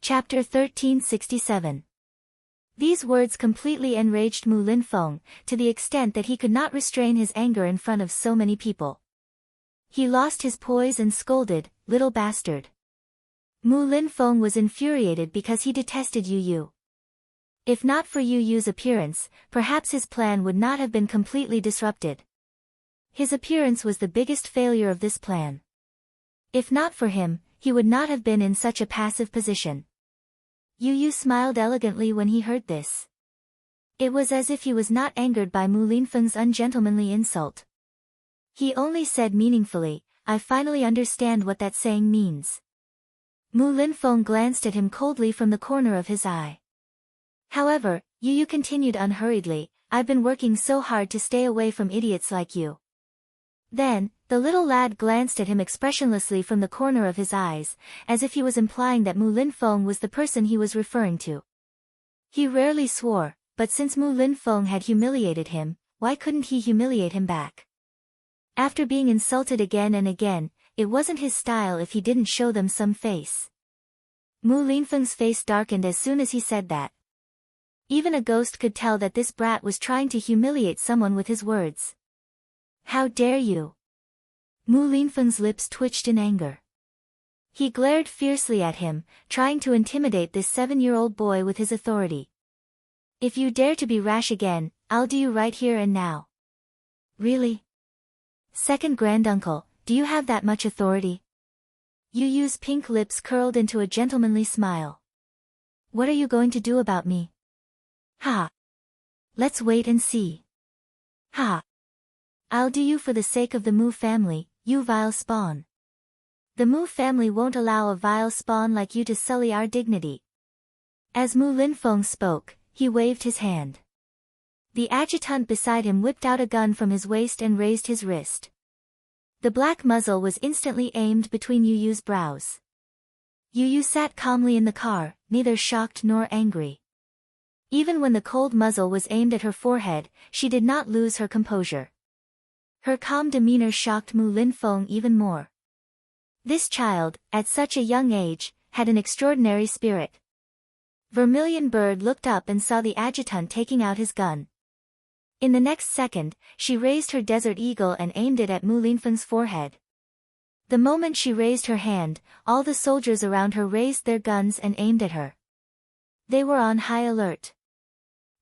Chapter 1367. These words completely enraged Mu Linfeng, to the extent that he could not restrain his anger in front of so many people. He lost his poise and scolded, "Little bastard." Mu Linfeng was infuriated because he detested Yu Yu. If not for Yu Yu's appearance, perhaps his plan would not have been completely disrupted. His appearance was the biggest failure of this plan. If not for him, he would not have been in such a passive position. Yu Yu smiled elegantly when he heard this. It was as if he was not angered by Mu Linfeng's ungentlemanly insult. He only said meaningfully, "I finally understand what that saying means." Mu Linfeng glanced at him coldly from the corner of his eye. However, Yu Yu continued unhurriedly, "I've been working so hard to stay away from idiots like you." Then, the little lad glanced at him expressionlessly from the corner of his eyes, as if he was implying that Mu Linfeng was the person he was referring to. He rarely swore, but since Mu Linfeng had humiliated him, why couldn't he humiliate him back? After being insulted again and again, it wasn't his style if he didn't show them some face. Mu Linfeng's face darkened as soon as he said that. Even a ghost could tell that this brat was trying to humiliate someone with his words. "How dare you?" Mu Linfeng's lips twitched in anger. He glared fiercely at him, trying to intimidate this 7-year-old boy with his authority. "If you dare to be rash again, I'll do you right here and now." "Really? Second granduncle, do you have that much authority?" Yu Yu's pink lips curled into a gentlemanly smile. "What are you going to do about me?" "Ha! Let's wait and see." "Ha! I'll do you for the sake of the Mu family, you vile spawn. The Mu family won't allow a vile spawn like you to sully our dignity." As Mu Linfeng spoke, he waved his hand. The adjutant beside him whipped out a gun from his waist and raised his wrist. The black muzzle was instantly aimed between Yu Yu's brows. Yu Yu sat calmly in the car, neither shocked nor angry. Even when the cold muzzle was aimed at her forehead, she did not lose her composure. Her calm demeanor shocked Mu Linfeng even more. This child, at such a young age, had an extraordinary spirit. Vermilion Bird looked up and saw the adjutant taking out his gun. In the next second, she raised her Desert Eagle and aimed it at Mu Linfeng's forehead. The moment she raised her hand, all the soldiers around her raised their guns and aimed at her. They were on high alert.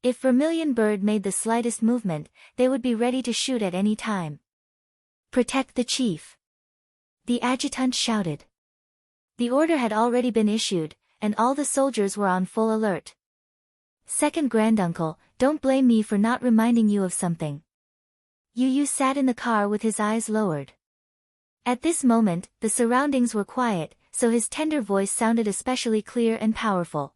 If Vermilion Bird made the slightest movement, they would be ready to shoot at any time. "Protect the chief," the adjutant shouted. The order had already been issued, and all the soldiers were on full alert. "Second granduncle, don't blame me for not reminding you of something." Yu Yu sat in the car with his eyes lowered. At this moment, the surroundings were quiet, so his tender voice sounded especially clear and powerful.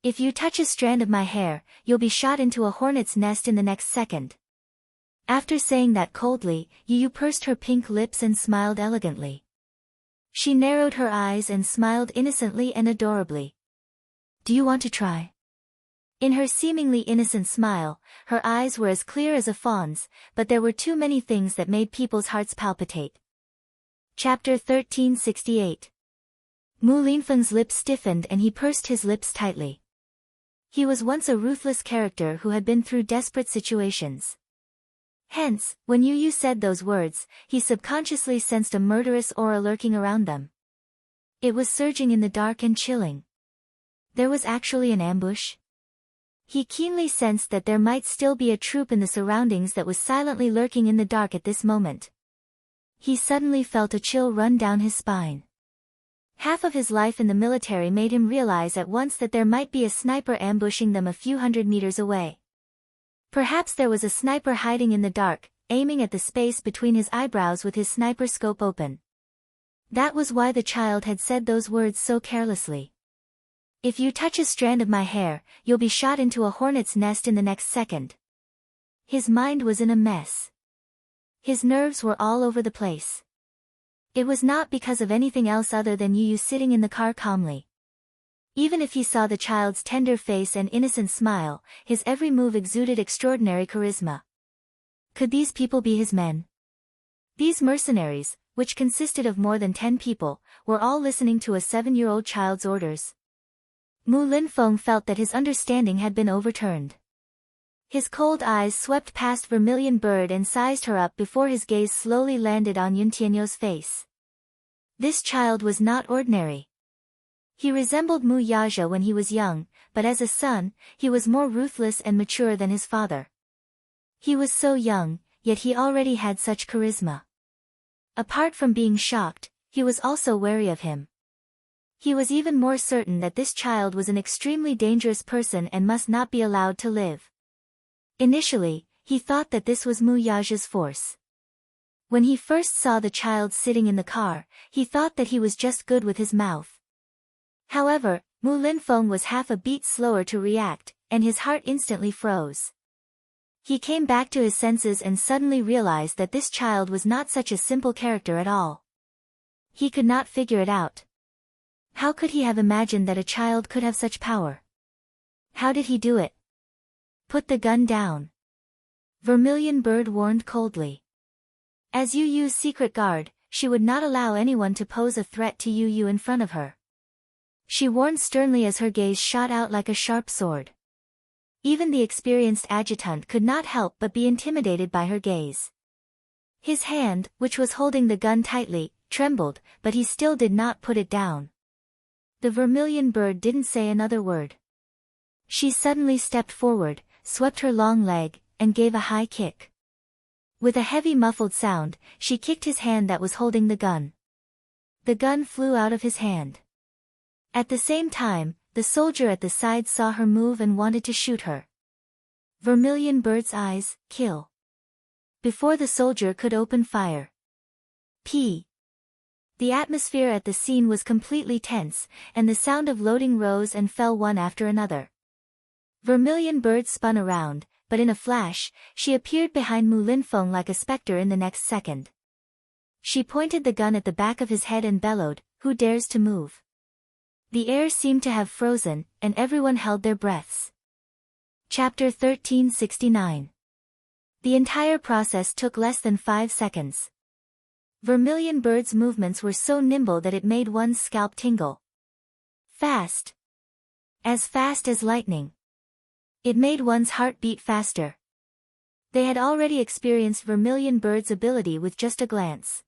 "If you touch a strand of my hair, you'll be shot into a hornet's nest in the next second." After saying that coldly, Yu Yu pursed her pink lips and smiled elegantly. She narrowed her eyes and smiled innocently and adorably. "Do you want to try?" In her seemingly innocent smile, her eyes were as clear as a fawn's, but there were too many things that made people's hearts palpitate. Chapter 1368. Mu Linfeng's lips stiffened and he pursed his lips tightly. He was once a ruthless character who had been through desperate situations. Hence, when Yu Yu said those words, he subconsciously sensed a murderous aura lurking around them. It was surging in the dark and chilling. There was actually an ambush? He keenly sensed that there might still be a troop in the surroundings that was silently lurking in the dark at this moment. He suddenly felt a chill run down his spine. Half of his life in the military made him realize at once that there might be a sniper ambushing them a few hundred meters away. Perhaps there was a sniper hiding in the dark, aiming at the space between his eyebrows with his sniper scope open. That was why the child had said those words so carelessly. "If you touch a strand of my hair, you'll be shot into a hornet's nest in the next second." His mind was in a mess. His nerves were all over the place. It was not because of anything else other than Yu Yu sitting in the car calmly. Even if he saw the child's tender face and innocent smile, his every move exuded extraordinary charisma. Could these people be his men? These mercenaries, which consisted of more than 10 people, were all listening to a 7-year-old child's orders. Mu Linfeng felt that his understanding had been overturned. His cold eyes swept past Vermilion Bird and sized her up before his gaze slowly landed on Yun Tianyo's face. This child was not ordinary. He resembled Mu Yaja when he was young, but as a son, he was more ruthless and mature than his father. He was so young, yet he already had such charisma. Apart from being shocked, he was also wary of him. He was even more certain that this child was an extremely dangerous person and must not be allowed to live. Initially, he thought that this was Mu Yaja's force. When he first saw the child sitting in the car, he thought that he was just good with his mouth. However, Mu Linfeng was half a beat slower to react, and his heart instantly froze. He came back to his senses and suddenly realized that this child was not such a simple character at all. He could not figure it out. How could he have imagined that a child could have such power? How did he do it? Put the gun down. Vermilion Bird warned coldly. As Yu Yu's secret guard, she would not allow anyone to pose a threat to Yu Yu in front of her. She warned sternly as her gaze shot out like a sharp sword. Even the experienced adjutant could not help but be intimidated by her gaze. His hand, which was holding the gun tightly, trembled, but he still did not put it down. The Vermilion Bird didn't say another word. She suddenly stepped forward, swept her long leg, and gave a high kick. With a heavy muffled sound, she kicked his hand that was holding the gun. The gun flew out of his hand. At the same time, the soldier at the side saw her move and wanted to shoot her. Vermilion Bird's eyes, kill. Before the soldier could open fire. P. The atmosphere at the scene was completely tense, and the sound of loading rose and fell one after another. Vermilion Bird spun around, but in a flash, she appeared behind Mu Linfeng like a specter in the next second. She pointed the gun at the back of his head and bellowed, "Who dares to move?" The air seemed to have frozen, and everyone held their breaths. Chapter 1369. The entire process took less than 5 seconds. Vermilion Bird's movements were so nimble that it made one's scalp tingle. Fast. As fast as lightning. It made one's heart beat faster. They had already experienced Vermilion Bird's ability with just a glance.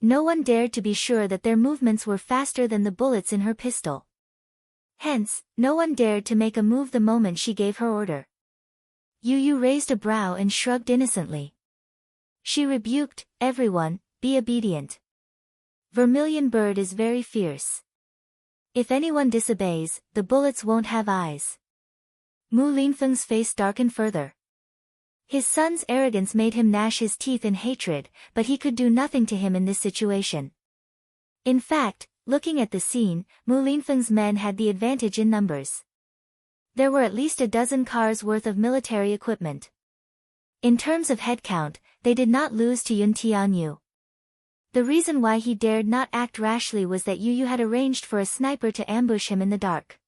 No one dared to be sure that their movements were faster than the bullets in her pistol. Hence, no one dared to make a move the moment she gave her order. Yu Yu raised a brow and shrugged innocently. She rebuked, "Everyone, be obedient. Vermilion Bird is very fierce. If anyone disobeys, the bullets won't have eyes." Mu Linfeng's face darkened further. His son's arrogance made him gnash his teeth in hatred, but he could do nothing to him in this situation. In fact, looking at the scene, Mu Linfeng's men had the advantage in numbers. There were at least a dozen cars worth of military equipment. In terms of headcount, they did not lose to Yun Tianyu. The reason why he dared not act rashly was that Yu Yu had arranged for a sniper to ambush him in the dark.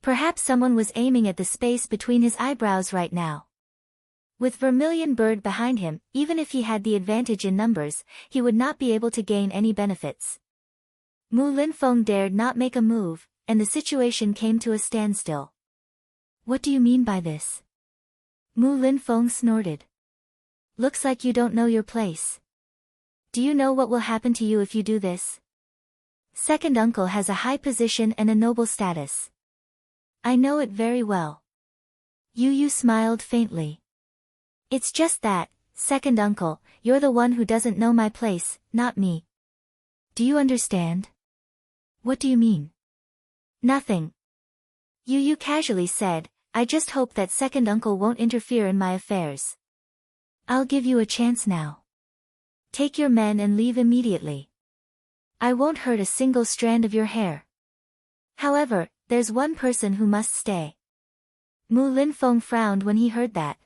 Perhaps someone was aiming at the space between his eyebrows right now. With Vermilion Bird behind him, even if he had the advantage in numbers, he would not be able to gain any benefits. Mu Linfeng dared not make a move, and the situation came to a standstill. "What do you mean by this?" Mu Linfeng snorted. "Looks like you don't know your place. Do you know what will happen to you if you do this? Second uncle has a high position and a noble status." "I know it very well." Yu Yu smiled faintly. "It's just that, second uncle, you're the one who doesn't know my place, not me. Do you understand?" "What do you mean?" "Nothing." Yu Yu casually said, "I just hope that second uncle won't interfere in my affairs. I'll give you a chance now. Take your men and leave immediately. I won't hurt a single strand of your hair. However, there's one person who must stay." Mu Linfeng frowned when he heard that.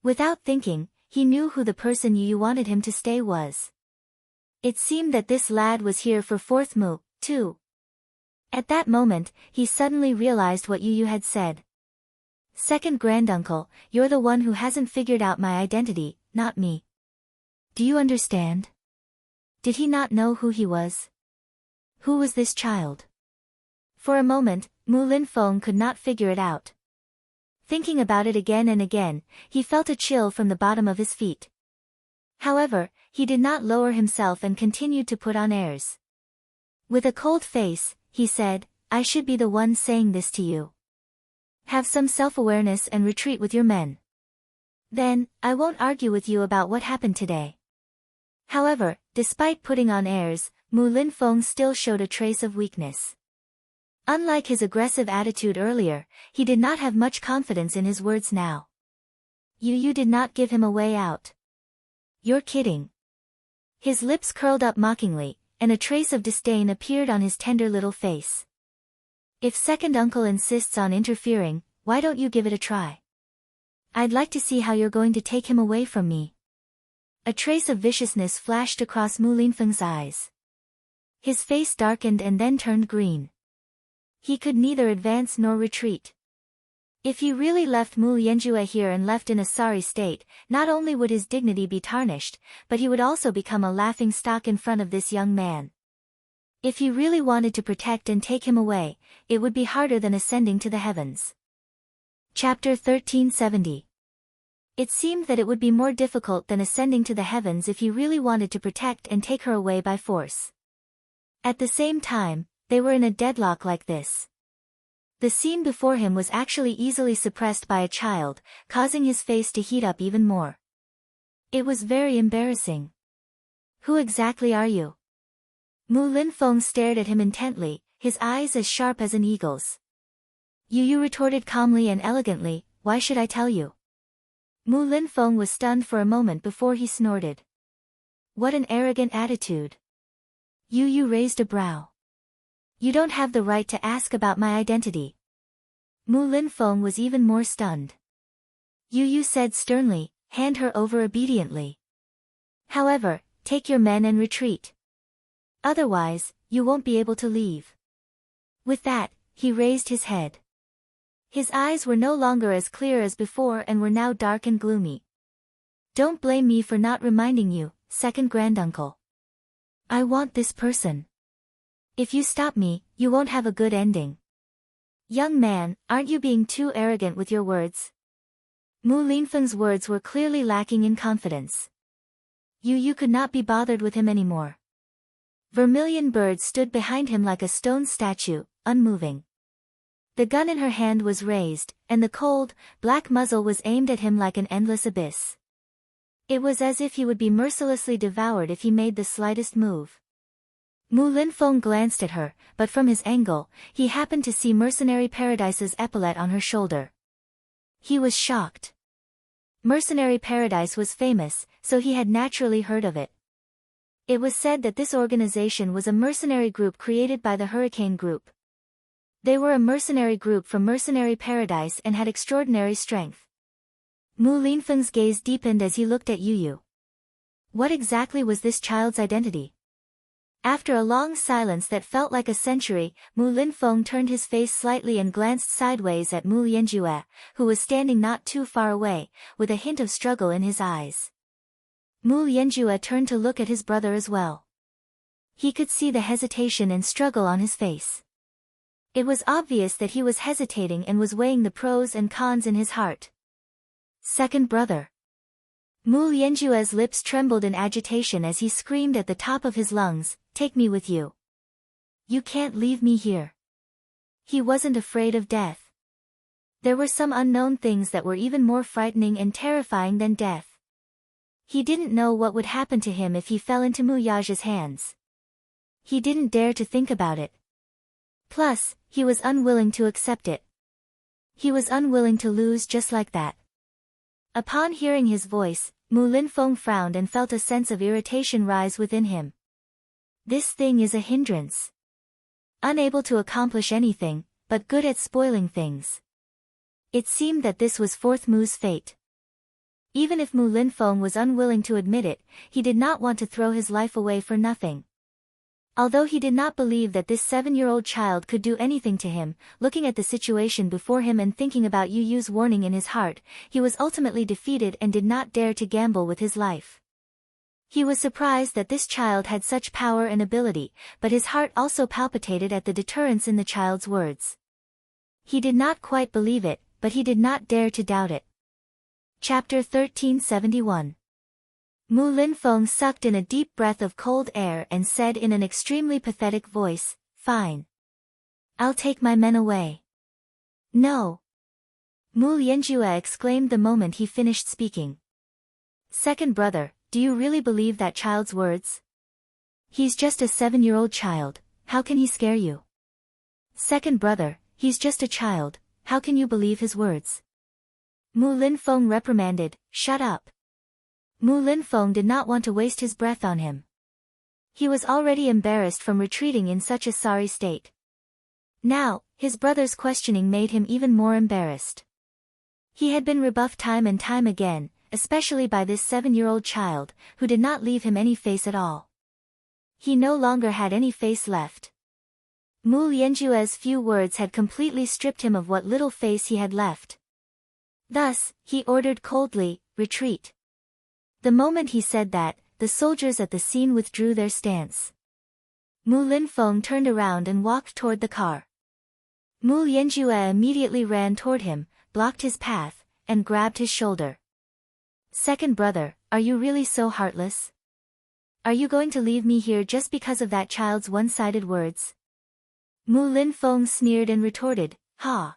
Without thinking, he knew who the person Yu Yu wanted him to stay was. It seemed that this lad was here for fourth Mu, too. At that moment, he suddenly realized what Yu Yu had said. "Second granduncle, you're the one who hasn't figured out my identity, not me. Do you understand?" Did he not know who he was? Who was this child? For a moment, Mu Linfeng could not figure it out. Thinking about it again and again, he felt a chill from the bottom of his feet. However, he did not lower himself and continued to put on airs. With a cold face, he said, I should be the one saying this to you. Have some self-awareness and retreat with your men. Then, I won't argue with you about what happened today. However, despite putting on airs, Mu Linfeng still showed a trace of weakness. Unlike his aggressive attitude earlier, he did not have much confidence in his words now. You did not give him a way out. You're kidding. His lips curled up mockingly, and a trace of disdain appeared on his tender little face. If second uncle insists on interfering, why don't you give it a try? I'd like to see how you're going to take him away from me. A trace of viciousness flashed across Mu Linfeng's eyes. His face darkened and then turned green. He could neither advance nor retreat. If he really left Mu Yanjue here and left in a sorry state, not only would his dignity be tarnished, but he would also become a laughing stock in front of this young man. If he really wanted to protect and take him away, it would be harder than ascending to the heavens. Chapter 1370. It seemed that it would be more difficult than ascending to the heavens if he really wanted to protect and take her away by force. At the same time, they were in a deadlock like this. The scene before him was actually easily suppressed by a child, causing his face to heat up even more. It was very embarrassing. Who exactly are you? Mu Linfeng stared at him intently, his eyes as sharp as an eagle's. Yu retorted calmly and elegantly, why should I tell you? Mu Linfeng was stunned for a moment before he snorted. What an arrogant attitude. Yu raised a brow. You don't have the right to ask about my identity. Mu Linfeng was even more stunned. Yu said sternly, hand her over obediently. However, take your men and retreat. Otherwise, you won't be able to leave. With that, he raised his head. His eyes were no longer as clear as before and were now dark and gloomy. Don't blame me for not reminding you, second granduncle. I want this person. If you stop me, you won't have a good ending. Young man, aren't you being too arrogant with your words? Mu Linfeng's words were clearly lacking in confidence. Yu could not be bothered with him anymore. Vermilion Bird stood behind him like a stone statue, unmoving. The gun in her hand was raised, and the cold, black muzzle was aimed at him like an endless abyss. It was as if he would be mercilessly devoured if he made the slightest move. Mu Linfeng glanced at her, but from his angle, he happened to see Mercenary Paradise's epaulet on her shoulder. He was shocked. Mercenary Paradise was famous, so he had naturally heard of it. It was said that this organization was a mercenary group created by the Hurricane Group. They were a mercenary group from Mercenary Paradise and had extraordinary strength. Mu Linfeng's gaze deepened as he looked at Yu. What exactly was this child's identity? After a long silence that felt like a century, Mu Linfeng turned his face slightly and glanced sideways at Mu Yanjue, who was standing not too far away, with a hint of struggle in his eyes. Mu Yanjue turned to look at his brother as well. He could see the hesitation and struggle on his face. It was obvious that he was hesitating and was weighing the pros and cons in his heart. Second brother. Mu Yanjue's lips trembled in agitation as he screamed at the top of his lungs, take me with you. You can't leave me here. He wasn't afraid of death. There were some unknown things that were even more frightening and terrifying than death. He didn't know what would happen to him if he fell into Mu Yaja's hands. He didn't dare to think about it. Plus, he was unwilling to accept it. He was unwilling to lose just like that. Upon hearing his voice, Mu Linfeng frowned and felt a sense of irritation rise within him. This thing is a hindrance. Unable to accomplish anything, but good at spoiling things. It seemed that this was Fourth Mu's fate. Even if Mu Linfeng was unwilling to admit it, he did not want to throw his life away for nothing. Although he did not believe that this 7-year-old child could do anything to him, looking at the situation before him and thinking about Yu's warning in his heart, he was ultimately defeated and did not dare to gamble with his life. He was surprised that this child had such power and ability, but his heart also palpitated at the deterrence in the child's words. He did not quite believe it, but he did not dare to doubt it. Chapter 1371. Mu Linfeng sucked in a deep breath of cold air and said in an extremely pathetic voice, "Fine. I'll take my men away." "No!" Mu Yanjue exclaimed the moment he finished speaking. "Second brother, do you really believe that child's words? He's just a 7-year-old child, how can he scare you?" "Second brother, he's just a child, how can you believe his words?" Mu Linfeng reprimanded, "Shut up." Mu Linfeng did not want to waste his breath on him. He was already embarrassed from retreating in such a sorry state. Now, his brother's questioning made him even more embarrassed. He had been rebuffed time and time again, especially by this 7-year-old child, who did not leave him any face at all. He no longer had any face left. Mu Yanjue's few words had completely stripped him of what little face he had left. Thus, he ordered coldly, "Retreat." The moment he said that, the soldiers at the scene withdrew their stance. Mu Linfeng turned around and walked toward the car. Mu Yanjue immediately ran toward him, blocked his path, and grabbed his shoulder. "Second brother, are you really so heartless? Are you going to leave me here just because of that child's one-sided words?" Mu Linfeng sneered and retorted, "Ha!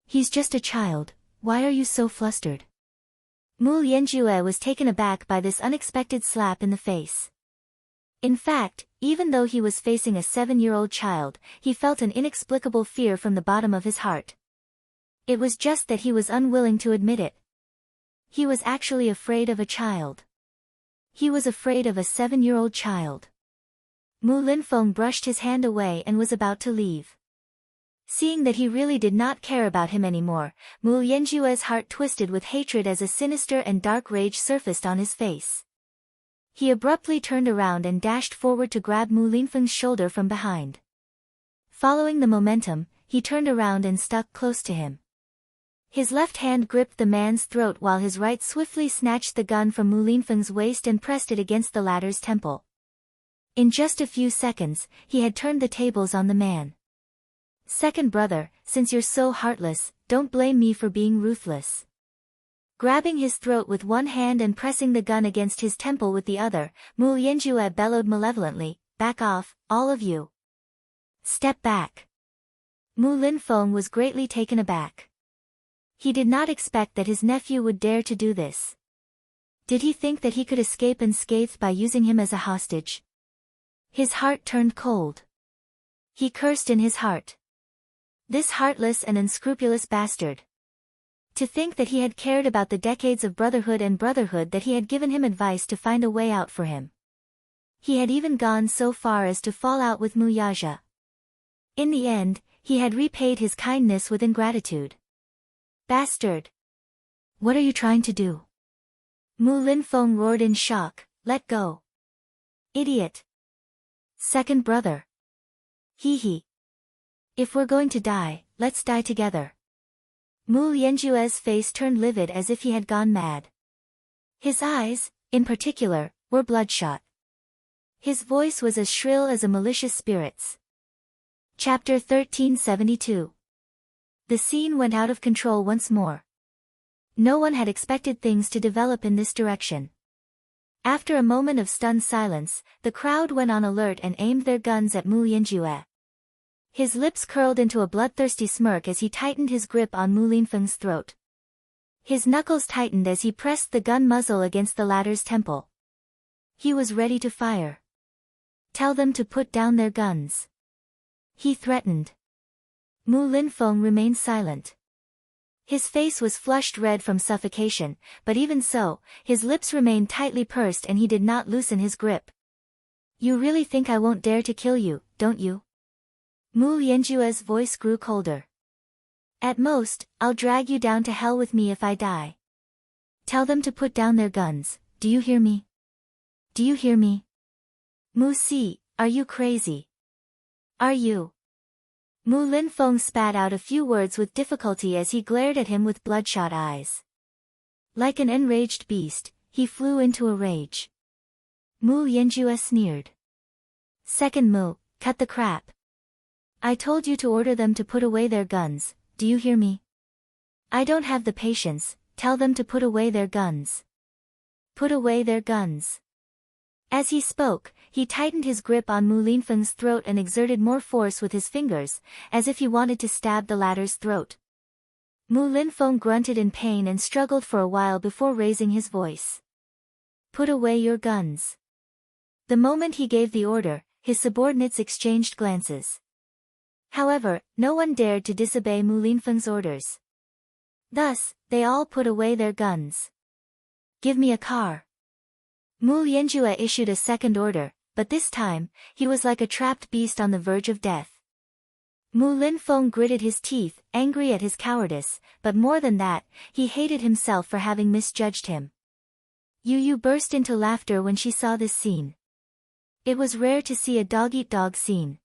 He's just a child, why are you so flustered?" Mu Yanjue was taken aback by this unexpected slap in the face. In fact, even though he was facing a 7-year-old child, he felt an inexplicable fear from the bottom of his heart. It was just that he was unwilling to admit it. He was actually afraid of a child. He was afraid of a 7-year-old child. Mu Linfeng brushed his hand away and was about to leave. Seeing that he really did not care about him anymore, Mu Yanjue's heart twisted with hatred as a sinister and dark rage surfaced on his face. He abruptly turned around and dashed forward to grab Mu Linfeng's shoulder from behind. Following the momentum, he turned around and stuck close to him. His left hand gripped the man's throat while his right swiftly snatched the gun from Mu Linfeng's waist and pressed it against the latter's temple. In just a few seconds, he had turned the tables on the man. "Second brother, since you're so heartless, don't blame me for being ruthless." Grabbing his throat with one hand and pressing the gun against his temple with the other, Mu Yanjue bellowed malevolently, "Back off, all of you. Step back." Mu Linfeng was greatly taken aback. He did not expect that his nephew would dare to do this. Did he think that he could escape unscathed by using him as a hostage? His heart turned cold. He cursed in his heart. This heartless and unscrupulous bastard. To think that he had cared about the decades of brotherhood that he had given him advice to find a way out for him. He had even gone so far as to fall out with Muyaja. In the end, he had repaid his kindness with ingratitude. "Bastard! What are you trying to do?" Mu Linfeng roared in shock, "Let go. Idiot. Second brother. Hee hee. If we're going to die, let's die together." Mu Yanjue's face turned livid as if he had gone mad. His eyes, in particular, were bloodshot. His voice was as shrill as a malicious spirit's. Chapter 1372. The scene went out of control once more. No one had expected things to develop in this direction. After a moment of stunned silence, the crowd went on alert and aimed their guns at Mu Yanjue. His lips curled into a bloodthirsty smirk as he tightened his grip on Mu Linfeng's throat. His knuckles tightened as he pressed the gun muzzle against the latter's temple. He was ready to fire. "Tell them to put down their guns," he threatened. Mu Linfeng remained silent. His face was flushed red from suffocation, but even so, his lips remained tightly pursed and he did not loosen his grip. "You really think I won't dare to kill you, don't you?" Mu Yanjue's voice grew colder. "At most, I'll drag you down to hell with me if I die. Tell them to put down their guns, do you hear me? Do you hear me? Mu Si, are you crazy? Are you?" Mu Linfeng spat out a few words with difficulty as he glared at him with bloodshot eyes. Like an enraged beast, he flew into a rage. Mu Yanjue sneered. Second Mu, cut the crap. I told you to order them to put away their guns, do you hear me? I don't have the patience, tell them to put away their guns. Put away their guns. As he spoke, he tightened his grip on Mu Linfeng's throat and exerted more force with his fingers, as if he wanted to stab the latter's throat. Mu Linfeng grunted in pain and struggled for a while before raising his voice. Put away your guns. The moment he gave the order, his subordinates exchanged glances. However, no one dared to disobey Mu Linfeng's orders. Thus, they all put away their guns. Give me a car. Mu Yanjue issued a second order, but this time, he was like a trapped beast on the verge of death. Mu Linfeng gritted his teeth, angry at his cowardice, but more than that, he hated himself for having misjudged him. Yu Yu burst into laughter when she saw this scene. It was rare to see a dog-eat-dog scene.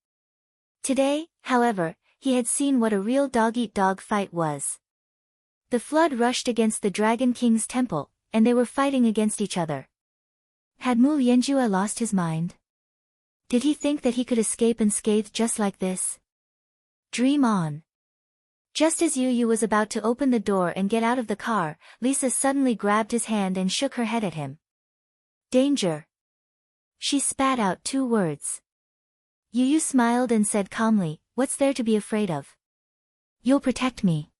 Today, however, he had seen what a real dog-eat-dog fight was. The flood rushed against the Dragon King's temple, and they were fighting against each other. Had Mu Yanjue lost his mind? Did he think that he could escape unscathed just like this? Dream on. Just as Yu Yu was about to open the door and get out of the car, Lisa suddenly grabbed his hand and shook her head at him. Danger. She spat out 2 words. Yu Yu smiled and said calmly, what's there to be afraid of? You'll protect me.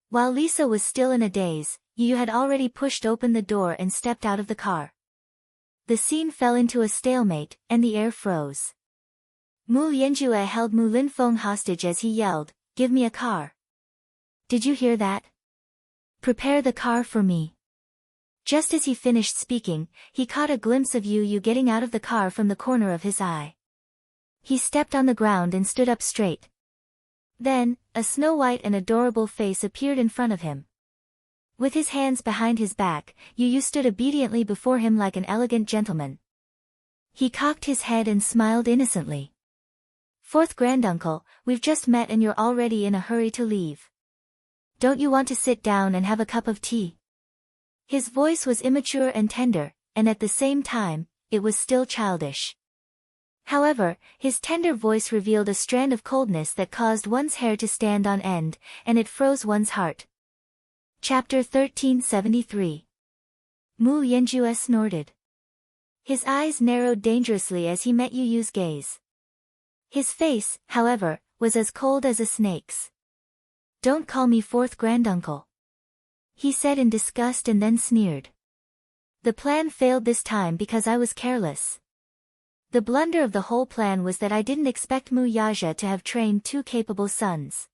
While Lisa was still in a daze, Yu Yu had already pushed open the door and stepped out of the car. The scene fell into a stalemate, and the air froze. Mu Yanjue held Mu Linfeng hostage as he yelled, give me a car. Did you hear that? Prepare the car for me. Just as he finished speaking, he caught a glimpse of Yu Yu getting out of the car from the corner of his eye. He stepped on the ground and stood up straight. Then, a snow-white and adorable face appeared in front of him. With his hands behind his back, Yu Yu stood obediently before him like an elegant gentleman. He cocked his head and smiled innocently. Fourth granduncle, we've just met and you're already in a hurry to leave. Don't you want to sit down and have a cup of tea? His voice was immature and tender, and at the same time, it was still childish. However, his tender voice revealed a strand of coldness that caused one's hair to stand on end, and it froze one's heart. Chapter 1373. Mu Yanjue snorted. His eyes narrowed dangerously as he met Yu Yu's gaze. His face, however, was as cold as a snake's. Don't call me fourth granduncle, he said in disgust and then sneered. The plan failed this time because I was careless. The blunder of the whole plan was that I didn't expect Mu Yaja to have trained 2 capable sons.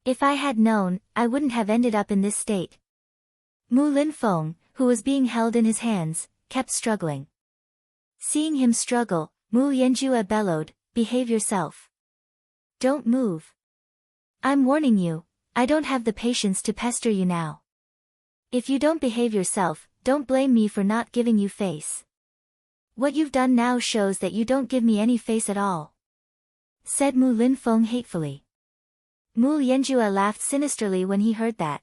If I had known, I wouldn't have ended up in this state. Mu Linfeng, who was being held in his hands, kept struggling. Seeing him struggle, Mu Yanjue bellowed, behave yourself. Don't move. I'm warning you, I don't have the patience to pester you now. If you don't behave yourself, don't blame me for not giving you face. What you've done now shows that you don't give me any face at all, said Mu Linfeng hatefully. Mu Yanjue laughed sinisterly when he heard that.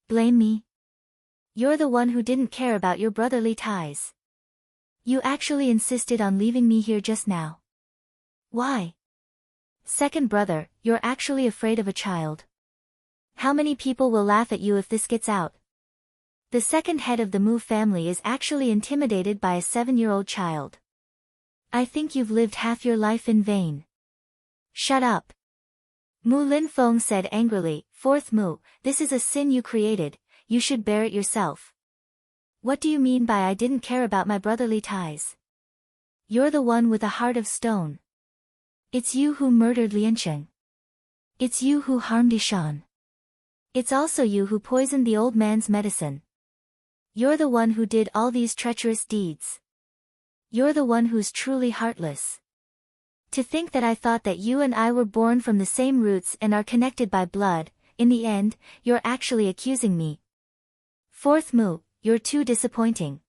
Blame me? You're the one who didn't care about your brotherly ties. You actually insisted on leaving me here just now. Why? Second brother, you're actually afraid of a child. How many people will laugh at you if this gets out? The second head of the Mu family is actually intimidated by a 7-year-old child. I think you've lived half your life in vain. Shut up. Mu Linfeng said angrily, Fourth Mu, this is a sin you created, you should bear it yourself. What do you mean by I didn't care about my brotherly ties? You're the one with a heart of stone. It's you who murdered Liancheng. It's you who harmed Ishan. It's also you who poisoned the old man's medicine. You're the one who did all these treacherous deeds. You're the one who's truly heartless. To think that I thought that you and I were born from the same roots and are connected by blood, in the end, you're actually accusing me. Fourth Mu, you're too disappointing.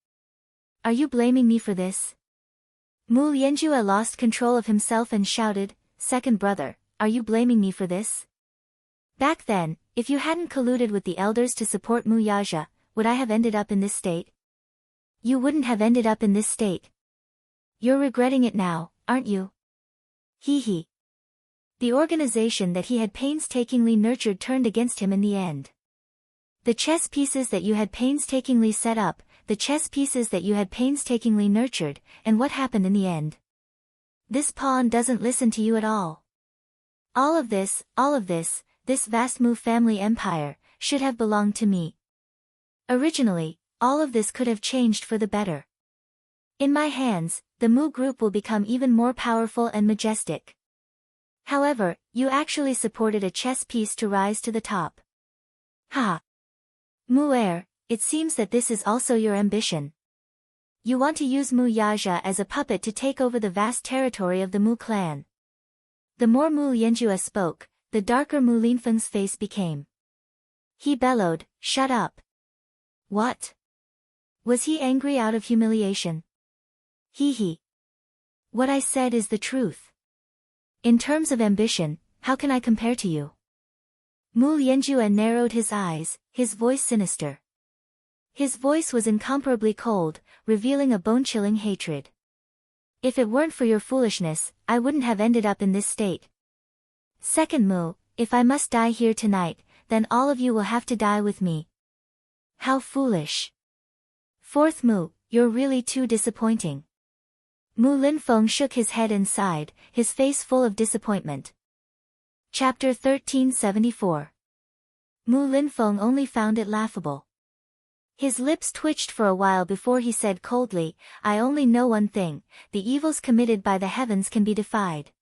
Are you blaming me for this? Mu Yanjue lost control of himself and shouted, Second brother, are you blaming me for this? Back then, if you hadn't colluded with the elders to support Mu Yaja, would I have ended up in this state? you wouldn't have ended up in this state. You're regretting it now, aren't you? Hee hee. The organization that he had painstakingly nurtured turned against him in the end. The chess pieces that you had painstakingly set up, the chess pieces that you had painstakingly nurtured, and what happened in the end? This pawn doesn't listen to you at all. All of this, this vast Mu family empire, should have belonged to me. Originally, all of this could have changed for the better. In my hands, the Mu group will become even more powerful and majestic. However, you actually supported a chess piece to rise to the top. Ha! Mu heir, it seems that this is also your ambition. You want to use Mu Yaja as a puppet to take over the vast territory of the Mu clan. The more Mu Yanjue spoke, the darker Mu Linfeng's face became. He bellowed, "Shut up." What? Was he angry out of humiliation? Hee hee. What I said is the truth. In terms of ambition, how can I compare to you? Mu Yanjue narrowed his eyes, his voice sinister. His voice was incomparably cold, revealing a bone-chilling hatred. If it weren't for your foolishness, I wouldn't have ended up in this state. Second Mu, if I must die here tonight, then all of you will have to die with me. How foolish. Fourth Mu, you're really too disappointing. Mu Linfeng shook his head and sighed, his face full of disappointment. Chapter 1374. Mu Linfeng only found it laughable. His lips twitched for a while before he said coldly, "I only know one thing, the evils committed by the heavens can be defied.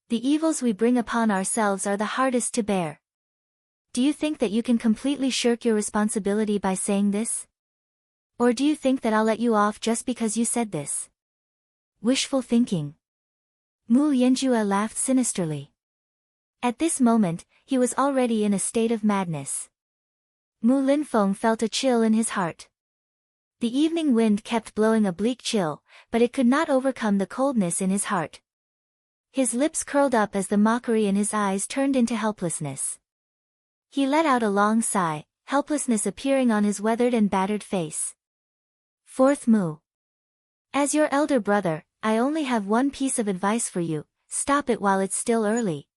The evils we bring upon ourselves are the hardest to bear. Do you think that you can completely shirk your responsibility by saying this? Or do you think that I'll let you off just because you said this? Wishful thinking." Mu Yanjue laughed sinisterly. At this moment, he was already in a state of madness. Mu Linfeng felt a chill in his heart. The evening wind kept blowing a bleak chill, but it could not overcome the coldness in his heart. His lips curled up as the mockery in his eyes turned into helplessness. He let out a long sigh, helplessness appearing on his weathered and battered face. Fourth Mu. As your elder brother, I only have one piece of advice for you, stop it while it's still early.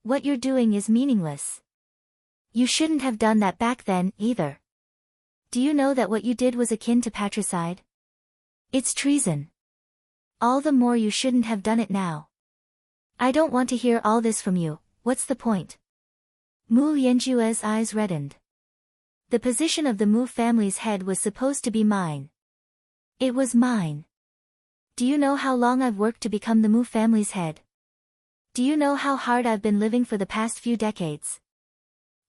What you're doing is meaningless. You shouldn't have done that back then, either. Do you know that what you did was akin to patricide? It's treason. All the more you shouldn't have done it now. I don't want to hear all this from you, what's the point? Mu Yanjue's eyes reddened. The position of the Mu family's head was supposed to be mine. It was mine. Do you know how long I've worked to become the Mu family's head? Do you know how hard I've been living for the past few decades?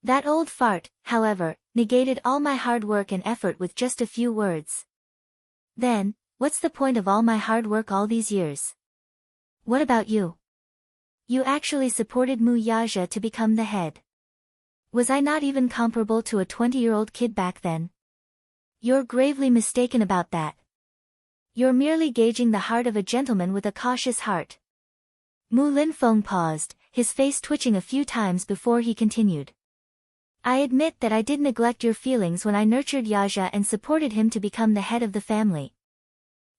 That old fart, however, negated all my hard work and effort with just a few words. Then, what's the point of all my hard work all these years? What about you? You actually supported Mu Yaja to become the head. Was I not even comparable to a 20-year-old kid back then? You're gravely mistaken about that. You're merely gauging the heart of a gentleman with a cautious heart. Mu Linfeng paused, his face twitching a few times before he continued. I admit that I did neglect your feelings when I nurtured Yaja and supported him to become the head of the family.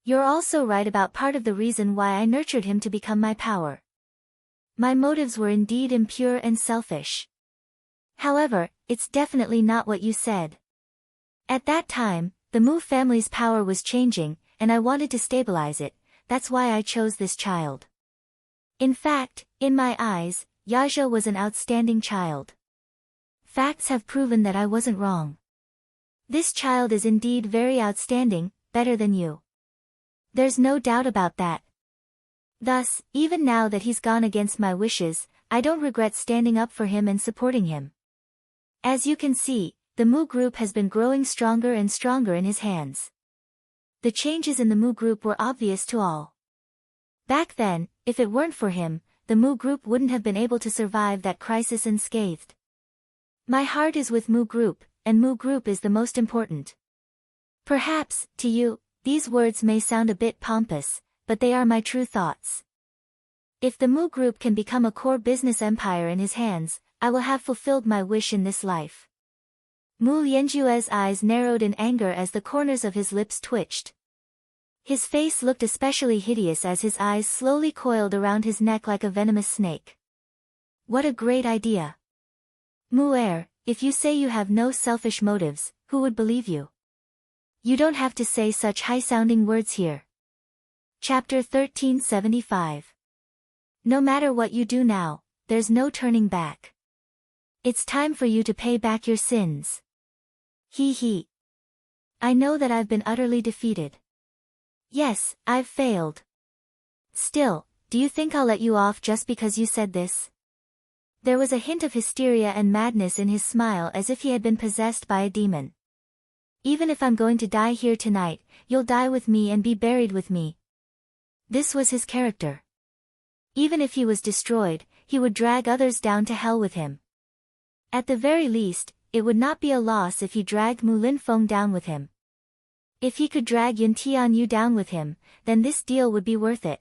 You're also right about part of the reason why I nurtured him to become my power. My motives were indeed impure and selfish. However, it's definitely not what you said. At that time, the Mu family's power was changing, and I wanted to stabilize it, that's why I chose this child. In fact, in my eyes, Yaja was an outstanding child. Facts have proven that I wasn't wrong. This child is indeed very outstanding, better than you. There's no doubt about that. Thus, even now that he's gone against my wishes, I don't regret standing up for him and supporting him. As you can see, the Mu group has been growing stronger and stronger in his hands. The changes in the Mu group were obvious to all. Back then, if it weren't for him, the Mu group wouldn't have been able to survive that crisis unscathed. My heart is with Mu group, and Mu group is the most important. Perhaps, to you, these words may sound a bit pompous, but they are my true thoughts. If the Mu group can become a core business empire in his hands, I will have fulfilled my wish in this life. Mu Lianjue's eyes narrowed in anger as the corners of his lips twitched. His face looked especially hideous as his eyes slowly coiled around his neck like a venomous snake. What a great idea! Mu, if you say you have no selfish motives, who would believe you? You don't have to say such high-sounding words here. Chapter 1375. No matter what you do now, there's no turning back. It's time for you to pay back your sins. He. I know that I've been utterly defeated. Yes, I've failed. Still, do you think I'll let you off just because you said this? There was a hint of hysteria and madness in his smile as if he had been possessed by a demon. Even if I'm going to die here tonight, you'll die with me and be buried with me. This was his character. Even if he was destroyed, he would drag others down to hell with him. At the very least, it would not be a loss if he dragged Mu Linfeng down with him. If he could drag Yun Tianyu down with him, then this deal would be worth it.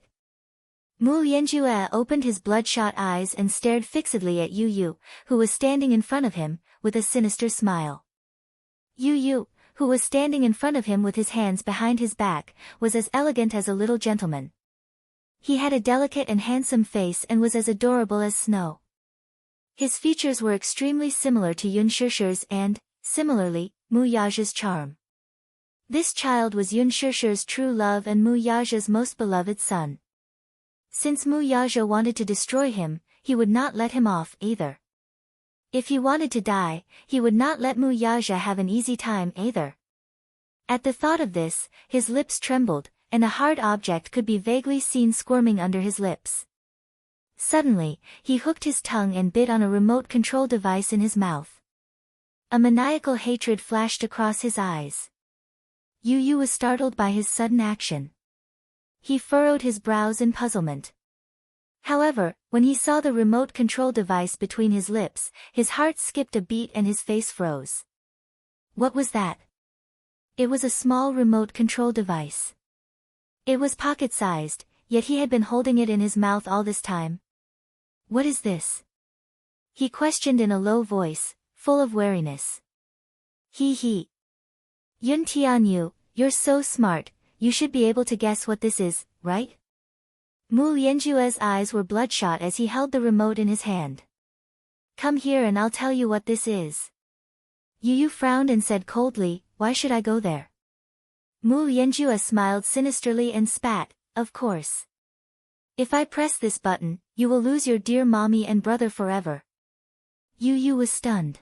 Mu Lianjue opened his bloodshot eyes and stared fixedly at Yu Yu, who was standing in front of him, with a sinister smile. Yu Yu, who was standing in front of him with his hands behind his back, was as elegant as a little gentleman. He had a delicate and handsome face and was as adorable as snow. His features were extremely similar to Yun Shishir's and, similarly, Mu Yaja's charm. This child was Yun Shishir's true love and Mu Yaja's most beloved son. Since Mu Yaja wanted to destroy him, he would not let him off either. If he wanted to die, he would not let Mu Yaja have an easy time either. At the thought of this, his lips trembled, and a hard object could be vaguely seen squirming under his lips. Suddenly, he hooked his tongue and bit on a remote control device in his mouth. A maniacal hatred flashed across his eyes. Yu Yu was startled by his sudden action. He furrowed his brows in puzzlement. However, when he saw the remote control device between his lips, his heart skipped a beat and his face froze. What was that? It was a small remote control device. It was pocket-sized, yet he had been holding it in his mouth all this time. What is this? He questioned in a low voice, full of wariness. He. Yun Tianyu, you're so smart, you should be able to guess what this is, right? Mu Lianjue's eyes were bloodshot as he held the remote in his hand. Come here and I'll tell you what this is. Yu Yu frowned and said coldly, why should I go there? Mu Lianjue smiled sinisterly and spat, of course. If I press this button, you will lose your dear mommy and brother forever. Yu Yu was stunned.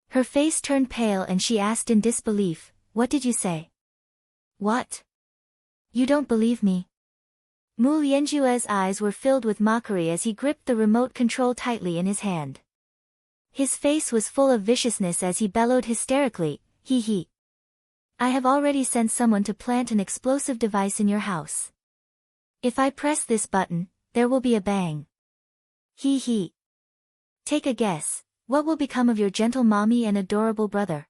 Her face turned pale and she asked in disbelief, what did you say? What? You don't believe me? Mu Lianjue's eyes were filled with mockery as he gripped the remote control tightly in his hand. His face was full of viciousness as he bellowed hysterically, he. I have already sent someone to plant an explosive device in your house. If I press this button, there will be a bang. He. Take a guess, what will become of your gentle mommy and adorable brother?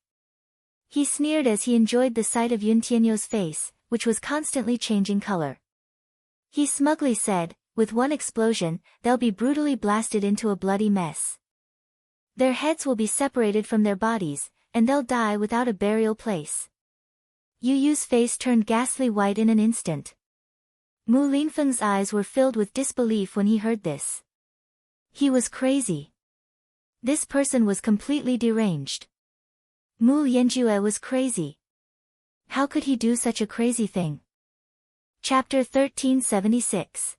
He sneered as he enjoyed the sight of Yun Tianyu's face, which was constantly changing color. He smugly said, with one explosion, they'll be brutally blasted into a bloody mess. Their heads will be separated from their bodies, and they'll die without a burial place. Yu Yu's face turned ghastly white in an instant. Mu Linfeng's eyes were filled with disbelief when he heard this. He was crazy. This person was completely deranged. Mu Lianjue was crazy. How could he do such a crazy thing? Chapter 1376.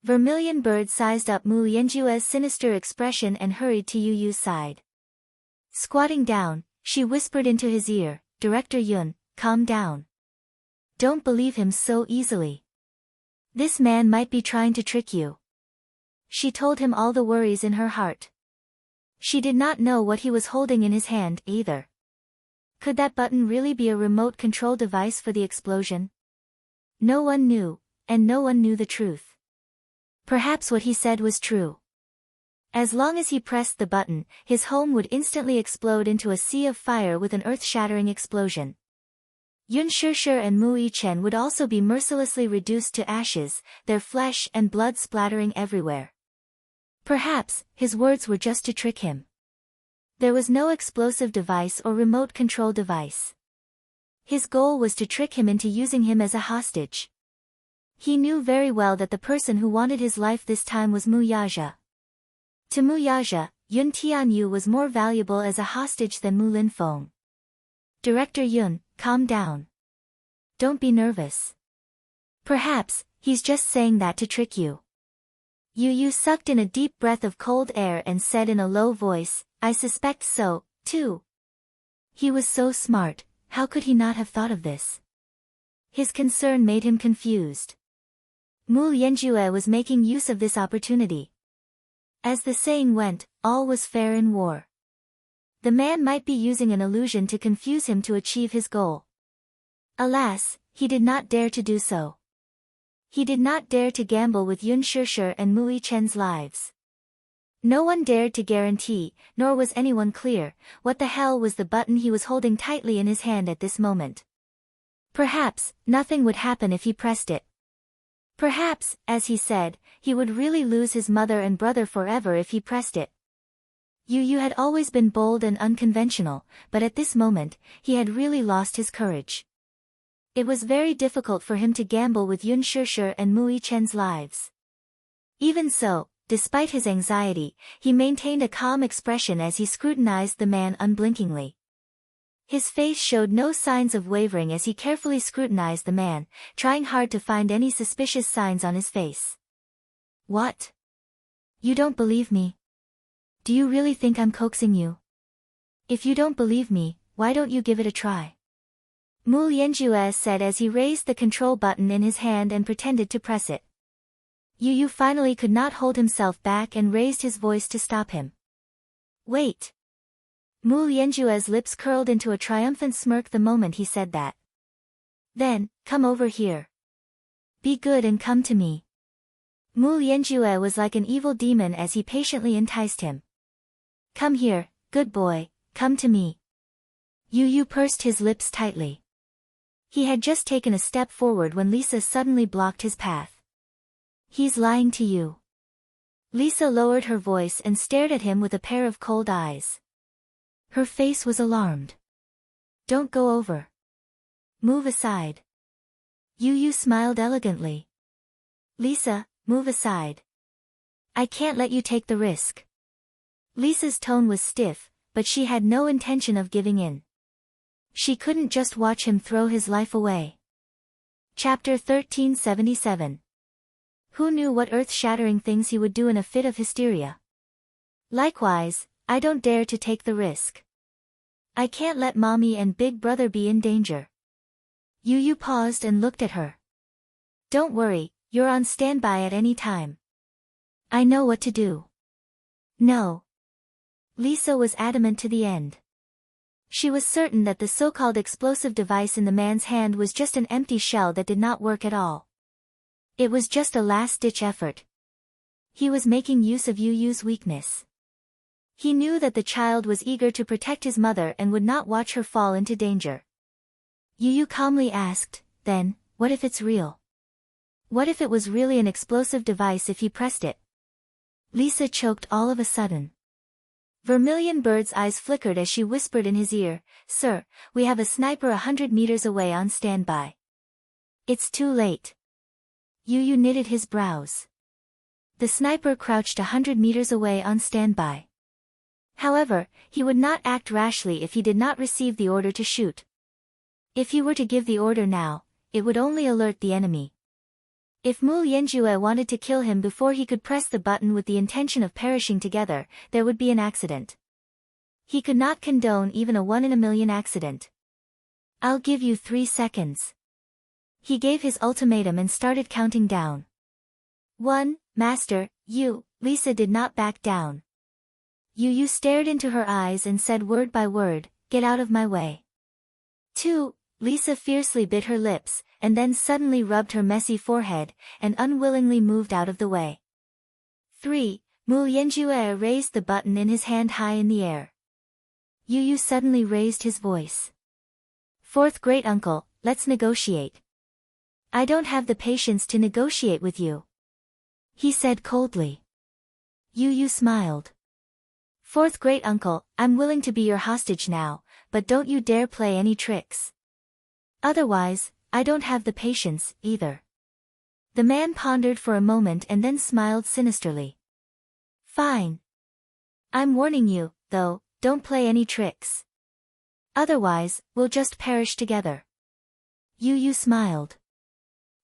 Vermilion Bird sized up Mu Lianjue's sinister expression and hurried to Yu Yu's side. Squatting down, she whispered into his ear, Director Yun, calm down. Don't believe him so easily. This man might be trying to trick you. She told him all the worries in her heart. She did not know what he was holding in his hand either. Could that button really be a remote control device for the explosion? No one knew, and no one knew the truth. Perhaps what he said was true. As long as he pressed the button, his home would instantly explode into a sea of fire with an earth-shattering explosion. Yun Shishir and Mu Yichen would also be mercilessly reduced to ashes, their flesh and blood splattering everywhere. Perhaps, his words were just to trick him. There was no explosive device or remote control device. His goal was to trick him into using him as a hostage. He knew very well that the person who wanted his life this time was Mu Yaja. To Mu Yaja, Yun Tianyu was more valuable as a hostage than Mu Linfeng. Director Yun, calm down. Don't be nervous. Perhaps, he's just saying that to trick you. Yu Yu sucked in a deep breath of cold air and said in a low voice, I suspect so, too. He was so smart, how could he not have thought of this? His concern made him confused. Mu Lianjue was making use of this opportunity. As the saying went, all was fair in war. The man might be using an illusion to confuse him to achieve his goal. Alas, he did not dare to do so. He did not dare to gamble with Yun Shishir and Mu Yichen's lives. No one dared to guarantee, nor was anyone clear, what the hell was the button he was holding tightly in his hand at this moment. Perhaps, nothing would happen if he pressed it. Perhaps, as he said, he would really lose his mother and brother forever if he pressed it. Yu Yu had always been bold and unconventional, but at this moment, he had really lost his courage. It was very difficult for him to gamble with Yun Shishir and Mu Yichen's lives. Even so, despite his anxiety, he maintained a calm expression as he scrutinized the man unblinkingly. His face showed no signs of wavering as he carefully scrutinized the man, trying hard to find any suspicious signs on his face. What? You don't believe me? Do you really think I'm coaxing you? If you don't believe me, why don't you give it a try? Mu Lianjue said as he raised the control button in his hand and pretended to press it. Yu Yu finally could not hold himself back and raised his voice to stop him. Wait! Mu Lianjue's lips curled into a triumphant smirk the moment he said that. Then, come over here. Be good and come to me. Mu Lianjue was like an evil demon as he patiently enticed him. Come here, good boy, come to me. Yu Yu pursed his lips tightly. He had just taken a step forward when Lisa suddenly blocked his path. He's lying to you. Lisa lowered her voice and stared at him with a pair of cold eyes. Her face was alarmed. Don't go over. Move aside. Yu Yu smiled elegantly. Lisa, move aside. I can't let you take the risk. Lisa's tone was stiff, but she had no intention of giving in. She couldn't just watch him throw his life away. Chapter 1377. Who knew what earth-shattering things he would do in a fit of hysteria? Likewise, I don't dare to take the risk. I can't let mommy and big brother be in danger. Yu Yu paused and looked at her. Don't worry, you're on standby at any time. I know what to do. No. Lisa was adamant to the end. She was certain that the so-called explosive device in the man's hand was just an empty shell that did not work at all. It was just a last-ditch effort. He was making use of Yu Yu's weakness. He knew that the child was eager to protect his mother and would not watch her fall into danger. Yu Yu calmly asked, then, what if it's real? What if it was really an explosive device if he pressed it? Lisa choked all of a sudden. Vermilion Bird's eyes flickered as she whispered in his ear, Sir, we have a sniper 100 meters away on standby. It's too late. Yu Yu knitted his brows. The sniper crouched 100 meters away on standby. However, he would not act rashly if he did not receive the order to shoot. If he were to give the order now, it would only alert the enemy. If Mu Lianjue wanted to kill him before he could press the button with the intention of perishing together, there would be an accident. He could not condone even a 1 in a million accident. I'll give you 3 seconds. He gave his ultimatum and started counting down. 1, Master, you, Lisa did not back down. Yu Yu stared into her eyes and said word by word, get out of my way. 2, Lisa fiercely bit her lips, and then suddenly rubbed her messy forehead, and unwillingly moved out of the way. 3, Mu Lianjue raised the button in his hand high in the air. Yu Yu suddenly raised his voice. 4th great uncle, let's negotiate. I don't have the patience to negotiate with you. He said coldly. Yu Yu smiled. Fourth great uncle, I'm willing to be your hostage now, but don't you dare play any tricks. Otherwise, I don't have the patience, either. The man pondered for a moment and then smiled sinisterly. Fine. I'm warning you, though, don't play any tricks. Otherwise, we'll just perish together. Yu smiled.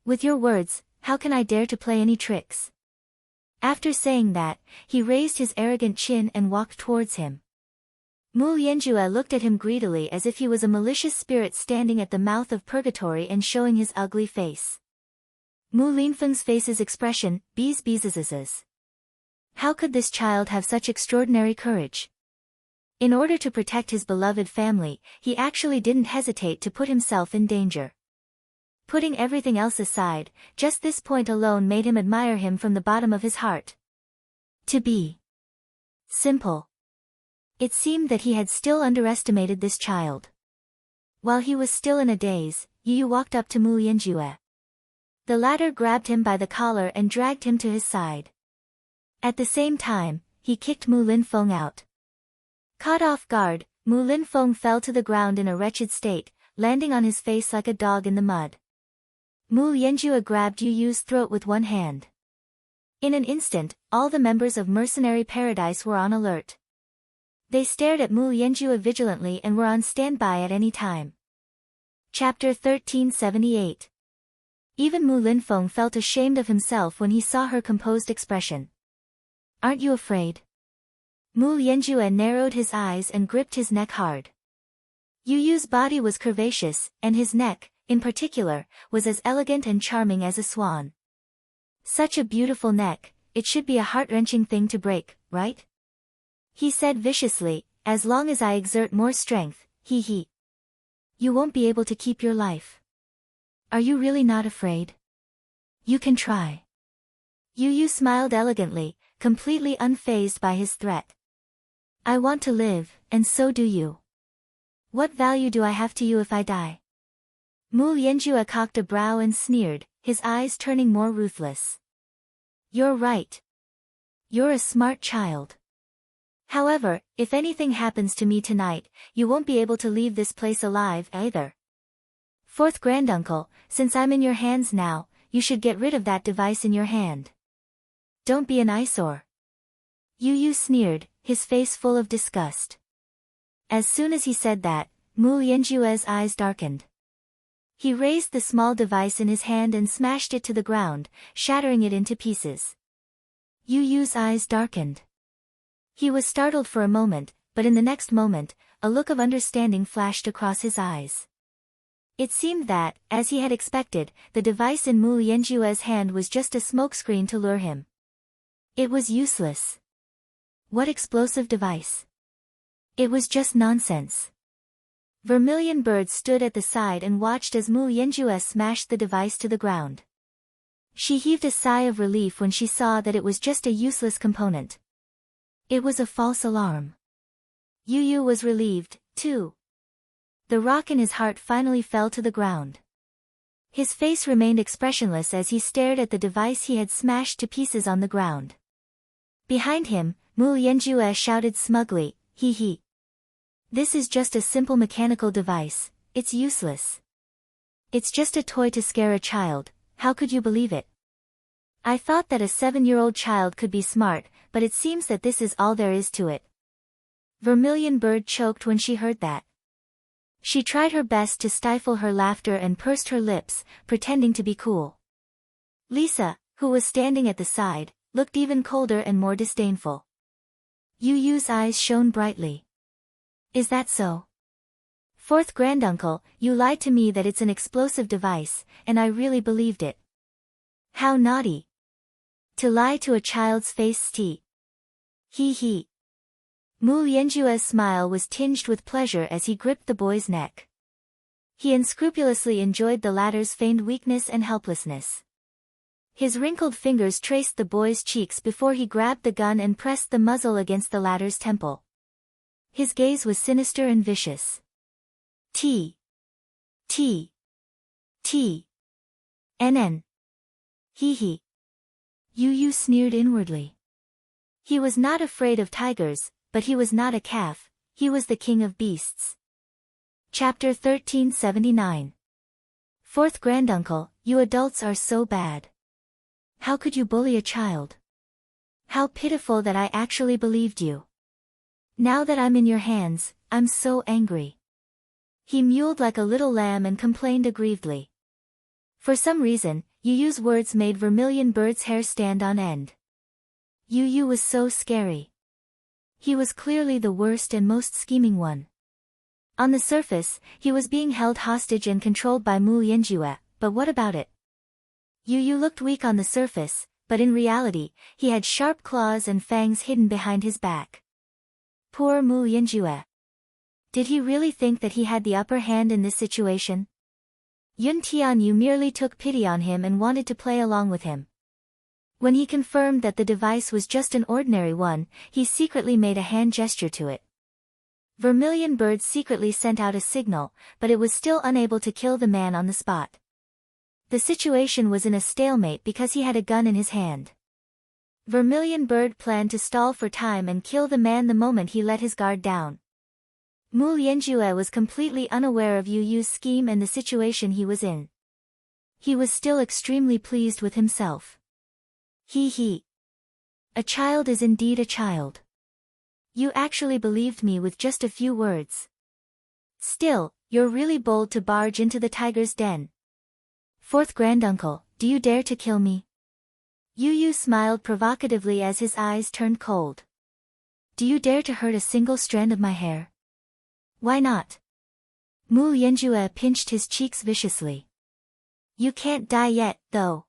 With your words, how can I dare to play any tricks? After saying that, he raised his arrogant chin and walked towards him. Mu Lianjue looked at him greedily as if he was a malicious spirit standing at the mouth of purgatory and showing his ugly face. Mu Linfeng's face's expression, bees. How could this child have such extraordinary courage? In order to protect his beloved family, he actually didn't hesitate to put himself in danger. Putting everything else aside, just this point alone made him admire him from the bottom of his heart. To be simple. It seemed that he had still underestimated this child. While he was still in a daze, Yu walked up to Mu Lianjue. The latter grabbed him by the collar and dragged him to his side. At the same time, he kicked Mu Linfeng out. Caught off guard, Mu Linfeng fell to the ground in a wretched state, landing on his face like a dog in the mud. Mu Lianjue grabbed Yu's throat with one hand. In an instant, all the members of Mercenary Paradise were on alert. They stared at Mu Lianjue vigilantly and were on standby at any time. Chapter 1378. Even Mu Linfeng felt ashamed of himself when he saw her composed expression. Aren't you afraid? Mu Lianjue narrowed his eyes and gripped his neck hard. Yu's body was curvaceous, and his neck, in particular, was as elegant and charming as a swan. Such a beautiful neck, it should be a heart-wrenching thing to break, right? He said viciously, as long as I exert more strength, he. You won't be able to keep your life. Are you really not afraid? You can try. Yu smiled elegantly, completely unfazed by his threat. I want to live, and so do you. What value do I have to you if I die? Mu Lianjue cocked a brow and sneered, his eyes turning more ruthless. You're right. You're a smart child. However, if anything happens to me tonight, you won't be able to leave this place alive either. Fourth granduncle, since I'm in your hands now, you should get rid of that device in your hand. Don't be an eyesore. Yu sneered, his face full of disgust. As soon as he said that, Mu Lianjue's eyes darkened. He raised the small device in his hand and smashed it to the ground, shattering it into pieces. Yu's eyes darkened. He was startled for a moment, but in the next moment, a look of understanding flashed across his eyes. It seemed that, as he had expected, the device in Mu Lianjue's hand was just a smokescreen to lure him. It was useless. What explosive device? It was just nonsense. Vermilion Bird stood at the side and watched as Mu Lianjue smashed the device to the ground. She heaved a sigh of relief when she saw that it was just a useless component. It was a false alarm. Yu was relieved, too. The rock in his heart finally fell to the ground. His face remained expressionless as he stared at the device he had smashed to pieces on the ground. Behind him, Mu Lianjue shouted smugly, he. This is just a simple mechanical device, it's useless. It's just a toy to scare a child, how could you believe it? I thought that a 7-year-old child could be smart, but it seems that this is all there is to it. Vermilion Bird choked when she heard that. She tried her best to stifle her laughter and pursed her lips, pretending to be cool. Lisa, who was standing at the side, looked even colder and more disdainful. Yu's eyes shone brightly. Is that so? Fourth granduncle, you lied to me that it's an explosive device, and I really believed it. How naughty. To lie to a child's face. He. Mu Lianjue's smile was tinged with pleasure as he gripped the boy's neck. He unscrupulously enjoyed the latter's feigned weakness and helplessness. His wrinkled fingers traced the boy's cheeks before he grabbed the gun and pressed the muzzle against the latter's temple. His gaze was sinister and vicious. NN. He. Yu sneered inwardly. He was not afraid of tigers, but he was not a calf, he was the king of beasts. Chapter 1379. Fourth Granduncle, you adults are so bad. How could you bully a child? How pitiful that I actually believed you. Now that I'm in your hands, I'm so angry. He mewed like a little lamb and complained aggrievedly. For some reason, Yu's words made Vermilion Bird's hair stand on end. Yu was so scary. He was clearly the worst and most scheming one. On the surface, he was being held hostage and controlled by Mu Yanjue, but what about it? Yu looked weak on the surface, but in reality, he had sharp claws and fangs hidden behind his back. Poor Mu Yanjue. Did he really think that he had the upper hand in this situation? Yun Tianyu merely took pity on him and wanted to play along with him. When he confirmed that the device was just an ordinary one, he secretly made a hand gesture to it. Vermilion Bird secretly sent out a signal, but it was still unable to kill the man on the spot. The situation was in a stalemate because he had a gun in his hand. Vermilion Bird planned to stall for time and kill the man the moment he let his guard down. Mu Yanjue was completely unaware of Yu's scheme and the situation he was in. He was still extremely pleased with himself. He. A child is indeed a child. You actually believed me with just a few words. Still, you're really bold to barge into the tiger's den. Fourth Granduncle, do you dare to kill me? Yu smiled provocatively as his eyes turned cold. Do you dare to hurt a single strand of my hair? Why not? Mu Yanjue pinched his cheeks viciously. You can't die yet, though.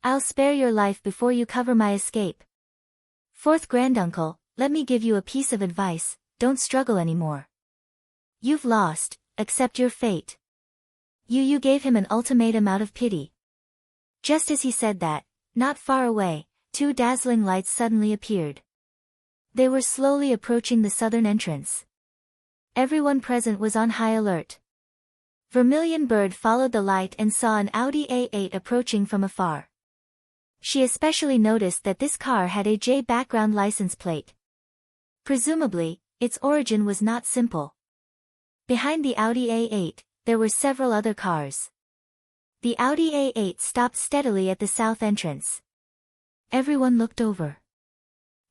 I'll spare your life before you cover my escape. Fourth Granduncle, let me give you a piece of advice, don't struggle anymore. You've lost, accept your fate. Yu gave him an ultimatum out of pity. Just as he said that, not far away, two dazzling lights suddenly appeared. They were slowly approaching the southern entrance. Everyone present was on high alert. Vermilion Bird followed the light and saw an Audi A8 approaching from afar. She especially noticed that this car had a J background license plate. Presumably, its origin was not simple. Behind the Audi A8, there were several other cars. The Audi A8 stopped steadily at the south entrance. Everyone looked over.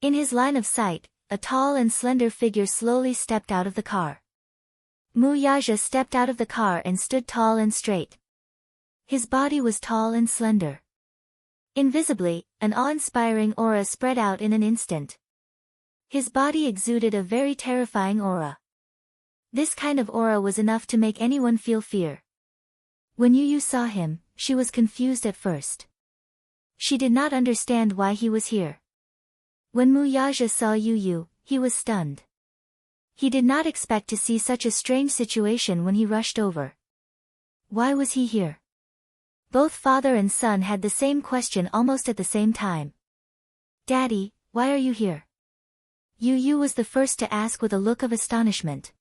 In his line of sight, a tall and slender figure slowly stepped out of the car. Mu Yaja stepped out of the car and stood tall and straight. His body was tall and slender. Invisibly, an awe-inspiring aura spread out in an instant. His body exuded a very terrifying aura. This kind of aura was enough to make anyone feel fear. When Yu saw him, she was confused at first. She did not understand why he was here. When Mu Yaja saw Yu, he was stunned. He did not expect to see such a strange situation when he rushed over. Why was he here? Both father and son had the same question almost at the same time. Daddy, why are you here? Yu was the first to ask with a look of astonishment.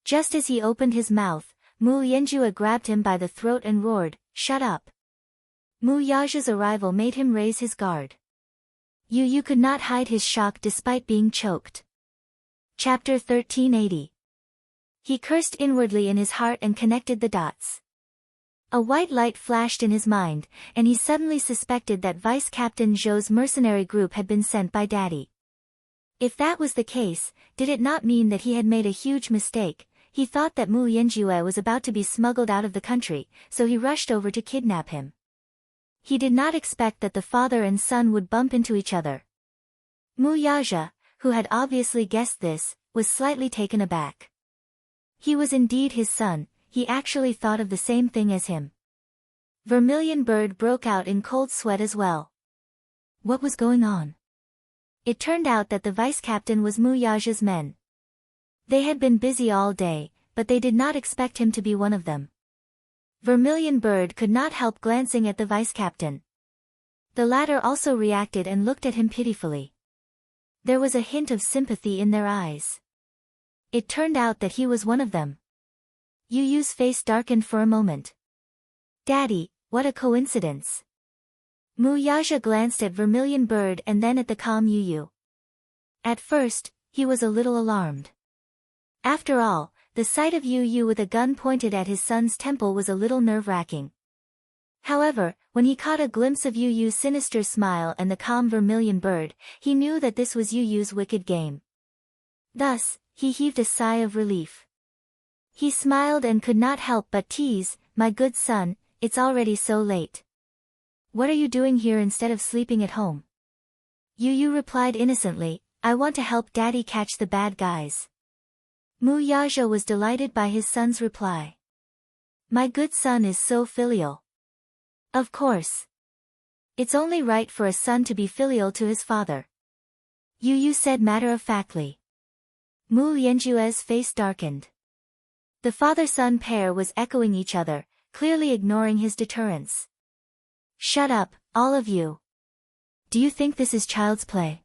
Just as he opened his mouth, Mu Yanjue grabbed him by the throat and roared, "Shut up!" Mu Yaja's arrival made him raise his guard. Yu could not hide his shock despite being choked. Chapter 1380. He cursed inwardly in his heart and connected the dots. A white light flashed in his mind, and he suddenly suspected that Vice Captain Zhou's mercenary group had been sent by Daddy. If that was the case, did it not mean that he had made a huge mistake? He thought that Mu Yanjue was about to be smuggled out of the country, so he rushed over to kidnap him. He did not expect that the father and son would bump into each other. Mu Yaja, who had obviously guessed this, was slightly taken aback. He was indeed his son, he actually thought of the same thing as him. Vermilion Bird broke out in cold sweat as well. What was going on? It turned out that the vice captain was Mu Yaja's men. They had been busy all day, but they did not expect him to be one of them. Vermilion Bird could not help glancing at the vice captain. The latter also reacted and looked at him pitifully. There was a hint of sympathy in their eyes. It turned out that he was one of them. Yu's face darkened for a moment. Daddy, what a coincidence. Mu Yaja glanced at Vermilion Bird and then at the calm Yu. At first, he was a little alarmed. After all, the sight of Yu Yu with a gun pointed at his son's temple was a little nerve-wracking. However, when he caught a glimpse of Yu Yu's sinister smile and the calm vermilion bird, he knew that this was Yu Yu's wicked game. Thus, he heaved a sigh of relief. He smiled and could not help but tease, "My good son, it's already so late. What are you doing here instead of sleeping at home?" Yu Yu replied innocently, "I want to help Daddy catch the bad guys." Mu Yazhou was delighted by his son's reply. "My good son is so filial." "Of course. It's only right for a son to be filial to his father," Yu Yu said matter-of-factly. Mu Yanjue's face darkened. The father-son pair was echoing each other, clearly ignoring his deterrence. "Shut up, all of you. Do you think this is child's play?"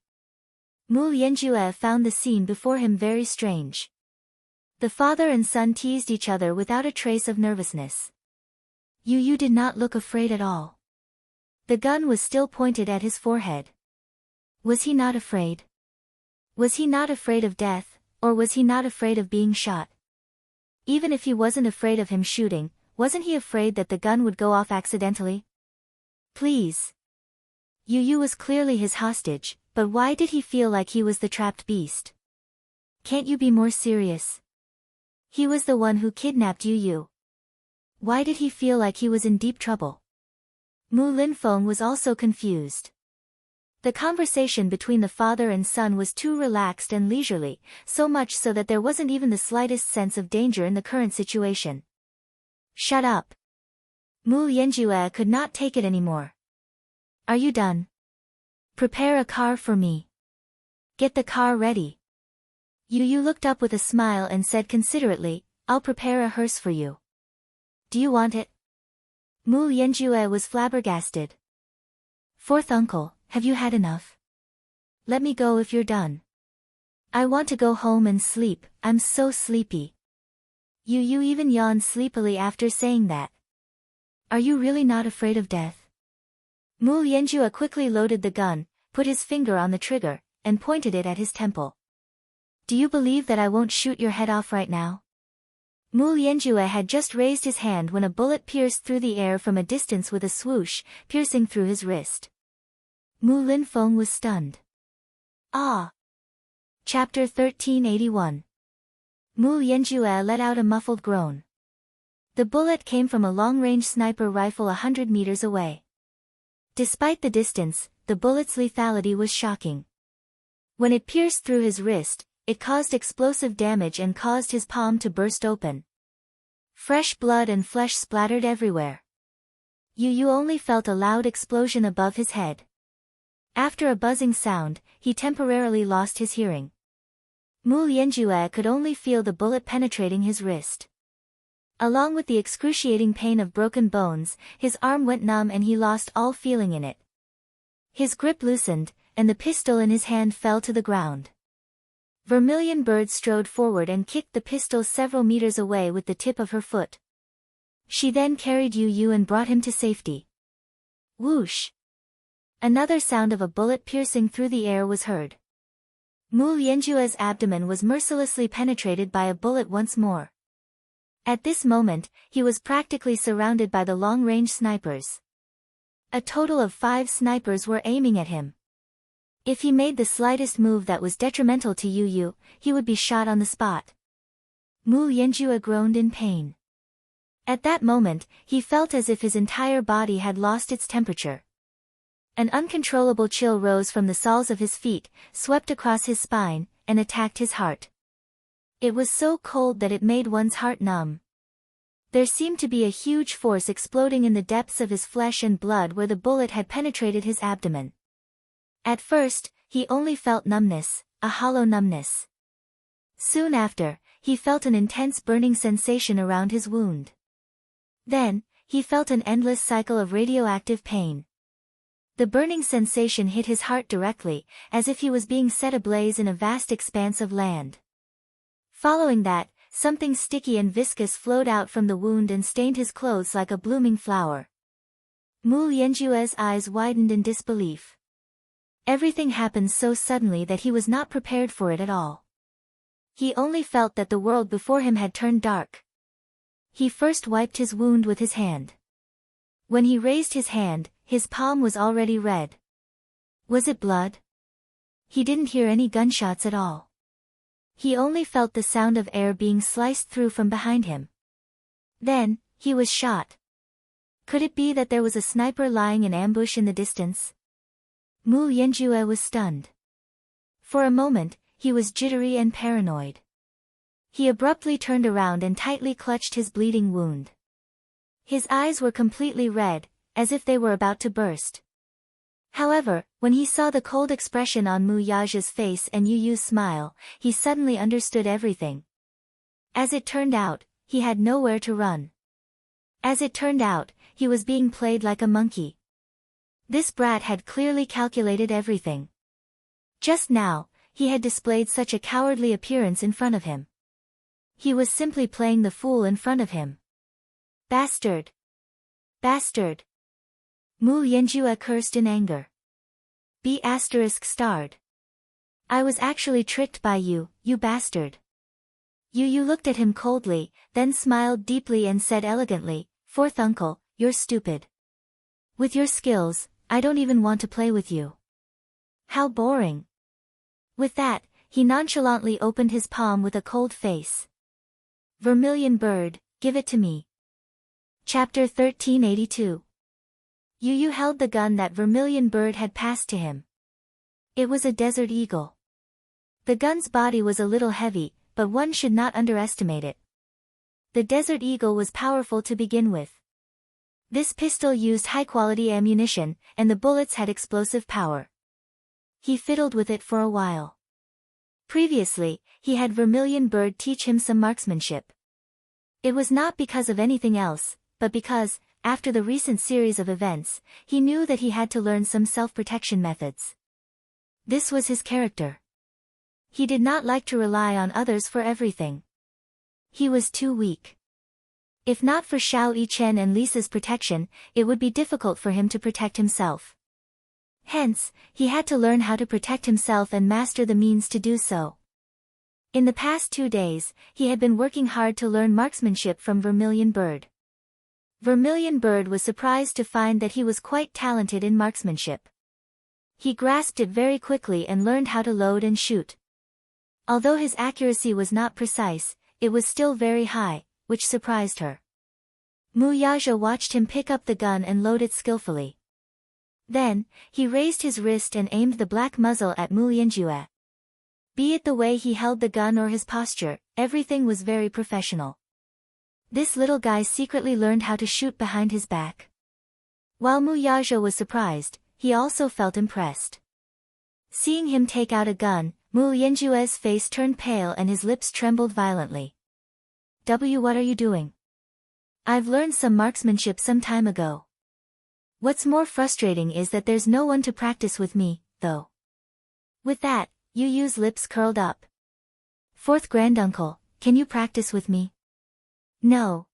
Mu Yanjue found the scene before him very strange. The father and son teased each other without a trace of nervousness. Yu Yu did not look afraid at all. The gun was still pointed at his forehead. Was he not afraid? Was he not afraid of death, or was he not afraid of being shot? Even if he wasn't afraid of him shooting, wasn't he afraid that the gun would go off accidentally? Please. Yu Yu was clearly his hostage, but why did he feel like he was the trapped beast? Can't you be more serious? He was the one who kidnapped Yu Yu. Why did he feel like he was in deep trouble? Mu Linfeng was also confused. The conversation between the father and son was too relaxed and leisurely, so much so that there wasn't even the slightest sense of danger in the current situation. "Shut up." Mu Yanjue could not take it anymore. "Are you done? Prepare a car for me. Get the car ready." Yu Yu looked up with a smile and said considerately, "I'll prepare a hearse for you. Do you want it?" Mu Yanjue was flabbergasted. "Fourth uncle, have you had enough? Let me go if you're done. I want to go home and sleep, I'm so sleepy." Yu Yu even yawned sleepily after saying that. "Are you really not afraid of death?" Mu Yanjue quickly loaded the gun, put his finger on the trigger, and pointed it at his temple. "Do you believe that I won't shoot your head off right now?" Mu Yanjue had just raised his hand when a bullet pierced through the air from a distance with a swoosh, piercing through his wrist. Mu Linfeng was stunned. "Ah!" Chapter 1381. Mu Yanjue let out a muffled groan. The bullet came from a long-range sniper rifle 100 meters away. Despite the distance, the bullet's lethality was shocking. When it pierced through his wrist, it caused explosive damage and caused his palm to burst open. Fresh blood and flesh splattered everywhere. Yu Yu only felt a loud explosion above his head. After a buzzing sound, he temporarily lost his hearing. Mu Yanjue could only feel the bullet penetrating his wrist. Along with the excruciating pain of broken bones, his arm went numb and he lost all feeling in it. His grip loosened, and the pistol in his hand fell to the ground. Vermilion Bird strode forward and kicked the pistol several meters away with the tip of her foot. She then carried Yu Yu and brought him to safety. Whoosh! Another sound of a bullet piercing through the air was heard. Mu Yanjue's abdomen was mercilessly penetrated by a bullet once more. At this moment, he was practically surrounded by the long-range snipers. A total of 5 snipers were aiming at him. If he made the slightest move that was detrimental to Yu Yu, he would be shot on the spot. Mu Yanjue groaned in pain. At that moment, he felt as if his entire body had lost its temperature. An uncontrollable chill rose from the soles of his feet, swept across his spine, and attacked his heart. It was so cold that it made one's heart numb. There seemed to be a huge force exploding in the depths of his flesh and blood where the bullet had penetrated his abdomen. At first, he only felt numbness, a hollow numbness. Soon after, he felt an intense burning sensation around his wound. Then, he felt an endless cycle of radioactive pain. The burning sensation hit his heart directly, as if he was being set ablaze in a vast expanse of land. Following that, something sticky and viscous flowed out from the wound and stained his clothes like a blooming flower. Mu Yanjue's eyes widened in disbelief. Everything happened so suddenly that he was not prepared for it at all. He only felt that the world before him had turned dark. He first wiped his wound with his hand. When he raised his hand, his palm was already red. Was it blood? He didn't hear any gunshots at all. He only felt the sound of air being sliced through from behind him. Then, he was shot. Could it be that there was a sniper lying in ambush in the distance? Mu Yanjue was stunned. For a moment, he was jittery and paranoid. He abruptly turned around and tightly clutched his bleeding wound. His eyes were completely red, as if they were about to burst. However, when he saw the cold expression on Mu Yaja's face and Yu Yu's smile, he suddenly understood everything. As it turned out, he had nowhere to run. As it turned out, he was being played like a monkey. This brat had clearly calculated everything. Just now, he had displayed such a cowardly appearance in front of him. He was simply playing the fool in front of him. Bastard! Bastard! Mu Yanjue cursed in anger. B*****. I was actually tricked by you, you bastard. Yu Yu looked at him coldly, then smiled deeply and said elegantly, "Fourth uncle, you're stupid. With your skills, I don't even want to play with you. How boring." With that, he nonchalantly opened his palm with a cold face. Vermilion bird, give it to me. Chapter 1382. Yu Yu held the gun that Vermilion bird had passed to him. It was a desert eagle. The gun's body was a little heavy, but one should not underestimate it. The desert eagle was powerful to begin with. This pistol used high-quality ammunition, and the bullets had explosive power. He fiddled with it for a while. Previously, he had Vermilion Bird teach him some marksmanship. It was not because of anything else, but because, after the recent series of events, he knew that he had to learn some self-protection methods. This was his character. He did not like to rely on others for everything. He was too weak. If not for Xiao Yichen and Lisa's protection, it would be difficult for him to protect himself. Hence, he had to learn how to protect himself and master the means to do so. In the past 2 days, he had been working hard to learn marksmanship from Vermilion Bird. Vermilion Bird was surprised to find that he was quite talented in marksmanship. He grasped it very quickly and learned how to load and shoot. Although his accuracy was not precise, it was still very high, which surprised her. Mu Yaja watched him pick up the gun and load it skillfully. Then, he raised his wrist and aimed the black muzzle at Mu Yanjue. Be it the way he held the gun or his posture, everything was very professional. This little guy secretly learned how to shoot behind his back. While Mu Yaja was surprised, he also felt impressed. Seeing him take out a gun, Mu Yanjue's face turned pale and his lips trembled violently. What are you doing? I've learned some marksmanship some time ago. What's more frustrating is that there's no one to practice with me, though. With that, Yu Yu's lips curled up. Fourth granduncle, can you practice with me? No.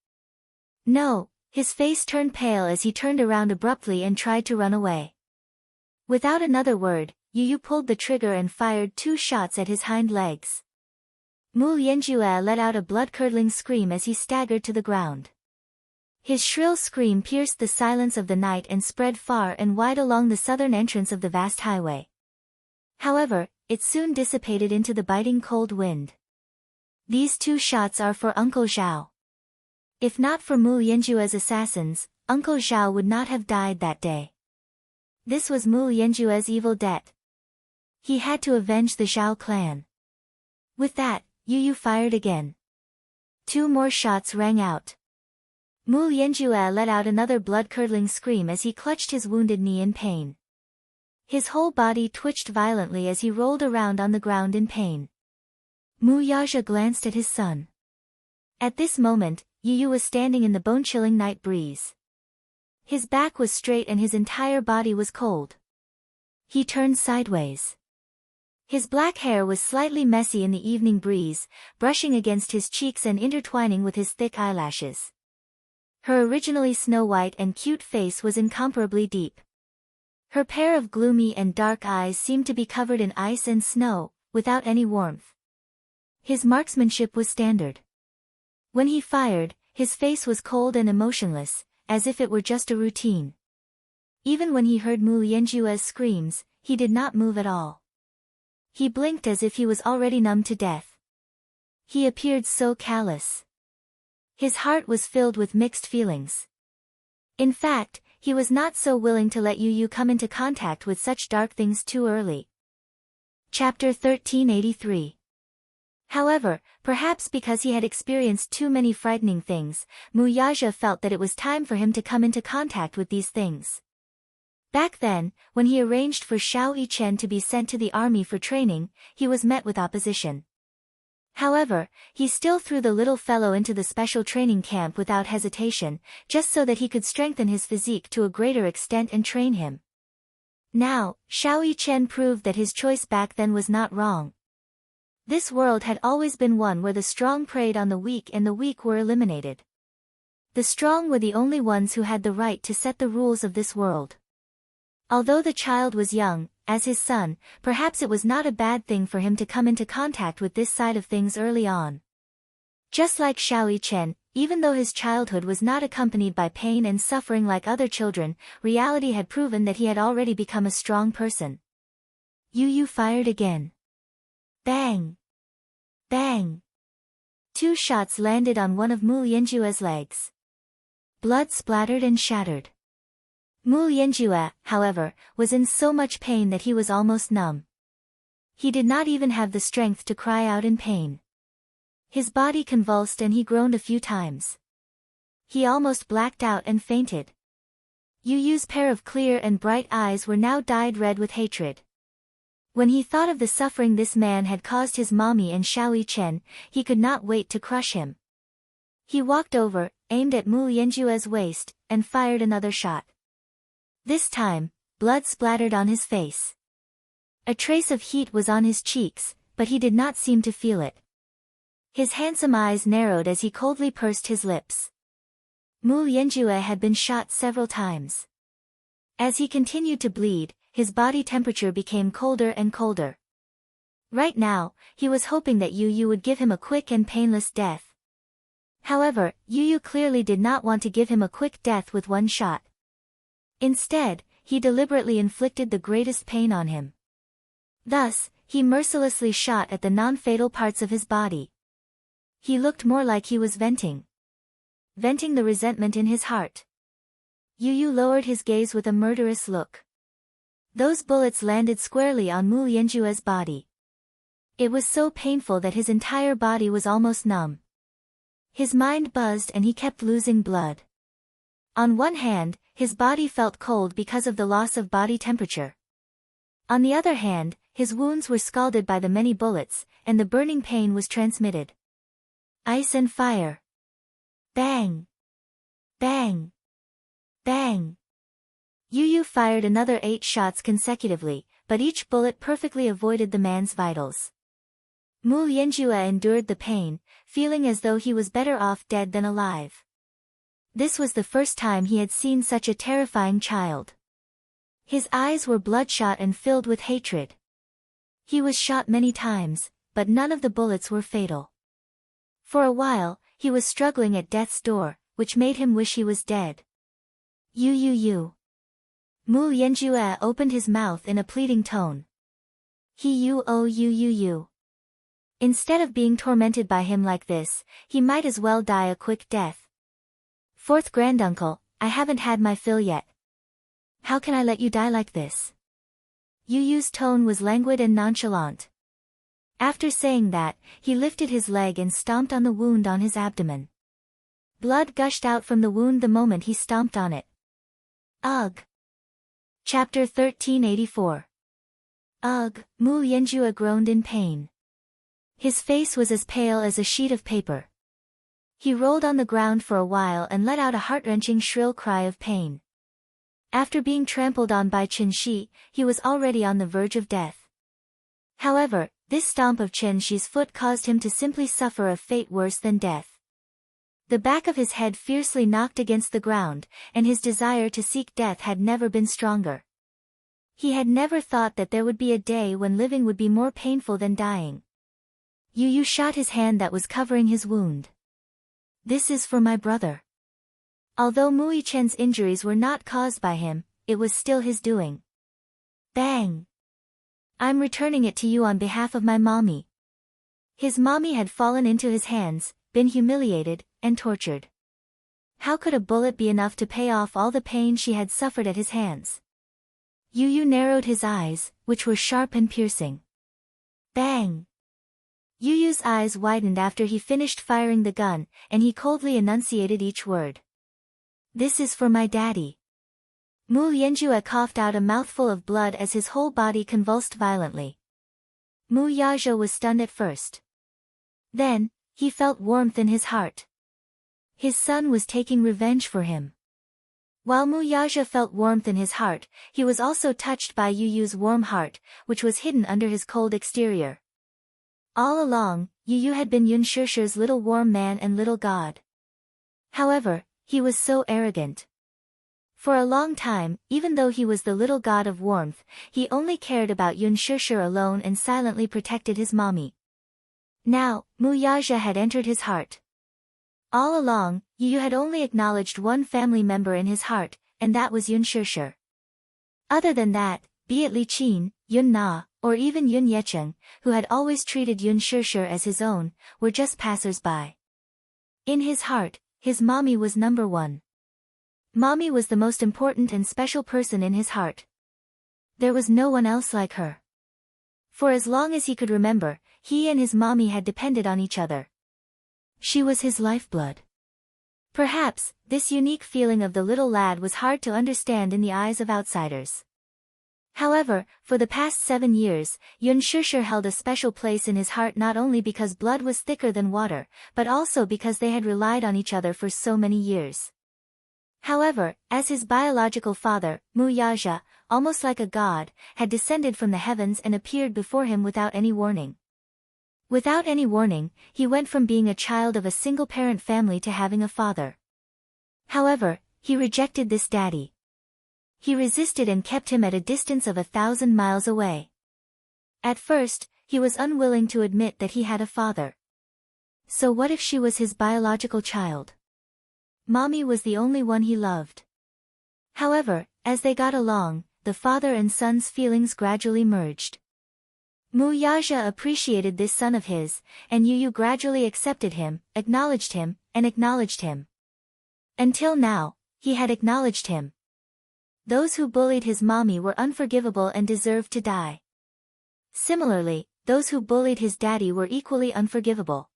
No, his face turned pale as he turned around abruptly and tried to run away. Without another word, Yu Yu pulled the trigger and fired 2 shots at his hind legs. Mu Yanjue let out a blood-curdling scream as he staggered to the ground. His shrill scream pierced the silence of the night and spread far and wide along the southern entrance of the vast highway. However, it soon dissipated into the biting cold wind. These 2 shots are for Uncle Zhao. If not for Mu Yanjue's assassins, Uncle Zhao would not have died that day. This was Mu Yanjue's evil debt. He had to avenge the Zhao clan. With that, Yu Yu fired again. 2 more shots rang out. Mu Yanjue let out another blood-curdling scream as he clutched his wounded knee in pain. His whole body twitched violently as he rolled around on the ground in pain. Mu Yaja glanced at his son. At this moment, Yu Yu was standing in the bone-chilling night breeze. His back was straight and his entire body was cold. He turned sideways. His black hair was slightly messy in the evening breeze, brushing against his cheeks and intertwining with his thick eyelashes. Her originally snow-white and cute face was incomparably deep. Her pair of gloomy and dark eyes seemed to be covered in ice and snow, without any warmth. His marksmanship was standard. When he fired, his face was cold and emotionless, as if it were just a routine. Even when he heard Mu Lianjue's screams, he did not move at all. He blinked as if he was already numb to death. He appeared so callous. His heart was filled with mixed feelings. In fact, he was not so willing to let Yu come into contact with such dark things too early. Chapter 1383. However, perhaps because he had experienced too many frightening things, Mu Yaja felt that it was time for him to come into contact with these things. Back then, when he arranged for Xiao Yichen to be sent to the army for training, he was met with opposition. However, he still threw the little fellow into the special training camp without hesitation, just so that he could strengthen his physique to a greater extent and train him. Now, Xiao Yichen proved that his choice back then was not wrong. This world had always been one where the strong preyed on the weak and the weak were eliminated. The strong were the only ones who had the right to set the rules of this world. Although the child was young, as his son, perhaps it was not a bad thing for him to come into contact with this side of things early on. Just like Xiao Yichen, even though his childhood was not accompanied by pain and suffering like other children, reality had proven that he had already become a strong person. Yu fired again. Bang! Bang! 2 shots landed on one of Mu Lianjue's legs. Blood splattered and shattered. Mu Lianjue, however, was in so much pain that he was almost numb. He did not even have the strength to cry out in pain. His body convulsed and he groaned a few times. He almost blacked out and fainted. Yu's pair of clear and bright eyes were now dyed red with hatred. When he thought of the suffering this man had caused his mommy and Xiao Yichen, he could not wait to crush him. He walked over, aimed at Mu Lianjue's waist, and fired another shot. This time, blood splattered on his face. A trace of heat was on his cheeks, but he did not seem to feel it. His handsome eyes narrowed as he coldly pursed his lips. Mu Lianjue had been shot several times. As he continued to bleed, his body temperature became colder and colder. Right now, he was hoping that Yu would give him a quick and painless death. However, Yu clearly did not want to give him a quick death with one shot. Instead, he deliberately inflicted the greatest pain on him. Thus, he mercilessly shot at the non-fatal parts of his body. He looked more like he was venting the resentment in his heart. Yu lowered his gaze with a murderous look. Those bullets landed squarely on Mu Lianjue's body. It was so painful that his entire body was almost numb. His mind buzzed and he kept losing blood. On one hand, his body felt cold because of the loss of body temperature. On the other hand, his wounds were scalded by the many bullets, and the burning pain was transmitted. Ice and fire. Bang! Bang! Bang! Yu fired another 8 shots consecutively, but each bullet perfectly avoided the man's vitals. Mu Lianjue endured the pain, feeling as though he was better off dead than alive. This was the first time he had seen such a terrifying child. His eyes were bloodshot and filled with hatred. He was shot many times, but none of the bullets were fatal. For a while, he was struggling at death's door, which made him wish he was dead. Yu. Mu Lianjue opened his mouth in a pleading tone. Yu. Instead of being tormented by him like this, he might as well die a quick death. 4th granduncle, I haven't had my fill yet. How can I let you die like this? Yu's tone was languid and nonchalant. After saying that, he lifted his leg and stomped on the wound on his abdomen. Blood gushed out from the wound the moment he stomped on it. Ugh! Chapter 1384. Ugh! Mu Lianjue groaned in pain. His face was as pale as a sheet of paper. He rolled on the ground for a while and let out a heart-wrenching shrill cry of pain. After being trampled on by Chen Shi, he was already on the verge of death. However, this stomp of Chen Shi's foot caused him to simply suffer a fate worse than death. The back of his head fiercely knocked against the ground, and his desire to seek death had never been stronger. He had never thought that there would be a day when living would be more painful than dying. Yu Yu shot his hand that was covering his wound. This is for my brother. Although Mu Yichen's injuries were not caused by him, it was still his doing. Bang! I'm returning it to you on behalf of my mommy. His mommy had fallen into his hands, been humiliated, and tortured. How could a bullet be enough to pay off all the pain she had suffered at his hands? Yu Yu narrowed his eyes, which were sharp and piercing. Bang! Yu Yu's eyes widened after he finished firing the gun, and he coldly enunciated each word. This is for my daddy. Mu Lianjue coughed out a mouthful of blood as his whole body convulsed violently. Mu Yaja was stunned at first. Then, he felt warmth in his heart. His son was taking revenge for him. While Mu Yaja felt warmth in his heart, he was also touched by Yu Yu's warm heart, which was hidden under his cold exterior. All along, Yu Yu had been Yun Shusher's little warm man and little god. However, he was so arrogant. For a long time, even though he was the little god of warmth, he only cared about Yun Shusher alone and silently protected his mommy. Now, Mu Yaja had entered his heart. All along, Yu Yu had only acknowledged one family member in his heart, and that was Yun Shusher. Other than that, be it Li Qin, Yun Na, or even Yun Yecheng, who had always treated Yun Shusher as his own, were just passers-by. In his heart, his mommy was number one. Mommy was the most important and special person in his heart. There was no one else like her. For as long as he could remember, he and his mommy had depended on each other. She was his lifeblood. Perhaps, this unique feeling of the little lad was hard to understand in the eyes of outsiders. However, for the past 7 years, Yun Shusher held a special place in his heart not only because blood was thicker than water, but also because they had relied on each other for so many years. However, as his biological father, Mu Yaja, almost like a god, had descended from the heavens and appeared before him without any warning. Without any warning, he went from being a child of a single-parent family to having a father. However, he rejected this daddy. He resisted and kept him at a distance of 1,000 miles away. At first, he was unwilling to admit that he had a father. So what if she was his biological child? Mommy was the only one he loved. However, as they got along, the father and son's feelings gradually merged. Mu Yaja appreciated this son of his, and Yu Yu gradually accepted him, acknowledged him, and acknowledged him. Until now, he had acknowledged him. Those who bullied his mommy were unforgivable and deserved to die. Similarly, those who bullied his daddy were equally unforgivable.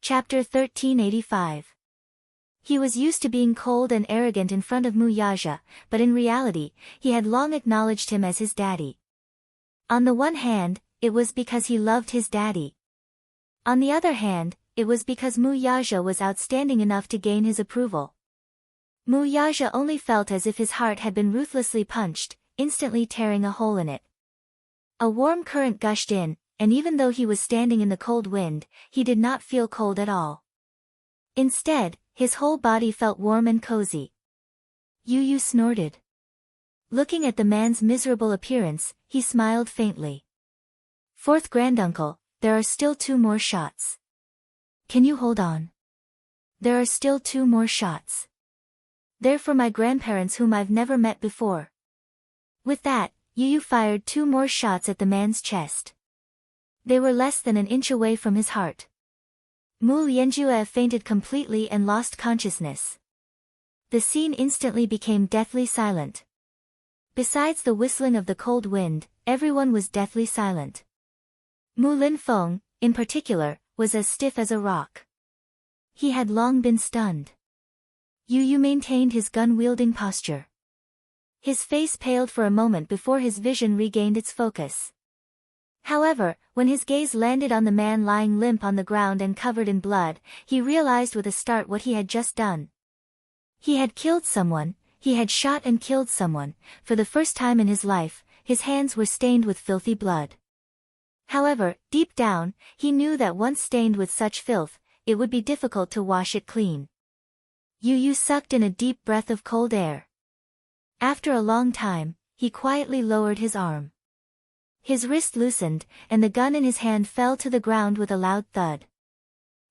Chapter 1385. He was used to being cold and arrogant in front of Mu Yaja, but in reality, he had long acknowledged him as his daddy. On the one hand, it was because he loved his daddy. On the other hand, it was because Mu Yaja was outstanding enough to gain his approval. Mu Yaja only felt as if his heart had been ruthlessly punched, instantly tearing a hole in it. A warm current gushed in, and even though he was standing in the cold wind, he did not feel cold at all. Instead, his whole body felt warm and cozy. Yu Yu snorted. Looking at the man's miserable appearance, he smiled faintly. Fourth granduncle, there are still 2 more shots. Can you hold on? There are still 2 more shots. They're for my grandparents whom I've never met before. With that, Yu Yu fired 2 more shots at the man's chest. They were less than an inch away from his heart. Mu Lianjue fainted completely and lost consciousness. The scene instantly became deathly silent. Besides the whistling of the cold wind, everyone was deathly silent. Mu Linfeng, in particular, was as stiff as a rock. He had long been stunned. Yu Yu maintained his gun-wielding posture. His face paled for a moment before his vision regained its focus. However, when his gaze landed on the man lying limp on the ground and covered in blood, he realized with a start what he had just done. He had killed someone. He had shot and killed someone. For the first time in his life, his hands were stained with filthy blood. However, deep down, he knew that once stained with such filth, it would be difficult to wash it clean. Yu Yu sucked in a deep breath of cold air. After a long time, he quietly lowered his arm. His wrist loosened, and the gun in his hand fell to the ground with a loud thud.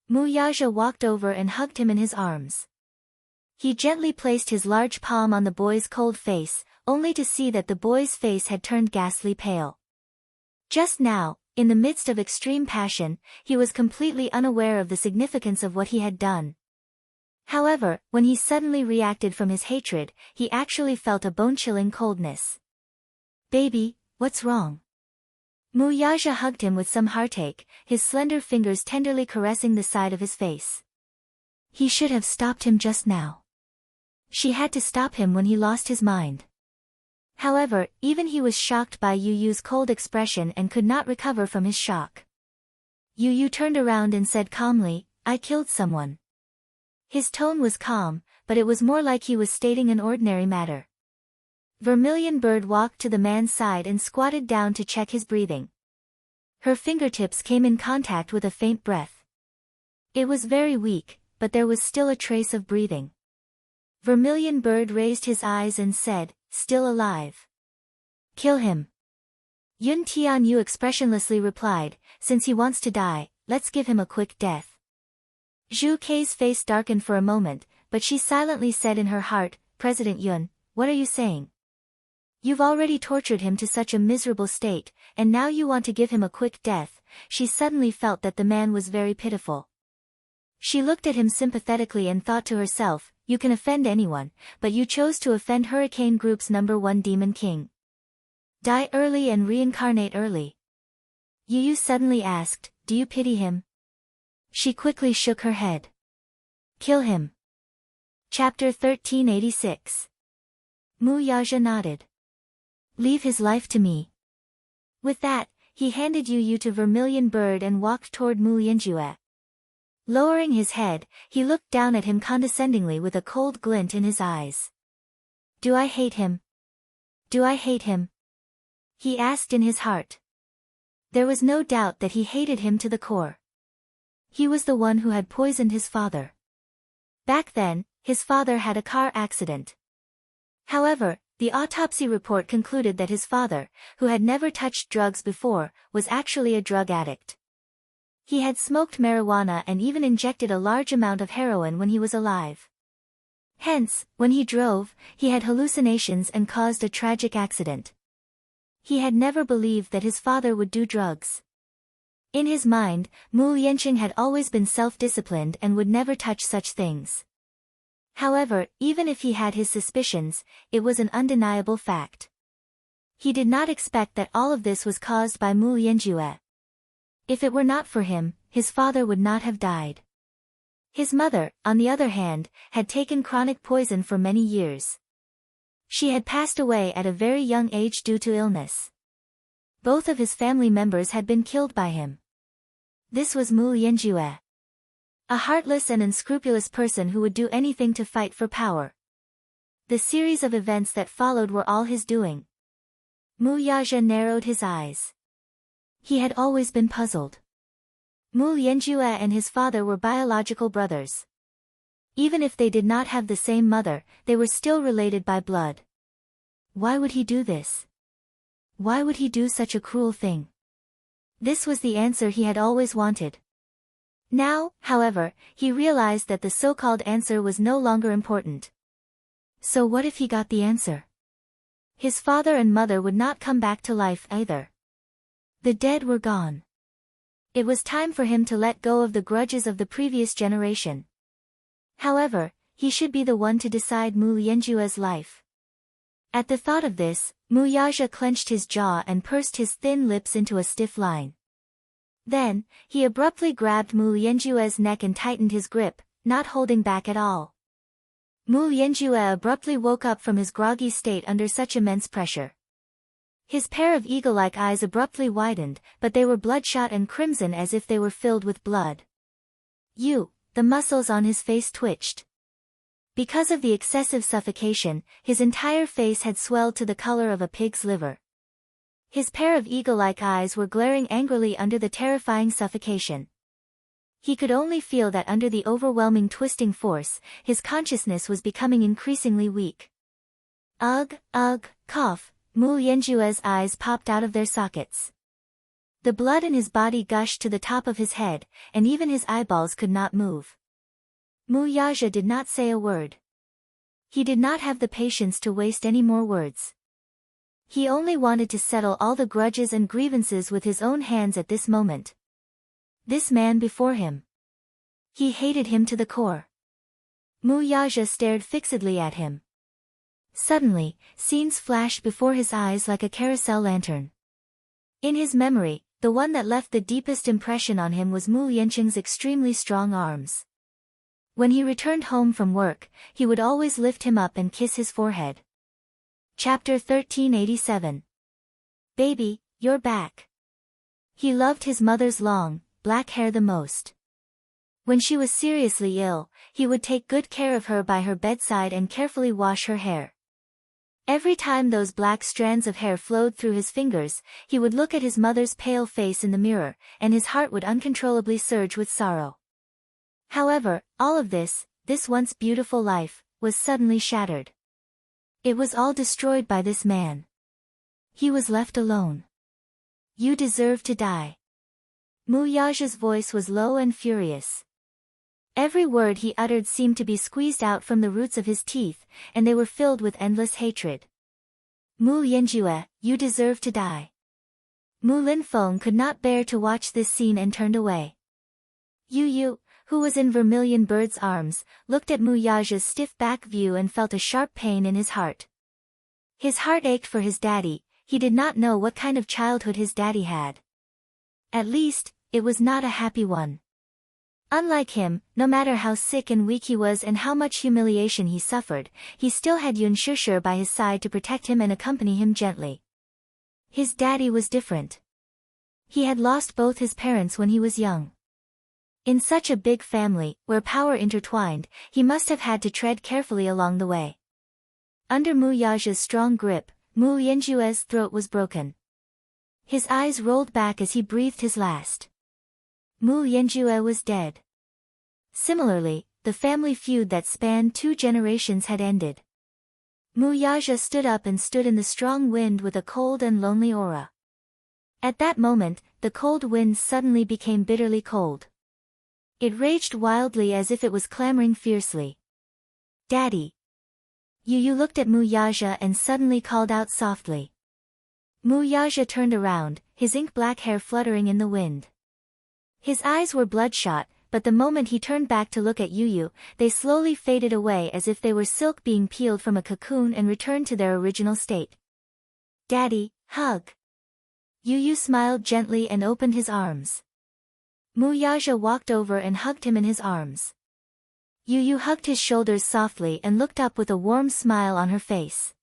Mu Yaja walked over and hugged him in his arms. He gently placed his large palm on the boy's cold face, only to see that the boy's face had turned ghastly pale. Just now, in the midst of extreme passion, he was completely unaware of the significance of what he had done. However, when he suddenly reacted from his hatred, he actually felt a bone-chilling coldness. "Baby, what's wrong?" Mu Yaja hugged him with some heartache, his slender fingers tenderly caressing the side of his face. He should have stopped him just now. She had to stop him when he lost his mind. However, even he was shocked by Yu Yu's cold expression and could not recover from his shock. Yu Yu turned around and said calmly, "I killed someone." His tone was calm, but it was more like he was stating an ordinary matter. Vermilion Bird walked to the man's side and squatted down to check his breathing. Her fingertips came in contact with a faint breath. It was very weak, but there was still a trace of breathing. Vermilion Bird raised his eyes and said, "Still alive. Kill him." Yun Tianyu expressionlessly replied, "Since he wants to die, let's give him a quick death." Zhu Kei's face darkened for a moment, but she silently said in her heart, "President Yun, what are you saying? You've already tortured him to such a miserable state, and now you want to give him a quick death." She suddenly felt that the man was very pitiful. She looked at him sympathetically and thought to herself, "You can offend anyone, but you chose to offend Hurricane Group's #1 Demon King. Die early and reincarnate early." Yu Yu suddenly asked, "Do you pity him?" She quickly shook her head. "Kill him." Chapter 1386. Mu Yaja nodded. "Leave his life to me." With that, he handed Yu Yu to Vermilion Bird and walked toward Mu Yanjue. Lowering his head, he looked down at him condescendingly with a cold glint in his eyes. "Do I hate him? Do I hate him?" he asked in his heart. There was no doubt that he hated him to the core. He was the one who had poisoned his father. Back then, his father had a car accident. However, the autopsy report concluded that his father, who had never touched drugs before, was actually a drug addict. He had smoked marijuana and even injected a large amount of heroin when he was alive. Hence, when he drove, he had hallucinations and caused a tragic accident. He had never believed that his father would do drugs. In his mind, Mu Yanqing had always been self-disciplined and would never touch such things. However, even if he had his suspicions, it was an undeniable fact. He did not expect that all of this was caused by Mu Yanjue. If it were not for him, his father would not have died. His mother, on the other hand, had taken chronic poison for many years. She had passed away at a very young age due to illness. Both of his family members had been killed by him. This was Mu Yanjue. A heartless and unscrupulous person who would do anything to fight for power. The series of events that followed were all his doing. Mu Yaja narrowed his eyes. He had always been puzzled. Mu Yanjue and his father were biological brothers. Even if they did not have the same mother, they were still related by blood. Why would he do this? Why would he do such a cruel thing? This was the answer he had always wanted. Now, however, he realized that the so-called answer was no longer important. So what if he got the answer? His father and mother would not come back to life either. The dead were gone. It was time for him to let go of the grudges of the previous generation. However, he should be the one to decide Mu Yanjue's life. At the thought of this, Mu Yaja clenched his jaw and pursed his thin lips into a stiff line. Then, he abruptly grabbed Mu Yanjue's neck and tightened his grip, not holding back at all. Mu Yanjue abruptly woke up from his groggy state under such immense pressure. His pair of eagle-like eyes abruptly widened, but they were bloodshot and crimson as if they were filled with blood. The muscles on his face twitched. Because of the excessive suffocation, his entire face had swelled to the color of a pig's liver. His pair of eagle-like eyes were glaring angrily under the terrifying suffocation. He could only feel that under the overwhelming twisting force, his consciousness was becoming increasingly weak. Ugh, cough, Mu Yanjue's eyes popped out of their sockets. The blood in his body gushed to the top of his head, and even his eyeballs could not move. Mu Yaja did not say a word. He did not have the patience to waste any more words. He only wanted to settle all the grudges and grievances with his own hands at this moment. This man before him. He hated him to the core. Mu Yaja stared fixedly at him. Suddenly, scenes flashed before his eyes like a carousel lantern. In his memory, the one that left the deepest impression on him was Mu Yancheng's extremely strong arms. When he returned home from work, he would always lift him up and kiss his forehead. Chapter 1387. Baby, you're back. He loved his mother's long, black hair the most. When she was seriously ill, he would take good care of her by her bedside and carefully wash her hair. Every time those black strands of hair flowed through his fingers, he would look at his mother's pale face in the mirror, and his heart would uncontrollably surge with sorrow. However, all of this once beautiful life, was suddenly shattered. It was all destroyed by this man. He was left alone. You deserve to die. Mu Yaja's voice was low and furious. Every word he uttered seemed to be squeezed out from the roots of his teeth, and they were filled with endless hatred. Mu Yanjue, you deserve to die. Mu Linfeng could not bear to watch this scene and turned away. Yu, who was in Vermilion Bird's arms, looked at Mu Yaja's stiff back view and felt a sharp pain in his heart. His heart ached for his daddy. He did not know what kind of childhood his daddy had. At least, it was not a happy one. Unlike him, no matter how sick and weak he was and how much humiliation he suffered, he still had Yun Shusher by his side to protect him and accompany him gently. His daddy was different. He had lost both his parents when he was young. In such a big family, where power intertwined, he must have had to tread carefully along the way. Under Mu Yaja's strong grip, Mu Yanjue's throat was broken. His eyes rolled back as he breathed his last. Mu Yanjue was dead. Similarly, the family feud that spanned 2 generations had ended. Mu Yaja stood up and stood in the strong wind with a cold and lonely aura. At that moment, the cold wind suddenly became bitterly cold. It raged wildly as if it was clamoring fiercely. Daddy. Yu looked at Mu Yaja and suddenly called out softly. Mu Yaja turned around, his ink-black hair fluttering in the wind. His eyes were bloodshot, but the moment he turned back to look at Yu, they slowly faded away as if they were silk being peeled from a cocoon and returned to their original state. Daddy, hug. Yu smiled gently and opened his arms. Mu Yaja walked over and hugged him in his arms. Yu hugged his shoulders softly and looked up with a warm smile on her face.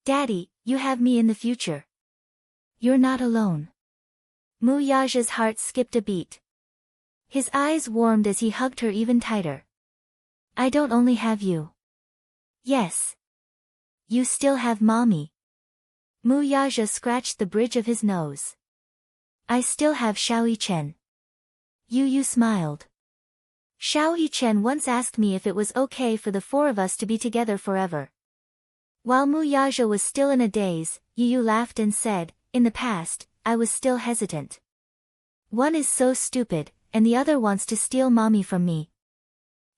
Daddy, you have me in the future. You're not alone. Mu Yaja's heart skipped a beat. His eyes warmed as he hugged her even tighter. I don't only have you. Yes. You still have mommy. Mu Yaja scratched the bridge of his nose. I still have Xiao Yichen. Yu smiled. Xiao Yichen once asked me if it was okay for the 4 of us to be together forever. While Mu Yaja was still in a daze, Yu laughed and said, in the past, I was still hesitant. One is so stupid, and the other wants to steal mommy from me.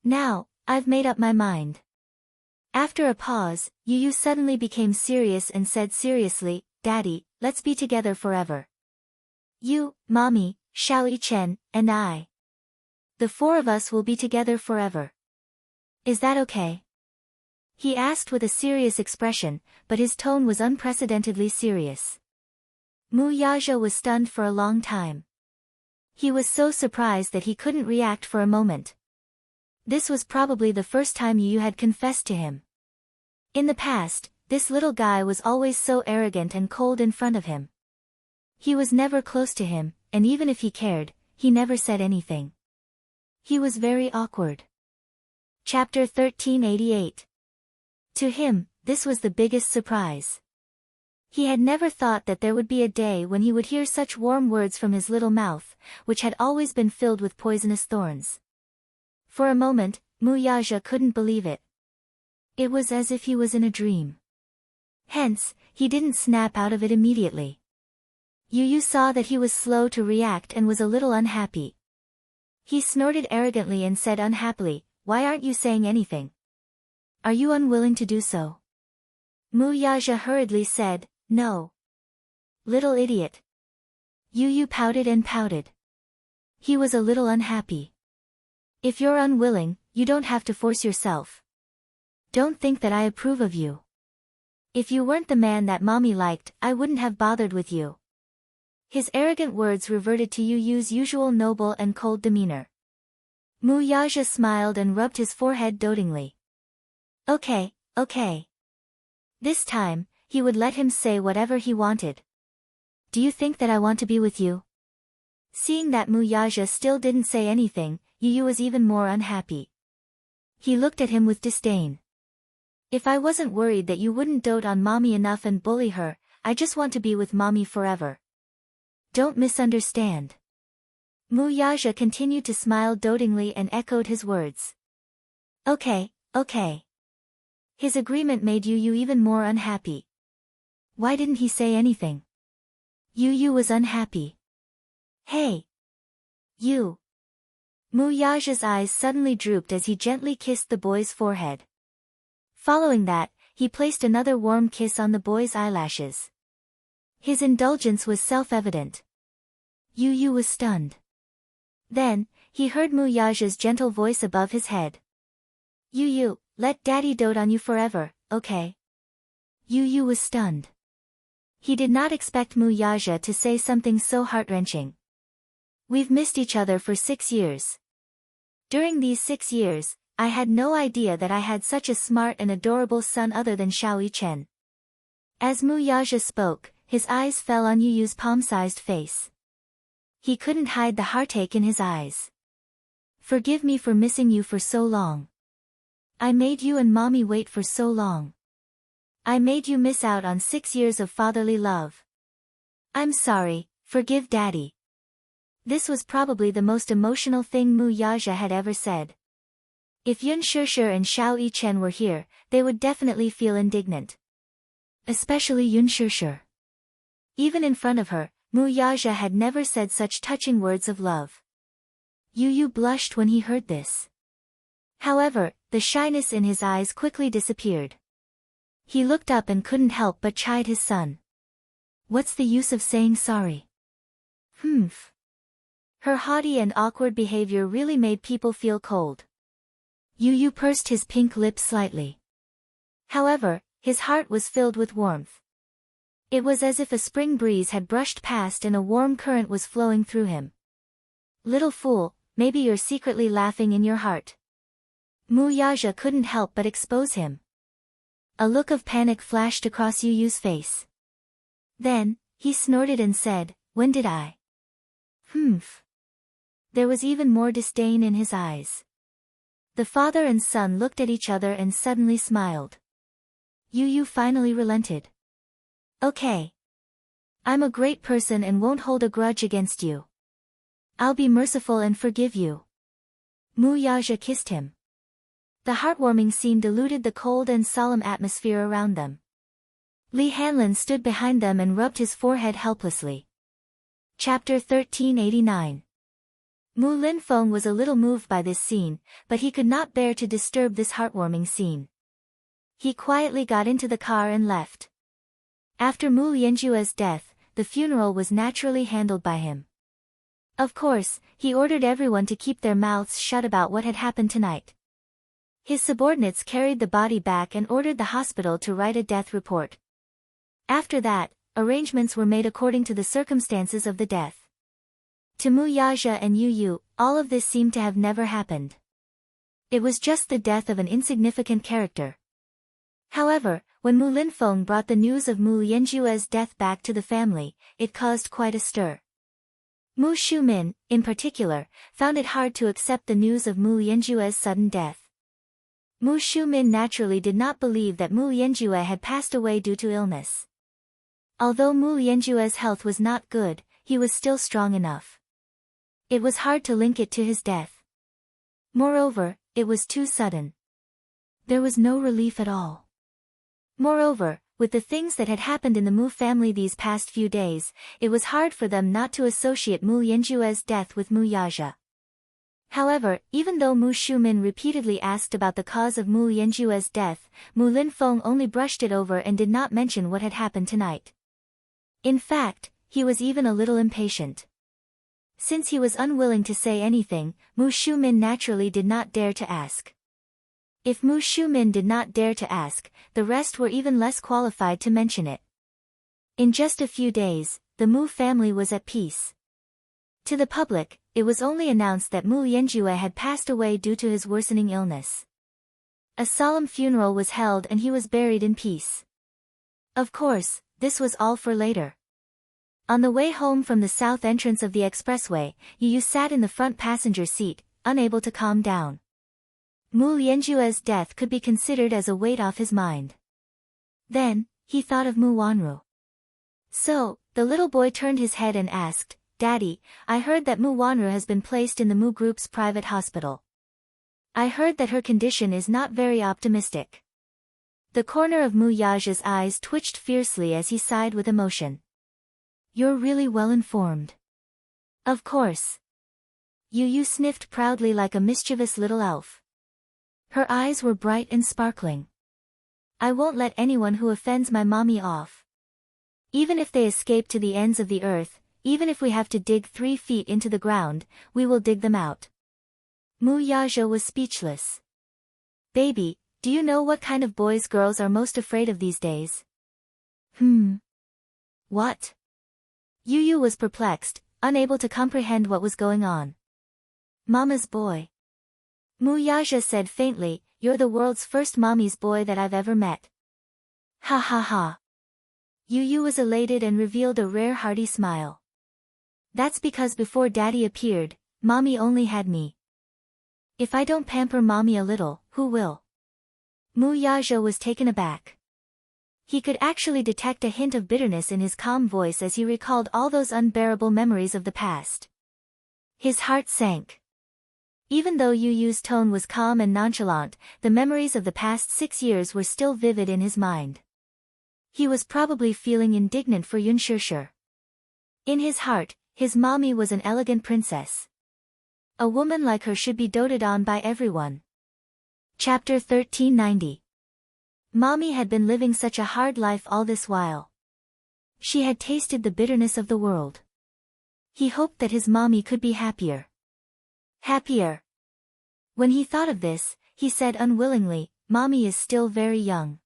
Now, I've made up my mind. After a pause, Yu suddenly became serious and said seriously, Daddy, let's be together forever. You, mommy, Xiao Yichen, and I. The 4 of us will be together forever. Is that okay? He asked with a serious expression, but his tone was unprecedentedly serious. Mu Yaja was stunned for a long time. He was so surprised that he couldn't react for a moment. This was probably the first time Yu had confessed to him. In the past, this little guy was always so arrogant and cold in front of him. He was never close to him, and even if he cared, he never said anything. He was very awkward. Chapter 1388. To him, this was the biggest surprise. He had never thought that there would be a day when he would hear such warm words from his little mouth, which had always been filled with poisonous thorns. For a moment, Mu Yaja couldn't believe it. It was as if he was in a dream. Hence, he didn't snap out of it immediately. Yu saw that he was slow to react and was a little unhappy. He snorted arrogantly and said unhappily, "Why aren't you saying anything? Are you unwilling to do so?" Mu Yaja hurriedly said, "No." "Little idiot." Yu pouted and pouted. He was a little unhappy. "If you're unwilling, you don't have to force yourself. Don't think that I approve of you. If you weren't the man that mommy liked, I wouldn't have bothered with you." His arrogant words reverted to Yu's usual noble and cold demeanor. Mu Yaja smiled and rubbed his forehead dotingly. Okay. This time, he would let him say whatever he wanted. "Do you think that I want to be with you?" Seeing that Mu Yaja still didn't say anything, Yu was even more unhappy. He looked at him with disdain. "If I wasn't worried that you wouldn't dote on mommy enough and bully her, I just want to be with mommy forever. Don't misunderstand." Mu Yaja continued to smile dotingly and echoed his words. Okay. His agreement made Yu even more unhappy. Why didn't he say anything? Yu was unhappy. "Hey! You!" Mu Yaja's eyes suddenly drooped as he gently kissed the boy's forehead. Following that, he placed another warm kiss on the boy's eyelashes. His indulgence was self-evident. Yu was stunned. Then, he heard Mu Yaja's gentle voice above his head. "Yu, let daddy dote on you forever, okay?" Yu was stunned. He did not expect Mu Yaja to say something so heart-wrenching. "We've missed each other for 6 years. During these 6 years, I had no idea that I had such a smart and adorable son other than Xiao Chen." As Mu Yaja spoke, his eyes fell on Yu's palm-sized face. He couldn't hide the heartache in his eyes. "Forgive me for missing you for so long. I made you and mommy wait for so long. I made you miss out on 6 years of fatherly love. I'm sorry, forgive daddy." This was probably the most emotional thing Mu Yaja had ever said. If Yun Shishir and Xiao Yichen were here, they would definitely feel indignant. Especially Yun Shishir. Even in front of her, Mu Yaja had never said such touching words of love. Yu blushed when he heard this. However, the shyness in his eyes quickly disappeared. He looked up and couldn't help but chide his son. "What's the use of saying sorry?" Humph. Her haughty and awkward behavior really made people feel cold. Yu pursed his pink lips slightly. However, his heart was filled with warmth. It was as if a spring breeze had brushed past and a warm current was flowing through him. "Little fool, maybe you're secretly laughing in your heart." Mu Yaja couldn't help but expose him. A look of panic flashed across Yu's face. Then, he snorted and said, "When did I?" Humph. There was even more disdain in his eyes. The father and son looked at each other and suddenly smiled. Yu finally relented. "Okay. I'm a great person and won't hold a grudge against you. I'll be merciful and forgive you." Mu Yaja kissed him. The heartwarming scene diluted the cold and solemn atmosphere around them. Li Hanlin stood behind them and rubbed his forehead helplessly. Chapter 1389. Mu Linfeng was a little moved by this scene, but he could not bear to disturb this heartwarming scene. He quietly got into the car and left. After Mu Lianjue's death, the funeral was naturally handled by him. Of course, he ordered everyone to keep their mouths shut about what had happened tonight. His subordinates carried the body back and ordered the hospital to write a death report. After that, arrangements were made according to the circumstances of the death. To Mu Yaja and Yu, all of this seemed to have never happened. It was just the death of an insignificant character. However, when Mu Linfeng brought the news of Mu Lianjue's death back to the family, it caused quite a stir. Mu Shumin, in particular, found it hard to accept the news of Mu Lianjue's sudden death. Mu Shumin naturally did not believe that Mu Lianjue had passed away due to illness. Although Mu Lianjue's health was not good, he was still strong enough. It was hard to link it to his death. Moreover, it was too sudden. There was no relief at all. Moreover, with the things that had happened in the Mu family these past few days, it was hard for them not to associate Mu Yanjue's death with Mu Yaja. However, even though Mu Shumin repeatedly asked about the cause of Mu Yanjue's death, Mu Linfeng only brushed it over and did not mention what had happened tonight. In fact, he was even a little impatient. Since he was unwilling to say anything, Mu Shumin naturally did not dare to ask. If Mu Shumin did not dare to ask, the rest were even less qualified to mention it. In just a few days, the Mu family was at peace. To the public, it was only announced that Mu Yanjue had passed away due to his worsening illness. A solemn funeral was held and he was buried in peace. Of course, this was all for later. On the way home from the south entrance of the expressway, Yu sat in the front passenger seat, unable to calm down. Mu Yanjue's death could be considered as a weight off his mind. Then, he thought of Mu Wanru. So, the little boy turned his head and asked, "Daddy, I heard that Mu Wanru has been placed in the Mu Group's private hospital. I heard that her condition is not very optimistic." The corner of Mu Yaja's eyes twitched fiercely as he sighed with emotion. "You're really well informed." "Of course." Yu sniffed proudly like a mischievous little elf. Her eyes were bright and sparkling. "I won't let anyone who offends my mommy off. Even if they escape to the ends of the earth, even if we have to dig 3 feet into the ground, we will dig them out." Mu Yaja was speechless. "Baby, do you know what kind of boys girls are most afraid of these days?" What? Yu was perplexed, unable to comprehend what was going on. "Mama's boy." Mu Yaja said faintly, "You're the world's first mommy's boy that I've ever met." Ha ha ha. Yu was elated and revealed a rare hearty smile. "That's because before Daddy appeared, Mommy only had me. If I don't pamper Mommy a little, who will?" Mu Yaja was taken aback. He could actually detect a hint of bitterness in his calm voice as he recalled all those unbearable memories of the past. His heart sank. Even though Yu's tone was calm and nonchalant, the memories of the past 6 years were still vivid in his mind. He was probably feeling indignant for Yun Shishir. In his heart, his mommy was an elegant princess. A woman like her should be doted on by everyone. Chapter 1390. Mommy had been living such a hard life all this while. She had tasted the bitterness of the world. He hoped that his mommy could be happier. Happier. When he thought of this, he said unwillingly, "Mommy is still very young.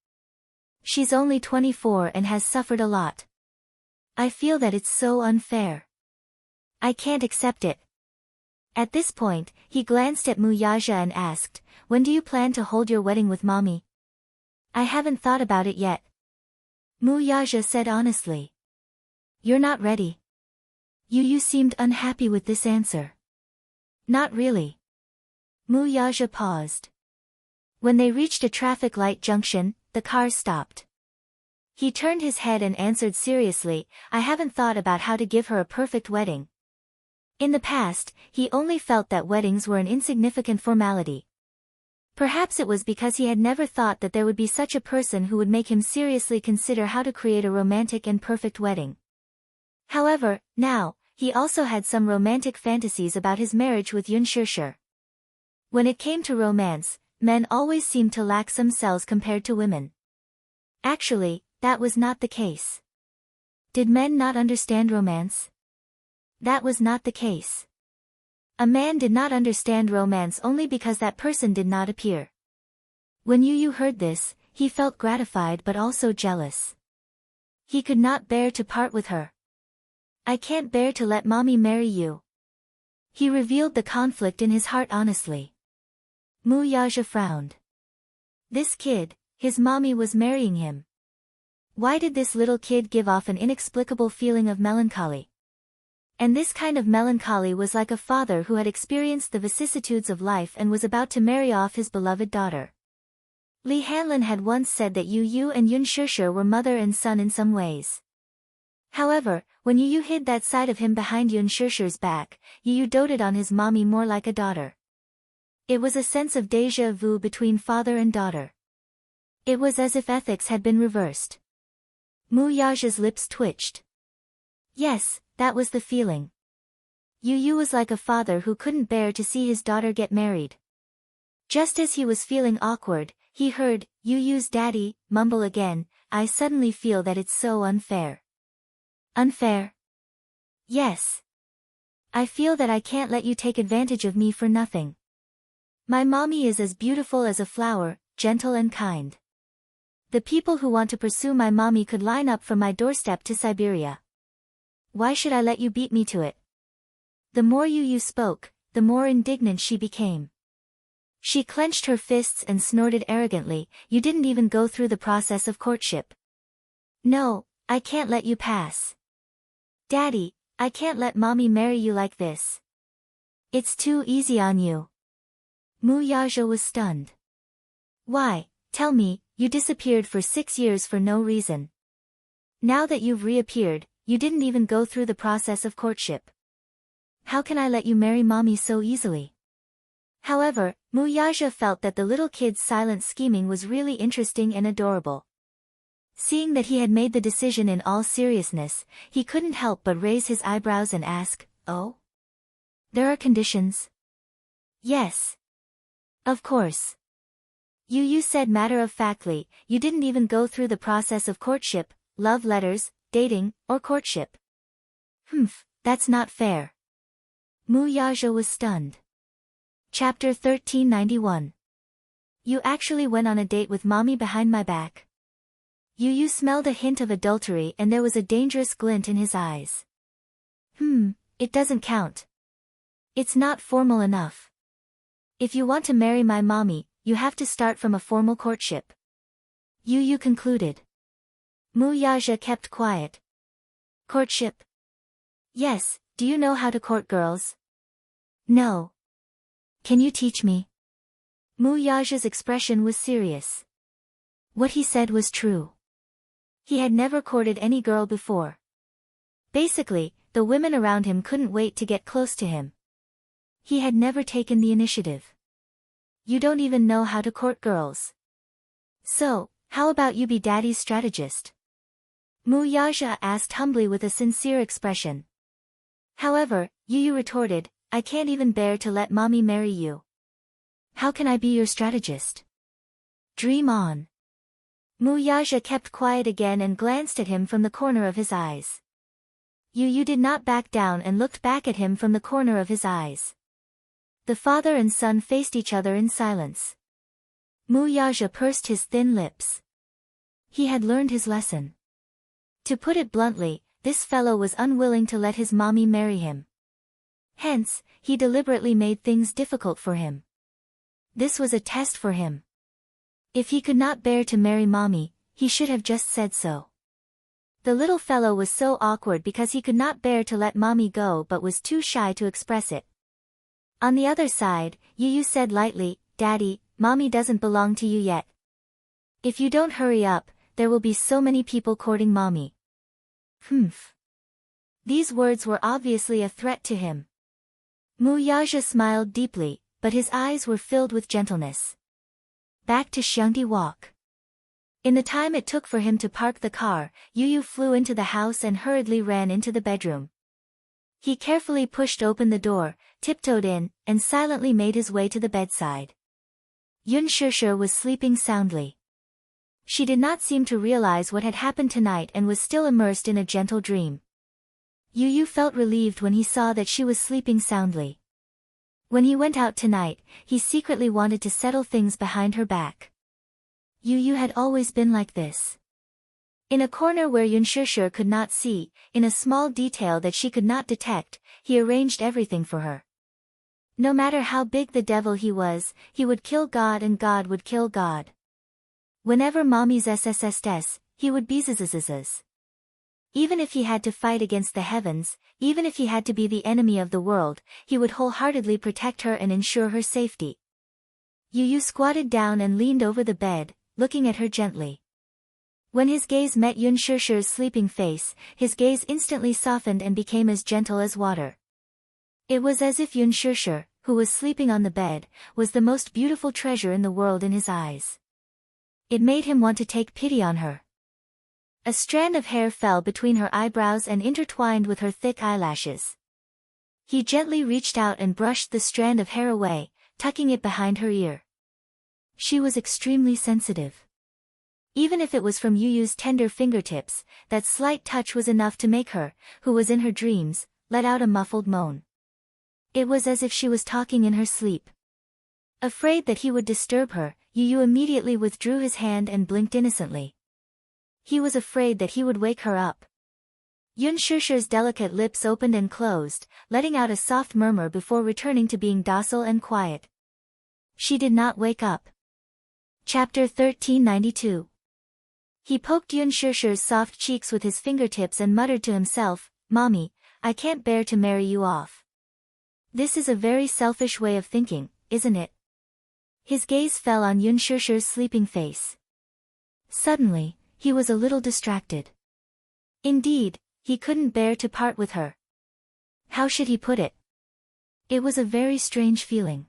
She's only 24 and has suffered a lot. I feel that it's so unfair. I can't accept it." At this point, he glanced at Mu Yaja and asked, "When do you plan to hold your wedding with Mommy?" "I haven't thought about it yet." Mu Yaja said honestly. "You're not ready." Yu seemed unhappy with this answer. "Not really." Mu Yaja paused. When they reached a traffic light junction, the car stopped. He turned his head and answered seriously, "I haven't thought about how to give her a perfect wedding." In the past, he only felt that weddings were an insignificant formality. Perhaps it was because he had never thought that there would be such a person who would make him seriously consider how to create a romantic and perfect wedding. However, now, he also had some romantic fantasies about his marriage with Yun Shishir. When it came to romance, men always seemed to lack some cells compared to women. Actually, that was not the case. Did men not understand romance? That was not the case. A man did not understand romance only because that person did not appear. When Yu heard this, he felt gratified but also jealous. He could not bear to part with her. "I can't bear to let Mommy marry you." He revealed the conflict in his heart honestly. Mu Yaja frowned. This kid, his mommy was marrying him. Why did this little kid give off an inexplicable feeling of melancholy? And this kind of melancholy was like a father who had experienced the vicissitudes of life and was about to marry off his beloved daughter. Li Hanlin had once said that Yu and Yun Shishir were mother and son in some ways. However, when Yu hid that side of him behind Yun Shishir's back, Yu doted on his mommy more like a daughter. It was a sense of déjà vu between father and daughter. It was as if ethics had been reversed. Mu Yaja's lips twitched. Yes, that was the feeling. Yu Yu was like a father who couldn't bear to see his daughter get married. Just as he was feeling awkward, he heard Yu Yu's daddy mumble again, "I suddenly feel that it's so unfair." Unfair? Yes. I feel that I can't let you take advantage of me for nothing. My mommy is as beautiful as a flower, gentle and kind. The people who want to pursue my mommy could line up from my doorstep to Siberia. Why should I let you beat me to it? The more Yu Yu spoke, the more indignant she became. She clenched her fists and snorted arrogantly, "You didn't even go through the process of courtship. No, I can't let you pass. Daddy, I can't let mommy marry you like this. It's too easy on you." Mu Yaja was stunned. Why, tell me, you disappeared for 6 years for no reason. Now that you've reappeared, you didn't even go through the process of courtship. How can I let you marry mommy so easily? However, Mu Yaja felt that the little kid's silent scheming was really interesting and adorable. Seeing that he had made the decision in all seriousness, he couldn't help but raise his eyebrows and ask, "Oh? There are conditions?" "Yes. Of course." Yu Yu said matter-of-factly, "You didn't even go through the process of courtship, love letters, dating, or courtship." "Humph, that's not fair." Mu Yaja was stunned. Chapter 1391. You actually went on a date with mommy behind my back? Yu Yu smelled a hint of adultery and there was a dangerous glint in his eyes. It doesn't count. It's not formal enough. If you want to marry my mommy, you have to start from a formal courtship. Yu Yu concluded. Mu Yaja kept quiet. Courtship? Yes, do you know how to court girls? No. Can you teach me? Mu Yaja's expression was serious. What he said was true. He had never courted any girl before. Basically, the women around him couldn't wait to get close to him. He had never taken the initiative. You don't even know how to court girls. So, how about you be daddy's strategist? Mu Yaja asked humbly with a sincere expression. However, Yu Yu retorted, I can't even bear to let mommy marry you. How can I be your strategist? Dream on. Mu Yaja kept quiet again and glanced at him from the corner of his eyes. Yu Yu did not back down and looked back at him from the corner of his eyes. The father and son faced each other in silence. Mu Yaja pursed his thin lips. He had learned his lesson. To put it bluntly, this fellow was unwilling to let his mommy marry him. Hence, he deliberately made things difficult for him. This was a test for him. If he could not bear to marry mommy, he should have just said so. The little fellow was so awkward because he could not bear to let mommy go but was too shy to express it. On the other side, Yu Yu said lightly, Daddy, mommy doesn't belong to you yet. If you don't hurry up, there will be so many people courting mommy. These words were obviously a threat to him. Mu Yaja smiled deeply, but his eyes were filled with gentleness. Back to Xiangdi Walk. In the time it took for him to park the car, Yu Yu flew into the house and hurriedly ran into the bedroom. He carefully pushed open the door, tiptoed in, and silently made his way to the bedside. Yun Shishir was sleeping soundly. She did not seem to realize what had happened tonight and was still immersed in a gentle dream. Yu Yu felt relieved when he saw that she was sleeping soundly. When he went out tonight, he secretly wanted to settle things behind her back. Yu Yu had always been like this. In a corner where Yun Shishir could not see, in a small detail that she could not detect, he arranged everything for her. No matter how big the devil he would kill God and God would kill God. Whenever mommy's SSSS, he would be zzzzz. Even if he had to fight against the heavens, even if he had to be the enemy of the world, he would wholeheartedly protect her and ensure her safety. Yu Yu squatted down and leaned over the bed, looking at her gently. When his gaze met Yun Shishir's sleeping face, his gaze instantly softened and became as gentle as water. It was as if Yun Shishir, who was sleeping on the bed, was the most beautiful treasure in the world in his eyes. It made him want to take pity on her. A strand of hair fell between her eyebrows and intertwined with her thick eyelashes. He gently reached out and brushed the strand of hair away, tucking it behind her ear. She was extremely sensitive. Even if it was from Yu's tender fingertips, that slight touch was enough to make her, who was in her dreams, let out a muffled moan. It was as if she was talking in her sleep. Afraid that he would disturb her, Yu immediately withdrew his hand and blinked innocently. He was afraid that he would wake her up. Yun Shusher's delicate lips opened and closed, letting out a soft murmur before returning to being docile and quiet. She did not wake up. Chapter 1392. He poked Yun Shusher's soft cheeks with his fingertips and muttered to himself, "Mommy, I can't bear to marry you off. This is a very selfish way of thinking, isn't it?" His gaze fell on Yun Shusher's sleeping face. Suddenly, he was a little distracted. Indeed, he couldn't bear to part with her. How should he put it? It was a very strange feeling.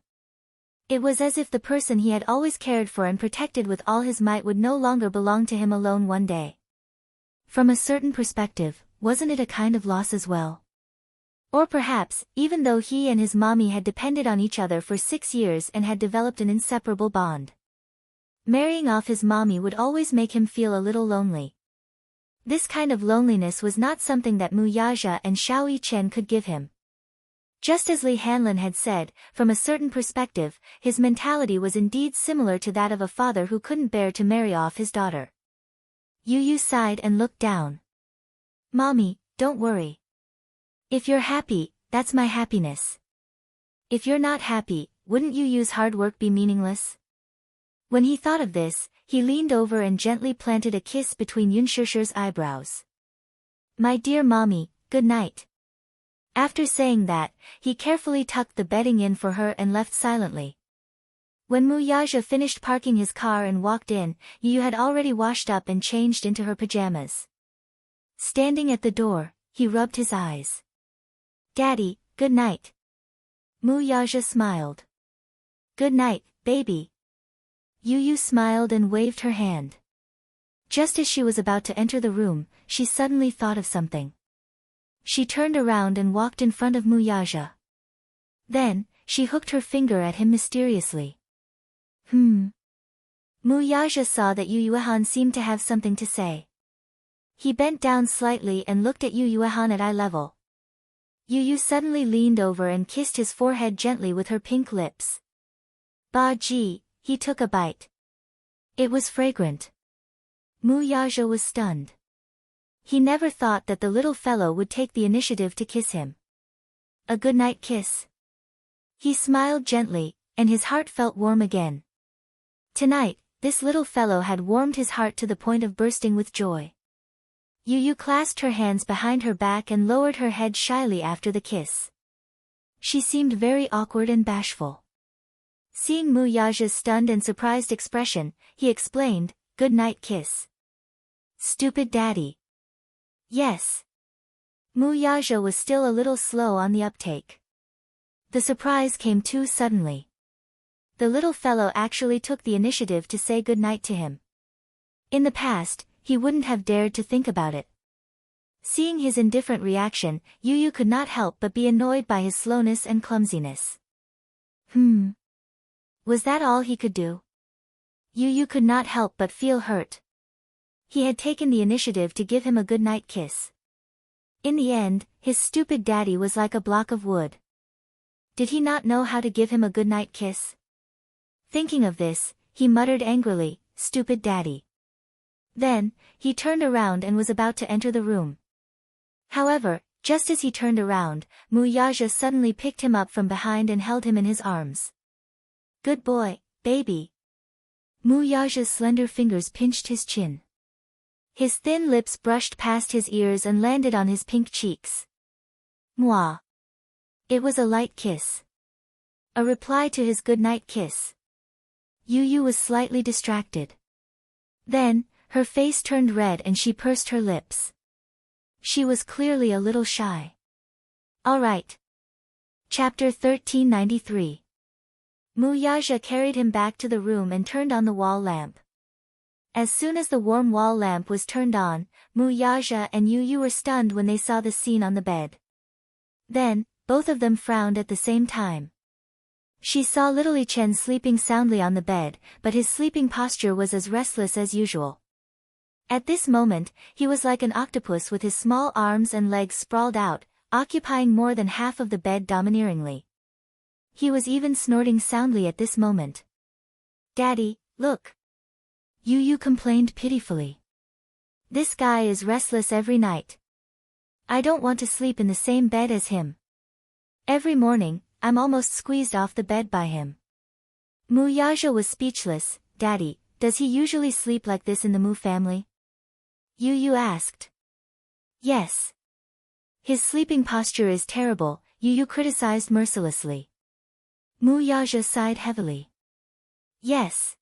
It was as if the person he had always cared for and protected with all his might would no longer belong to him alone one day. From a certain perspective, wasn't it a kind of loss as well? Or perhaps, even though he and his mommy had depended on each other for 6 years and had developed an inseparable bond, marrying off his mommy would always make him feel a little lonely. This kind of loneliness was not something that Mu Yaja and Xiao Yichen could give him. Just as Li Hanlin had said, from a certain perspective, his mentality was indeed similar to that of a father who couldn't bear to marry off his daughter. Yu sighed and looked down. "Mommy, don't worry. If you're happy, that's my happiness. If you're not happy, wouldn't Yu's hard work be meaningless?" When he thought of this, he leaned over and gently planted a kiss between Yun Shusher's eyebrows. "My dear mommy, good night." After saying that, he carefully tucked the bedding in for her and left silently. When Mu Yaja finished parking his car and walked in, Yu had already washed up and changed into her pajamas. Standing at the door, he rubbed his eyes. "Daddy, good night." Mu Yaja smiled. "Good night, baby." Yu smiled and waved her hand. Just as she was about to enter the room, she suddenly thought of something. She turned around and walked in front of Mu Yaja. Then, she hooked her finger at him mysteriously. Mu Yaja saw that Yu Yuehan seemed to have something to say. He bent down slightly and looked at Yu Yuehan at eye level. Yu suddenly leaned over and kissed his forehead gently with her pink lips. Ba ji, he took a bite. It was fragrant. Mu Yaja was stunned. He never thought that the little fellow would take the initiative to kiss him. A goodnight kiss. He smiled gently, and his heart felt warm again. Tonight, this little fellow had warmed his heart to the point of bursting with joy. Yu clasped her hands behind her back and lowered her head shyly after the kiss. She seemed very awkward and bashful. Seeing Mu Yaja's stunned and surprised expression, he explained, "Good night kiss." "Stupid daddy." "Yes." Mu Yaja was still a little slow on the uptake. The surprise came too suddenly. The little fellow actually took the initiative to say good night to him. In the past, he wouldn't have dared to think about it. Seeing his indifferent reaction, Yu could not help but be annoyed by his slowness and clumsiness. Was that all he could do? Yu could not help but feel hurt. He had taken the initiative to give him a goodnight kiss. In the end, his stupid daddy was like a block of wood. Did he not know how to give him a goodnight kiss? Thinking of this, he muttered angrily, "Stupid daddy." Then, he turned around and was about to enter the room. However, just as he turned around, Mu Yaja suddenly picked him up from behind and held him in his arms. "Good boy, baby." Mu Yaja's slender fingers pinched his chin. His thin lips brushed past his ears and landed on his pink cheeks. Mwah. It was a light kiss. A reply to his goodnight kiss. Yu was slightly distracted. Then, her face turned red and she pursed her lips. She was clearly a little shy. All right. Chapter 1393. Mu Yaja carried him back to the room and turned on the wall lamp. As soon as the warm wall lamp was turned on, Mu Yaja and Yu Yu were stunned when they saw the scene on the bed. Then, both of them frowned at the same time. She saw little Yi Chen sleeping soundly on the bed, but his sleeping posture was as restless as usual. At this moment, he was like an octopus with his small arms and legs sprawled out, occupying more than half of the bed domineeringly. He was even snorting soundly at this moment. "Daddy, look!" Yu Yu complained pitifully. "This guy is restless every night. I don't want to sleep in the same bed as him. Every morning, I'm almost squeezed off the bed by him." Mu Yaja was speechless. "Daddy, does he usually sleep like this in the Mu family?" Yu Yu asked. "Yes. His sleeping posture is terrible," Yu Yu criticized mercilessly. Mu Yaja sighed heavily. "Yes.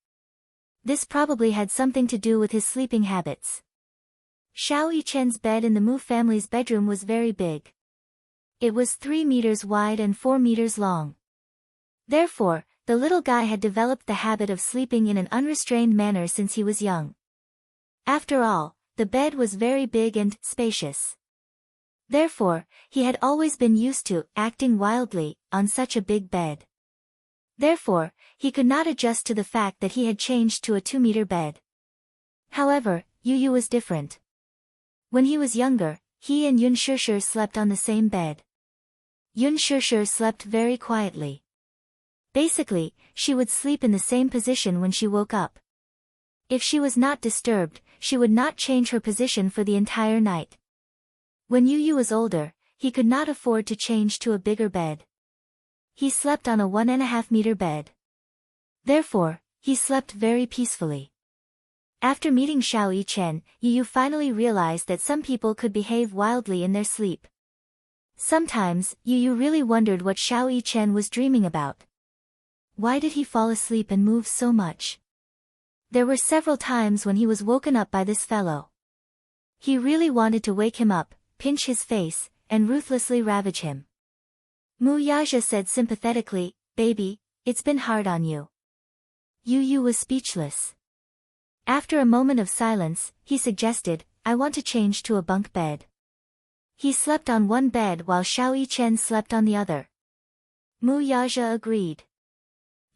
This probably had something to do with his sleeping habits." Xiao Yichen's bed in the Mu family's bedroom was very big. It was 3 meters wide and 4 meters long. Therefore, the little guy had developed the habit of sleeping in an unrestrained manner since he was young. After all, the bed was very big and spacious. Therefore, he had always been used to acting wildly on such a big bed. Therefore, he could not adjust to the fact that he had changed to a 2-meter bed. However, Yu Yu was different. When he was younger, he and Yun Shishir slept on the same bed. Yun Shishir slept very quietly. Basically, she would sleep in the same position when she woke up. If she was not disturbed, she would not change her position for the entire night. When Yu Yu was older, he could not afford to change to a bigger bed. He slept on a 1.5-meter bed. Therefore, he slept very peacefully. After meeting Xiao Yichen, Yu Yu finally realized that some people could behave wildly in their sleep. Sometimes, Yu Yu really wondered what Xiao Yichen was dreaming about. Why did he fall asleep and move so much? There were several times when he was woken up by this fellow. He really wanted to wake him up, pinch his face, and ruthlessly ravage him. Mu Yaja said sympathetically, "Baby, it's been hard on you." Yu Yu was speechless. After a moment of silence, he suggested, "I want to change to a bunk bed." He slept on one bed while Xiao Yichen slept on the other. Mu Yaja agreed.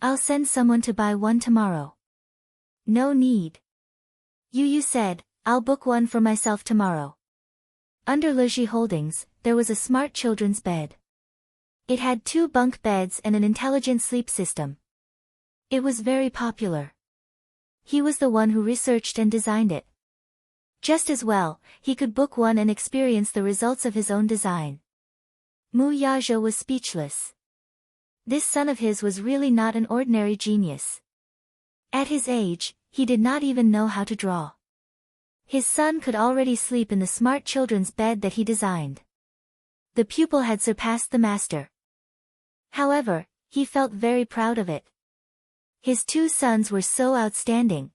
"I'll send someone to buy one tomorrow." "No need." Yu Yu said, "I'll book one for myself tomorrow." Under Leji Holdings, there was a smart children's bed. It had 2 bunk beds and an intelligent sleep system. It was very popular. He was the one who researched and designed it. Just as well, he could book one and experience the results of his own design. Mu Yaja was speechless. This son of his was really not an ordinary genius. At his age, he did not even know how to draw. His son could already sleep in the smart children's bed that he designed. The pupil had surpassed the master. However, he felt very proud of it. His 2 sons were so outstanding.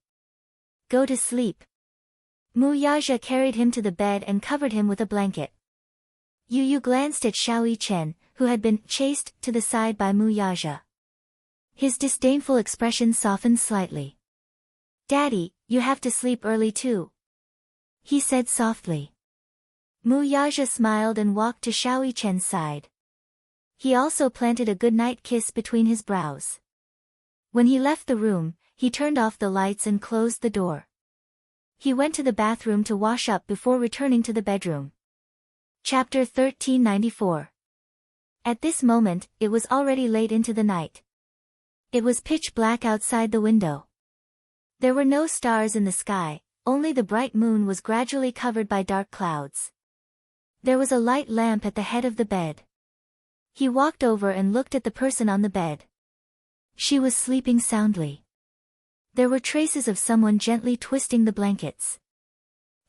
"Go to sleep." Mu Yaja carried him to the bed and covered him with a blanket. Yu Yu glanced at Xiao Yichen, who had been chased to the side by Mu Yaja. His disdainful expression softened slightly. "Daddy, you have to sleep early too," he said softly. Mu Yaja smiled and walked to Xiao Yichen's side. He also planted a goodnight kiss between his brows. When he left the room, he turned off the lights and closed the door. He went to the bathroom to wash up before returning to the bedroom. Chapter 1394. At this moment, it was already late into the night. It was pitch black outside the window. There were no stars in the sky, only the bright moon was gradually covered by dark clouds. There was a light lamp at the head of the bed. He walked over and looked at the person on the bed. She was sleeping soundly. There were traces of someone gently twisting the blankets.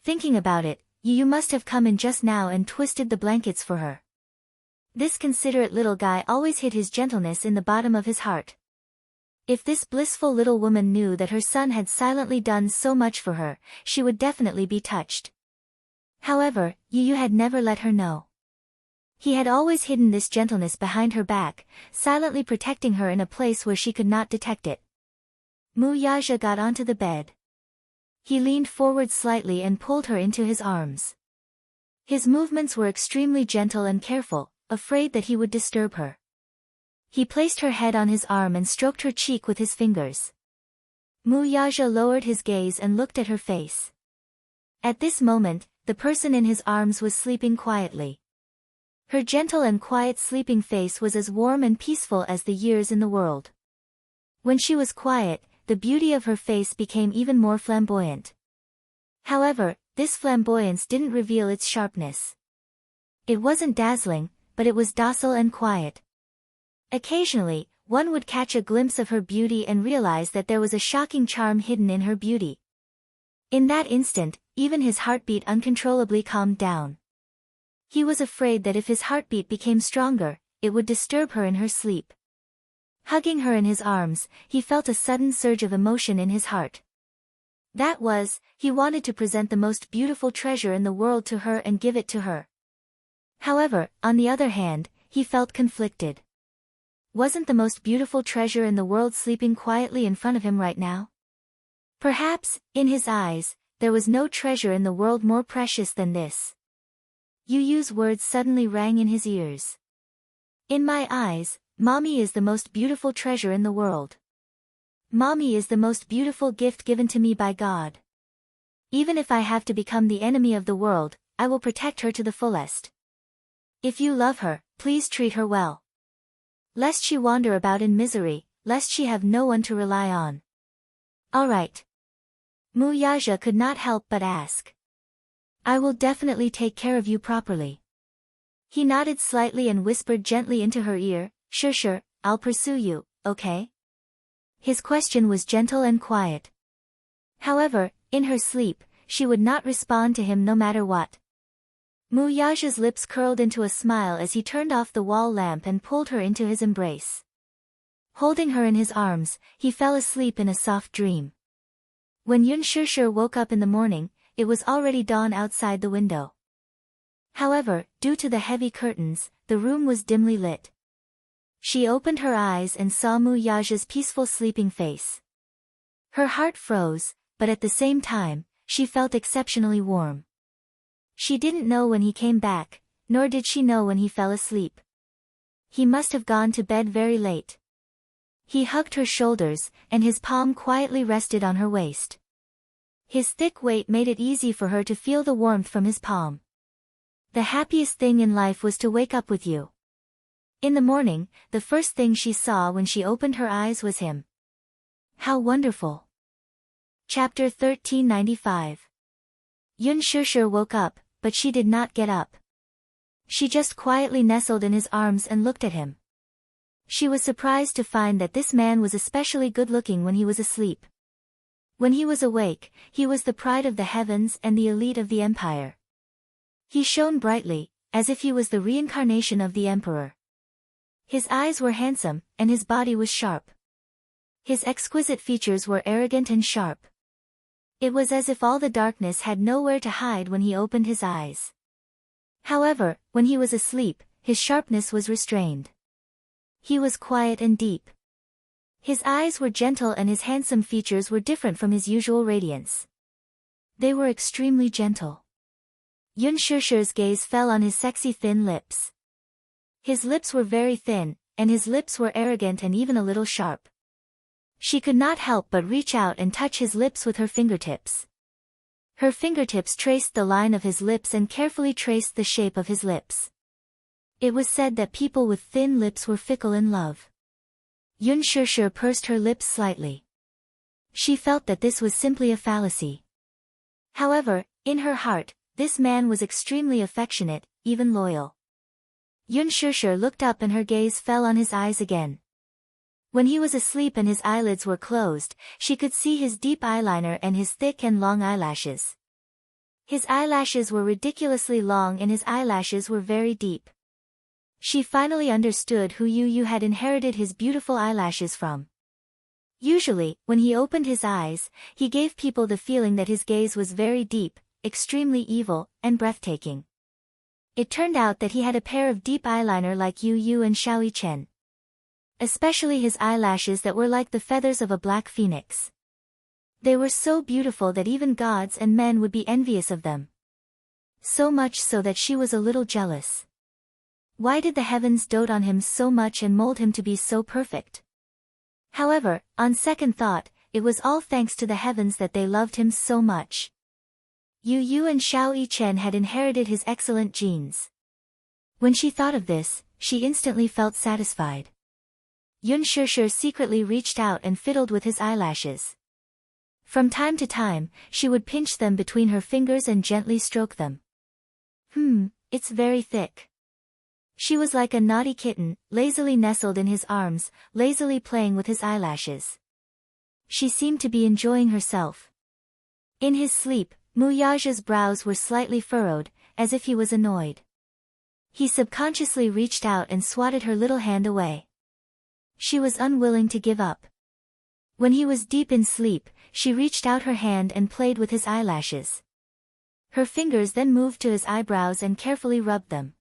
Thinking about it, Yu must have come in just now and twisted the blankets for her. This considerate little guy always hid his gentleness in the bottom of his heart. If this blissful little woman knew that her son had silently done so much for her, she would definitely be touched. However, Yu had never let her know. He had always hidden this gentleness behind her back, silently protecting her in a place where she could not detect it. Mu Yaja got onto the bed. He leaned forward slightly and pulled her into his arms. His movements were extremely gentle and careful, afraid that he would disturb her. He placed her head on his arm and stroked her cheek with his fingers. Mu Yaja lowered his gaze and looked at her face. At this moment, the person in his arms was sleeping quietly. Her gentle and quiet sleeping face was as warm and peaceful as the years in the world. When she was quiet, the beauty of her face became even more flamboyant. However, this flamboyance didn't reveal its sharpness. It wasn't dazzling, but it was docile and quiet. Occasionally, one would catch a glimpse of her beauty and realize that there was a shocking charm hidden in her beauty. In that instant, even his heartbeat uncontrollably calmed down. He was afraid that if his heartbeat became stronger, it would disturb her in her sleep. Hugging her in his arms, he felt a sudden surge of emotion in his heart. That was, he wanted to present the most beautiful treasure in the world to her and give it to her. However, on the other hand, he felt conflicted. Wasn't the most beautiful treasure in the world sleeping quietly in front of him right now? Perhaps, in his eyes, there was no treasure in the world more precious than this. Yu Yu's words suddenly rang in his ears. In my eyes, Mommy is the most beautiful treasure in the world. Mommy is the most beautiful gift given to me by God. Even if I have to become the enemy of the world, I will protect her to the fullest. If you love her, please treat her well. Lest she wander about in misery, lest she have no one to rely on. All right. Mu Yaja could not help but ask. I will definitely take care of you properly. He nodded slightly and whispered gently into her ear, Sure, I'll pursue you, okay? His question was gentle and quiet. However, in her sleep, she would not respond to him no matter what. Mu Yaja's lips curled into a smile as he turned off the wall lamp and pulled her into his embrace. Holding her in his arms, he fell asleep in a soft dream. When Yun Shishir woke up in the morning, it was already dawn outside the window. However, due to the heavy curtains, the room was dimly lit. She opened her eyes and saw Mu Yaja's peaceful sleeping face. Her heart froze, but at the same time, she felt exceptionally warm. She didn't know when he came back, nor did she know when he fell asleep. He must have gone to bed very late. He hugged her shoulders, and his palm quietly rested on her waist. His thick weight made it easy for her to feel the warmth from his palm. The happiest thing in life was to wake up with you. In the morning, the first thing she saw when she opened her eyes was him. How wonderful! Chapter 1395. Yun Shishir woke up, but she did not get up. She just quietly nestled in his arms and looked at him. She was surprised to find that this man was especially good-looking when he was asleep. When he was awake, he was the pride of the heavens and the elite of the empire. He shone brightly, as if he was the reincarnation of the emperor. His eyes were handsome, and his body was sharp. His exquisite features were arrogant and sharp. It was as if all the darkness had nowhere to hide when he opened his eyes. However, when he was asleep, his sharpness was restrained. He was quiet and deep. His eyes were gentle and his handsome features were different from his usual radiance. They were extremely gentle. Yun Shishir's gaze fell on his sexy thin lips. His lips were very thin, and his lips were arrogant and even a little sharp. She could not help but reach out and touch his lips with her fingertips. Her fingertips traced the line of his lips and carefully traced the shape of his lips. It was said that people with thin lips were fickle in love. Yun Shishir pursed her lips slightly. She felt that this was simply a fallacy. However, in her heart, this man was extremely affectionate, even loyal. Yun Shishir looked up and her gaze fell on his eyes again. When he was asleep and his eyelids were closed, she could see his deep eyeliner and his thick and long eyelashes. His eyelashes were ridiculously long and his eyelashes were very deep. She finally understood who Yu Yu had inherited his beautiful eyelashes from. Usually, when he opened his eyes, he gave people the feeling that his gaze was very deep, extremely evil, and breathtaking. It turned out that he had a pair of deep eyeliner like Yu Yu and Xiaoyi Chen. Especially his eyelashes that were like the feathers of a black phoenix. They were so beautiful that even gods and men would be envious of them. So much so that she was a little jealous. Why did the heavens dote on him so much and mold him to be so perfect? However, on second thought, it was all thanks to the heavens that they loved him so much. Yu Yu and Xiao Yichen had inherited his excellent genes. When she thought of this, she instantly felt satisfied. Yun Shishir secretly reached out and fiddled with his eyelashes. From time to time, she would pinch them between her fingers and gently stroke them. It's very thick. She was like a naughty kitten, lazily nestled in his arms, lazily playing with his eyelashes. She seemed to be enjoying herself. In his sleep, Muyaja's brows were slightly furrowed, as if he was annoyed. He subconsciously reached out and swatted her little hand away. She was unwilling to give up. When he was deep in sleep, she reached out her hand and played with his eyelashes. Her fingers then moved to his eyebrows and carefully rubbed them.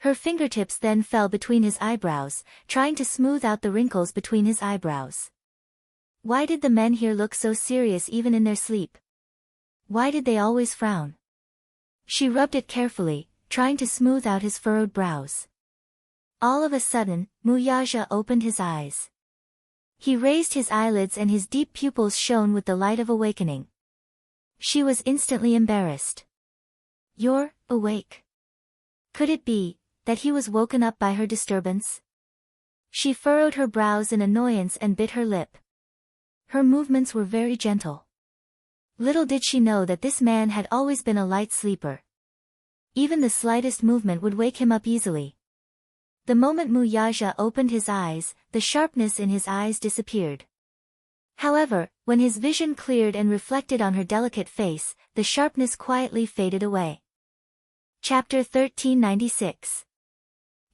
Her fingertips then fell between his eyebrows, trying to smooth out the wrinkles between his eyebrows. Why did the men here look so serious even in their sleep? Why did they always frown? She rubbed it carefully, trying to smooth out his furrowed brows. All of a sudden, Muyaja opened his eyes. He raised his eyelids and his deep pupils shone with the light of awakening. She was instantly embarrassed. "You're awake." Could it be that he was woken up by her disturbance? She furrowed her brows in annoyance and bit her lip. Her movements were very gentle. Little did she know that this man had always been a light sleeper. Even the slightest movement would wake him up easily. The moment Muyaja opened his eyes, the sharpness in his eyes disappeared. However, when his vision cleared and reflected on her delicate face, the sharpness quietly faded away. Chapter 1396.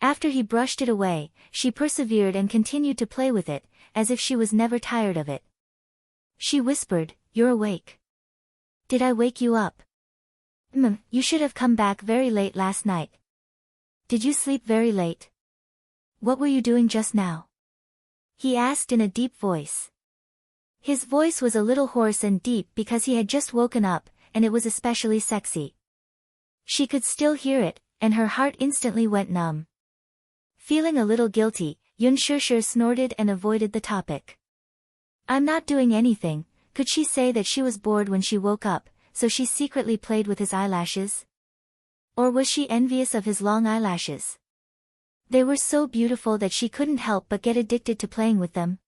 After he brushed it away, she persevered and continued to play with it, as if she was never tired of it. She whispered, "You're awake. Did I wake you up?" You should have come back very late last night." "Did you sleep very late? What were you doing just now?" he asked in a deep voice. His voice was a little hoarse and deep because he had just woken up, and it was especially sexy. She could still hear it, and her heart instantly went numb. Feeling a little guilty, Yun Shishir snorted and avoided the topic. "I'm not doing anything." Could she say that she was bored when she woke up, so she secretly played with his eyelashes? Or was she envious of his long eyelashes? They were so beautiful that she couldn't help but get addicted to playing with them.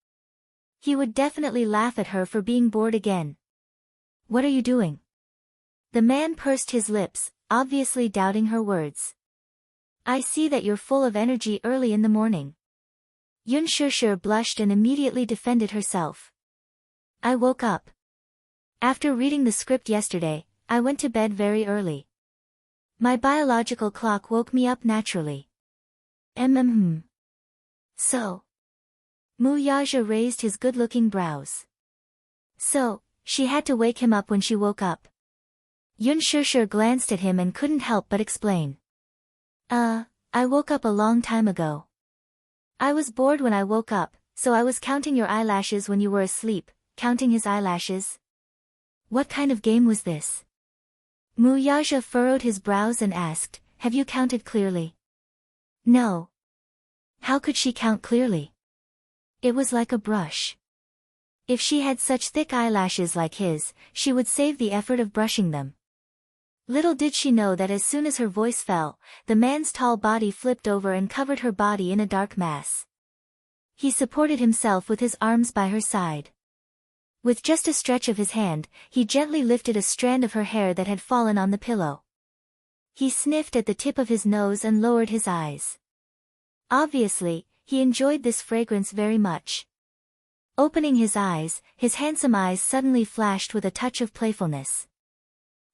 He would definitely laugh at her for being bored again. "What are you doing?" The man pursed his lips, obviously doubting her words. "I see that you're full of energy early in the morning." Yun Shishir blushed and immediately defended herself. "I woke up. After reading the script yesterday, I went to bed very early. My biological clock woke me up naturally." So? Muyaja raised his good-looking brows. "So, she had to wake him up when she woke up." Yun Shishir glanced at him and couldn't help but explain. I woke up a long time ago. I was bored when I woke up, so I was counting your eyelashes when you were asleep." Counting his eyelashes? What kind of game was this? Muyaja furrowed his brows and asked, "Have you counted clearly?" "No." How could she count clearly? It was like a brush. If she had such thick eyelashes like his, she would save the effort of brushing them. Little did she know that as soon as her voice fell, the man's tall body flipped over and covered her body in a dark mass. He supported himself with his arms by her side. With just a stretch of his hand, he gently lifted a strand of her hair that had fallen on the pillow. He sniffed at the tip of his nose and lowered his eyes. Obviously, he enjoyed this fragrance very much. Opening his eyes, his handsome eyes suddenly flashed with a touch of playfulness.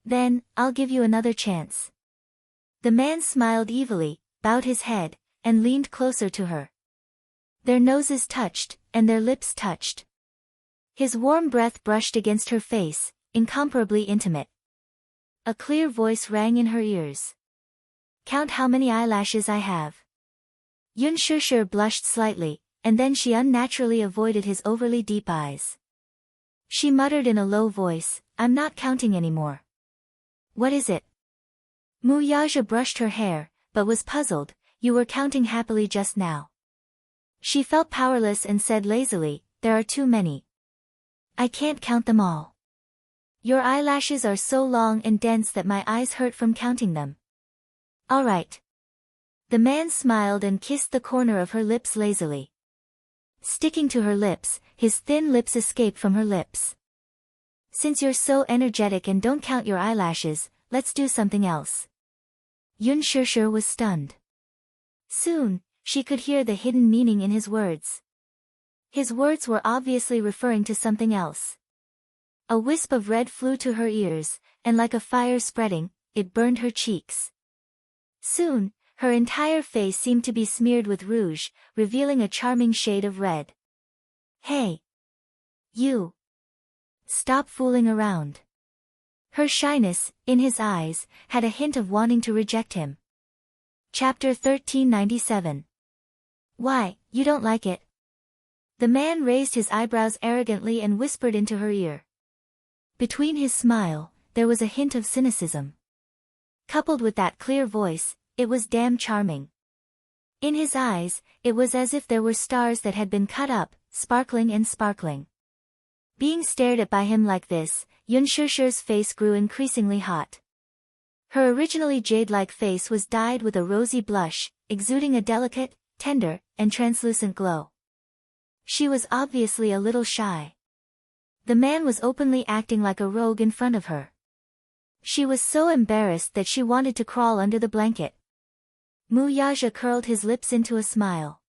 "Then, I'll give you another chance." The man smiled evilly, bowed his head, and leaned closer to her. Their noses touched, and their lips touched. His warm breath brushed against her face, incomparably intimate. A clear voice rang in her ears. "Count how many eyelashes I have." Yun Shishir blushed slightly, and then she unnaturally avoided his overly deep eyes. She muttered in a low voice, I'm not counting anymore. What is it? Mu Yaja brushed her hair, but was puzzled, you were counting happily just now. She felt powerless and said lazily, there are too many. I can't count them all. Your eyelashes are so long and dense that my eyes hurt from counting them. All right. The man smiled and kissed the corner of her lips lazily. Sticking to her lips, his thin lips escaped from her lips. Since you're so energetic and don't count your eyelashes, let's do something else. Yun Shishir was stunned. Soon, she could hear the hidden meaning in his words. His words were obviously referring to something else. A wisp of red flew to her ears, and like a fire spreading, it burned her cheeks. Soon, her entire face seemed to be smeared with rouge, revealing a charming shade of red. Hey! You! Stop fooling around. Her shyness, in his eyes, had a hint of wanting to reject him. Chapter 1397. Why, you don't like it? The man raised his eyebrows arrogantly and whispered into her ear. Between his smile, there was a hint of cynicism. Coupled with that clear voice, it was damn charming. In his eyes, it was as if there were stars that had been cut up, sparkling and sparkling. Being stared at by him like this, Yun Shishir's face grew increasingly hot. Her originally jade-like face was dyed with a rosy blush, exuding a delicate, tender, and translucent glow. She was obviously a little shy. The man was openly acting like a rogue in front of her. She was so embarrassed that she wanted to crawl under the blanket. Mu Yaja curled his lips into a smile.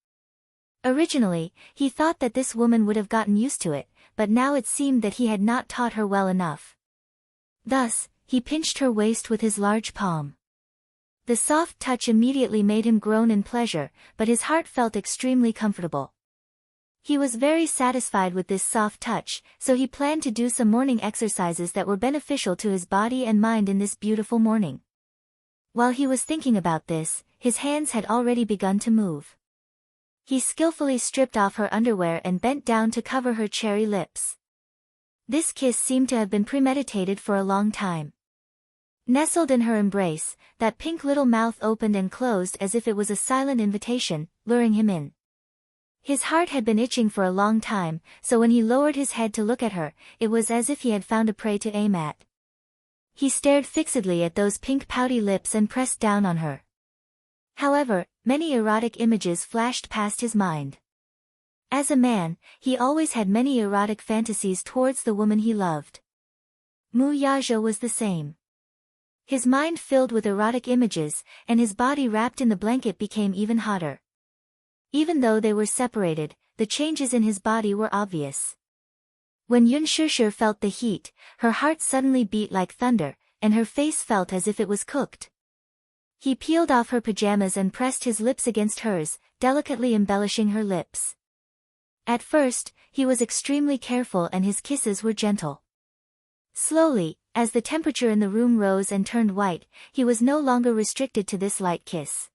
Originally, he thought that this woman would have gotten used to it, but now it seemed that he had not taught her well enough. Thus, he pinched her waist with his large palm. The soft touch immediately made him groan in pleasure, but his heart felt extremely comfortable. He was very satisfied with this soft touch, so he planned to do some morning exercises that were beneficial to his body and mind in this beautiful morning. While he was thinking about this, his hands had already begun to move. He skillfully stripped off her underwear and bent down to cover her cherry lips. This kiss seemed to have been premeditated for a long time. Nestled in her embrace, that pink little mouth opened and closed as if it was a silent invitation, luring him in. His heart had been itching for a long time, so when he lowered his head to look at her, it was as if he had found a prey to aim at. He stared fixedly at those pink pouty lips and pressed down on her. However, many erotic images flashed past his mind. As a man, he always had many erotic fantasies towards the woman he loved. Mu Yaja was the same. His mind filled with erotic images, and his body wrapped in the blanket became even hotter. Even though they were separated, the changes in his body were obvious. When Yun Shishir felt the heat, her heart suddenly beat like thunder, and her face felt as if it was cooked. He peeled off her pajamas and pressed his lips against hers, delicately embellishing her lips. At first, he was extremely careful and his kisses were gentle. Slowly, as the temperature in the room rose and turned white, he was no longer restricted to this light kiss.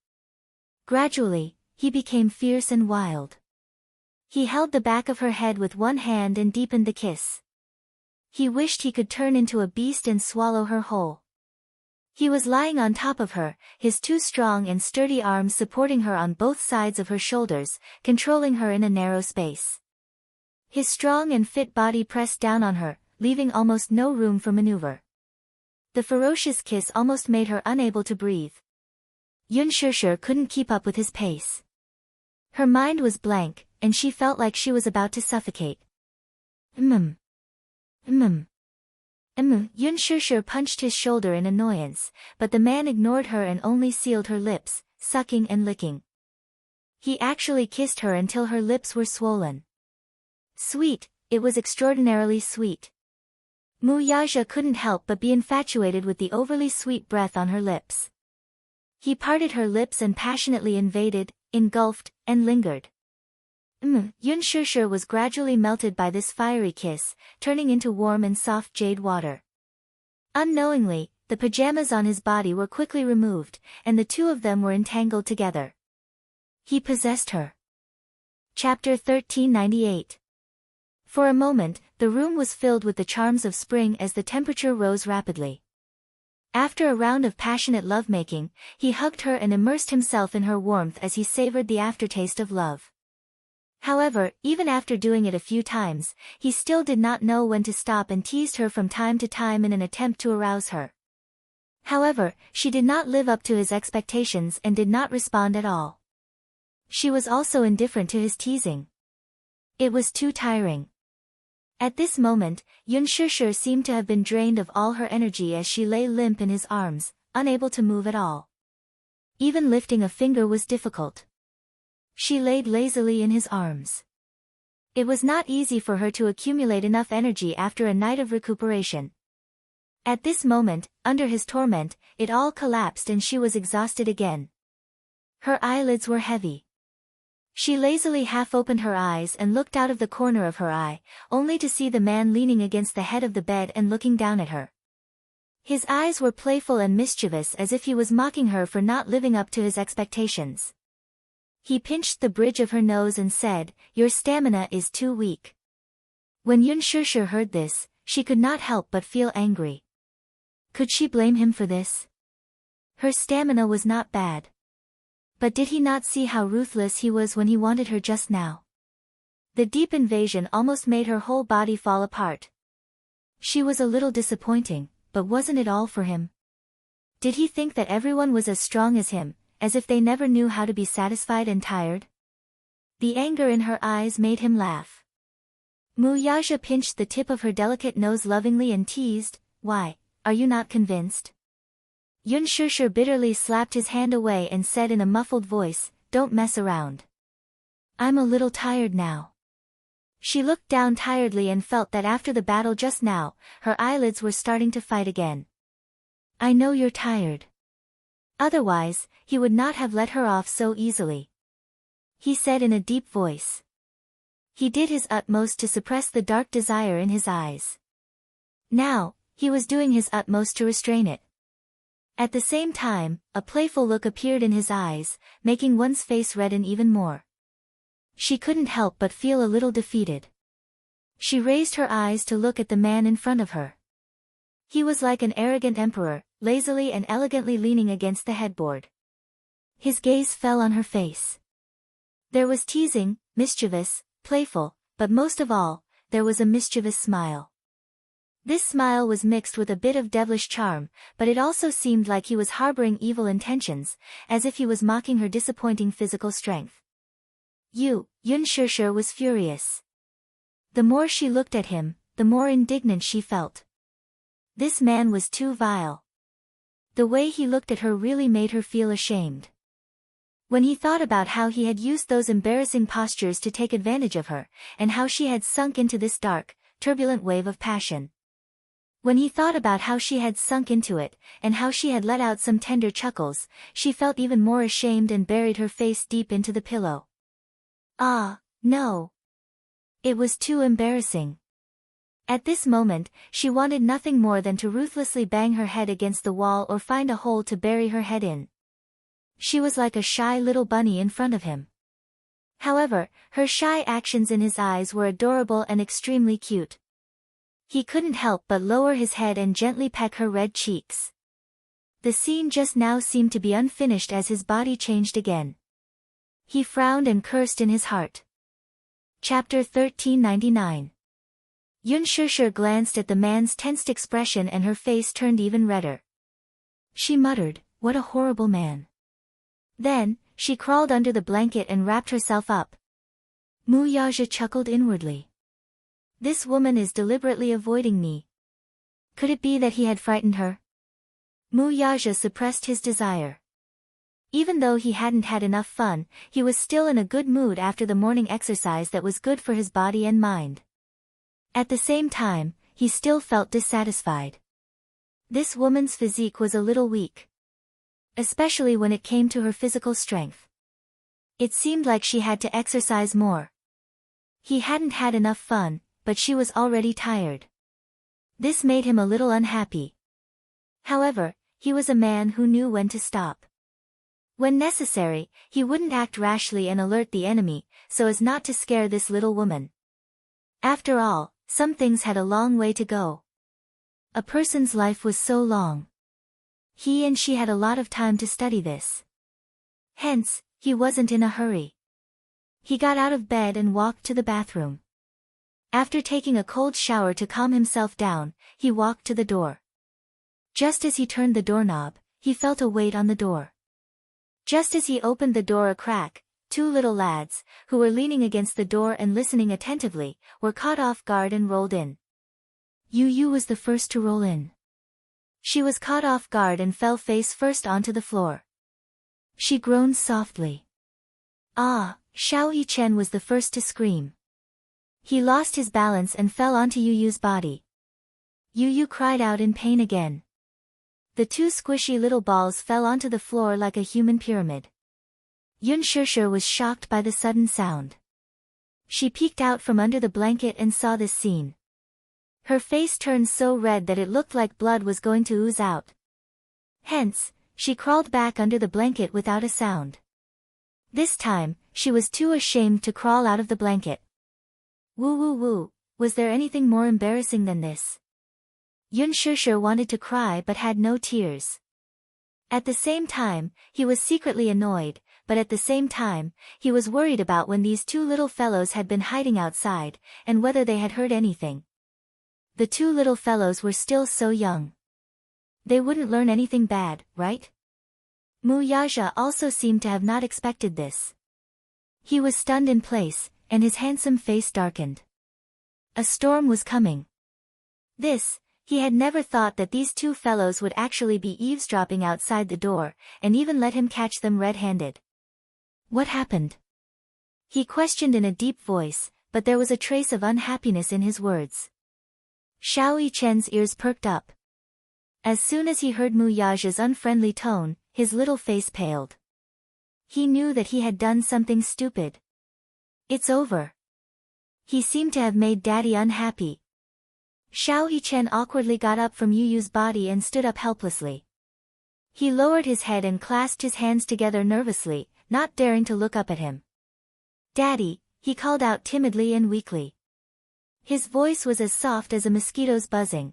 Gradually, he became fierce and wild. He held the back of her head with one hand and deepened the kiss. He wished he could turn into a beast and swallow her whole. He was lying on top of her, his two strong and sturdy arms supporting her on both sides of her shoulders, controlling her in a narrow space. His strong and fit body pressed down on her, leaving almost no room for maneuver. The ferocious kiss almost made her unable to breathe. Yun Shishir couldn't keep up with his pace. Her mind was blank, and she felt like she was about to suffocate. Yun Shishir punched his shoulder in annoyance, but the man ignored her and only sealed her lips, sucking and licking. He actually kissed her until her lips were swollen. Sweet, it was extraordinarily sweet. Mu Yaja couldn't help but be infatuated with the overly sweet breath on her lips. He parted her lips and passionately invaded, engulfed, and lingered. Yun Shishir was gradually melted by this fiery kiss, turning into warm and soft jade water. Unknowingly, the pajamas on his body were quickly removed, and the two of them were entangled together. He possessed her. Chapter 1398. For a moment, the room was filled with the charms of spring as the temperature rose rapidly. After a round of passionate lovemaking, he hugged her and immersed himself in her warmth as he savored the aftertaste of love. However, even after doing it a few times, he still did not know when to stop and teased her from time to time in an attempt to arouse her. However, she did not live up to his expectations and did not respond at all. She was also indifferent to his teasing. It was too tiring. At this moment, Yun Shishir seemed to have been drained of all her energy as she lay limp in his arms, unable to move at all. Even lifting a finger was difficult. She laid lazily in his arms. It was not easy for her to accumulate enough energy after a night of recuperation. At this moment, under his torment, it all collapsed and she was exhausted again. Her eyelids were heavy. She lazily half-opened her eyes and looked out of the corner of her eye, only to see the man leaning against the head of the bed and looking down at her. His eyes were playful and mischievous as if he was mocking her for not living up to his expectations. He pinched the bridge of her nose and said, "Your stamina is too weak." When Yun Shishir heard this, she could not help but feel angry. Could she blame him for this? Her stamina was not bad. But did he not see how ruthless he was when he wanted her just now? The deep invasion almost made her whole body fall apart. She was a little disappointing, but wasn't it all for him? Did he think that everyone was as strong as him, as if they never knew how to be satisfied and tired? The anger in her eyes made him laugh. Mu Yaja pinched the tip of her delicate nose lovingly and teased, "Why, are you not convinced?" Yun Shishir bitterly slapped his hand away and said in a muffled voice, "Don't mess around. I'm a little tired now." She looked down tiredly and felt that after the battle just now, her eyelids were starting to fight again. "I know you're tired." Otherwise, he would not have let her off so easily. He said in a deep voice. He did his utmost to suppress the dark desire in his eyes. Now, he was doing his utmost to restrain it. At the same time, a playful look appeared in his eyes, making one's face redden even more. She couldn't help but feel a little defeated. She raised her eyes to look at the man in front of her. He was like an arrogant emperor, lazily and elegantly leaning against the headboard. His gaze fell on her face. There was teasing, mischievous, playful, but most of all, there was a mischievous smile. This smile was mixed with a bit of devilish charm, but it also seemed like he was harboring evil intentions, as if he was mocking her disappointing physical strength. Yun Shishir was furious. The more she looked at him, the more indignant she felt. This man was too vile. The way he looked at her really made her feel ashamed. When he thought about how he had used those embarrassing postures to take advantage of her, and how she had sunk into this dark, turbulent wave of passion. When he thought about how she had sunk into it, and how she had let out some tender chuckles, she felt even more ashamed and buried her face deep into the pillow. Ah, no. It was too embarrassing. At this moment, she wanted nothing more than to ruthlessly bang her head against the wall or find a hole to bury her head in. She was like a shy little bunny in front of him. However, her shy actions in his eyes were adorable and extremely cute. He couldn't help but lower his head and gently peck her red cheeks. The scene just now seemed to be unfinished as his body changed again. He frowned and cursed in his heart. Chapter 1399. Yun Shishir glanced at the man's tensed expression and her face turned even redder. She muttered, "What a horrible man." Then, she crawled under the blanket and wrapped herself up. Mu Yaja chuckled inwardly. This woman is deliberately avoiding me. Could it be that he had frightened her? Mu Yaja suppressed his desire. Even though he hadn't had enough fun, he was still in a good mood after the morning exercise that was good for his body and mind. At the same time, he still felt dissatisfied. This woman's physique was a little weak. Especially when it came to her physical strength. It seemed like she had to exercise more. He hadn't had enough fun, but she was already tired. This made him a little unhappy. However, he was a man who knew when to stop. When necessary, he wouldn't act rashly and alert the enemy, so as not to scare this little woman. After all, Some things had a long way to go. A person's life was so long. He and she had a lot of time to study this. Hence, he wasn't in a hurry. He got out of bed and walked to the bathroom. After taking a cold shower to calm himself down, he walked to the door. Just as he turned the doorknob, he felt a weight on the door. Just as he opened the door a crack, two little lads, who were leaning against the door and listening attentively, were caught off guard and rolled in. Yu was the first to roll in. She was caught off guard and fell face first onto the floor. She groaned softly. Ah! Xiao Yichen was the first to scream. He lost his balance and fell onto Yu's body. Yu cried out in pain again. The two squishy little balls fell onto the floor like a human pyramid. Yun Shishir was shocked by the sudden sound. She peeked out from under the blanket and saw this scene. Her face turned so red that it looked like blood was going to ooze out. Hence, she crawled back under the blanket without a sound. This time, she was too ashamed to crawl out of the blanket. Woo, was there anything more embarrassing than this? Yun Shishir wanted to cry but had no tears. At the same time, he was secretly annoyed, but at the same time, he was worried about when these two little fellows had been hiding outside, and whether they had heard anything. The two little fellows were still so young. They wouldn't learn anything bad, right? Mu Yaja also seemed to have not expected this. He was stunned in place, and his handsome face darkened. A storm was coming. He had never thought that these two fellows would actually be eavesdropping outside the door, and even let him catch them red-handed. What happened? He questioned in a deep voice, but there was a trace of unhappiness in his words. Xiao Yichen's ears perked up. As soon as he heard Mu Yaja's unfriendly tone, his little face paled. He knew that he had done something stupid. It's over. He seemed to have made Daddy unhappy. Xiao Yichen awkwardly got up from Yu's body and stood up helplessly. He lowered his head and clasped his hands together nervously, not daring to look up at him. Daddy, he called out timidly and weakly. His voice was as soft as a mosquito's buzzing.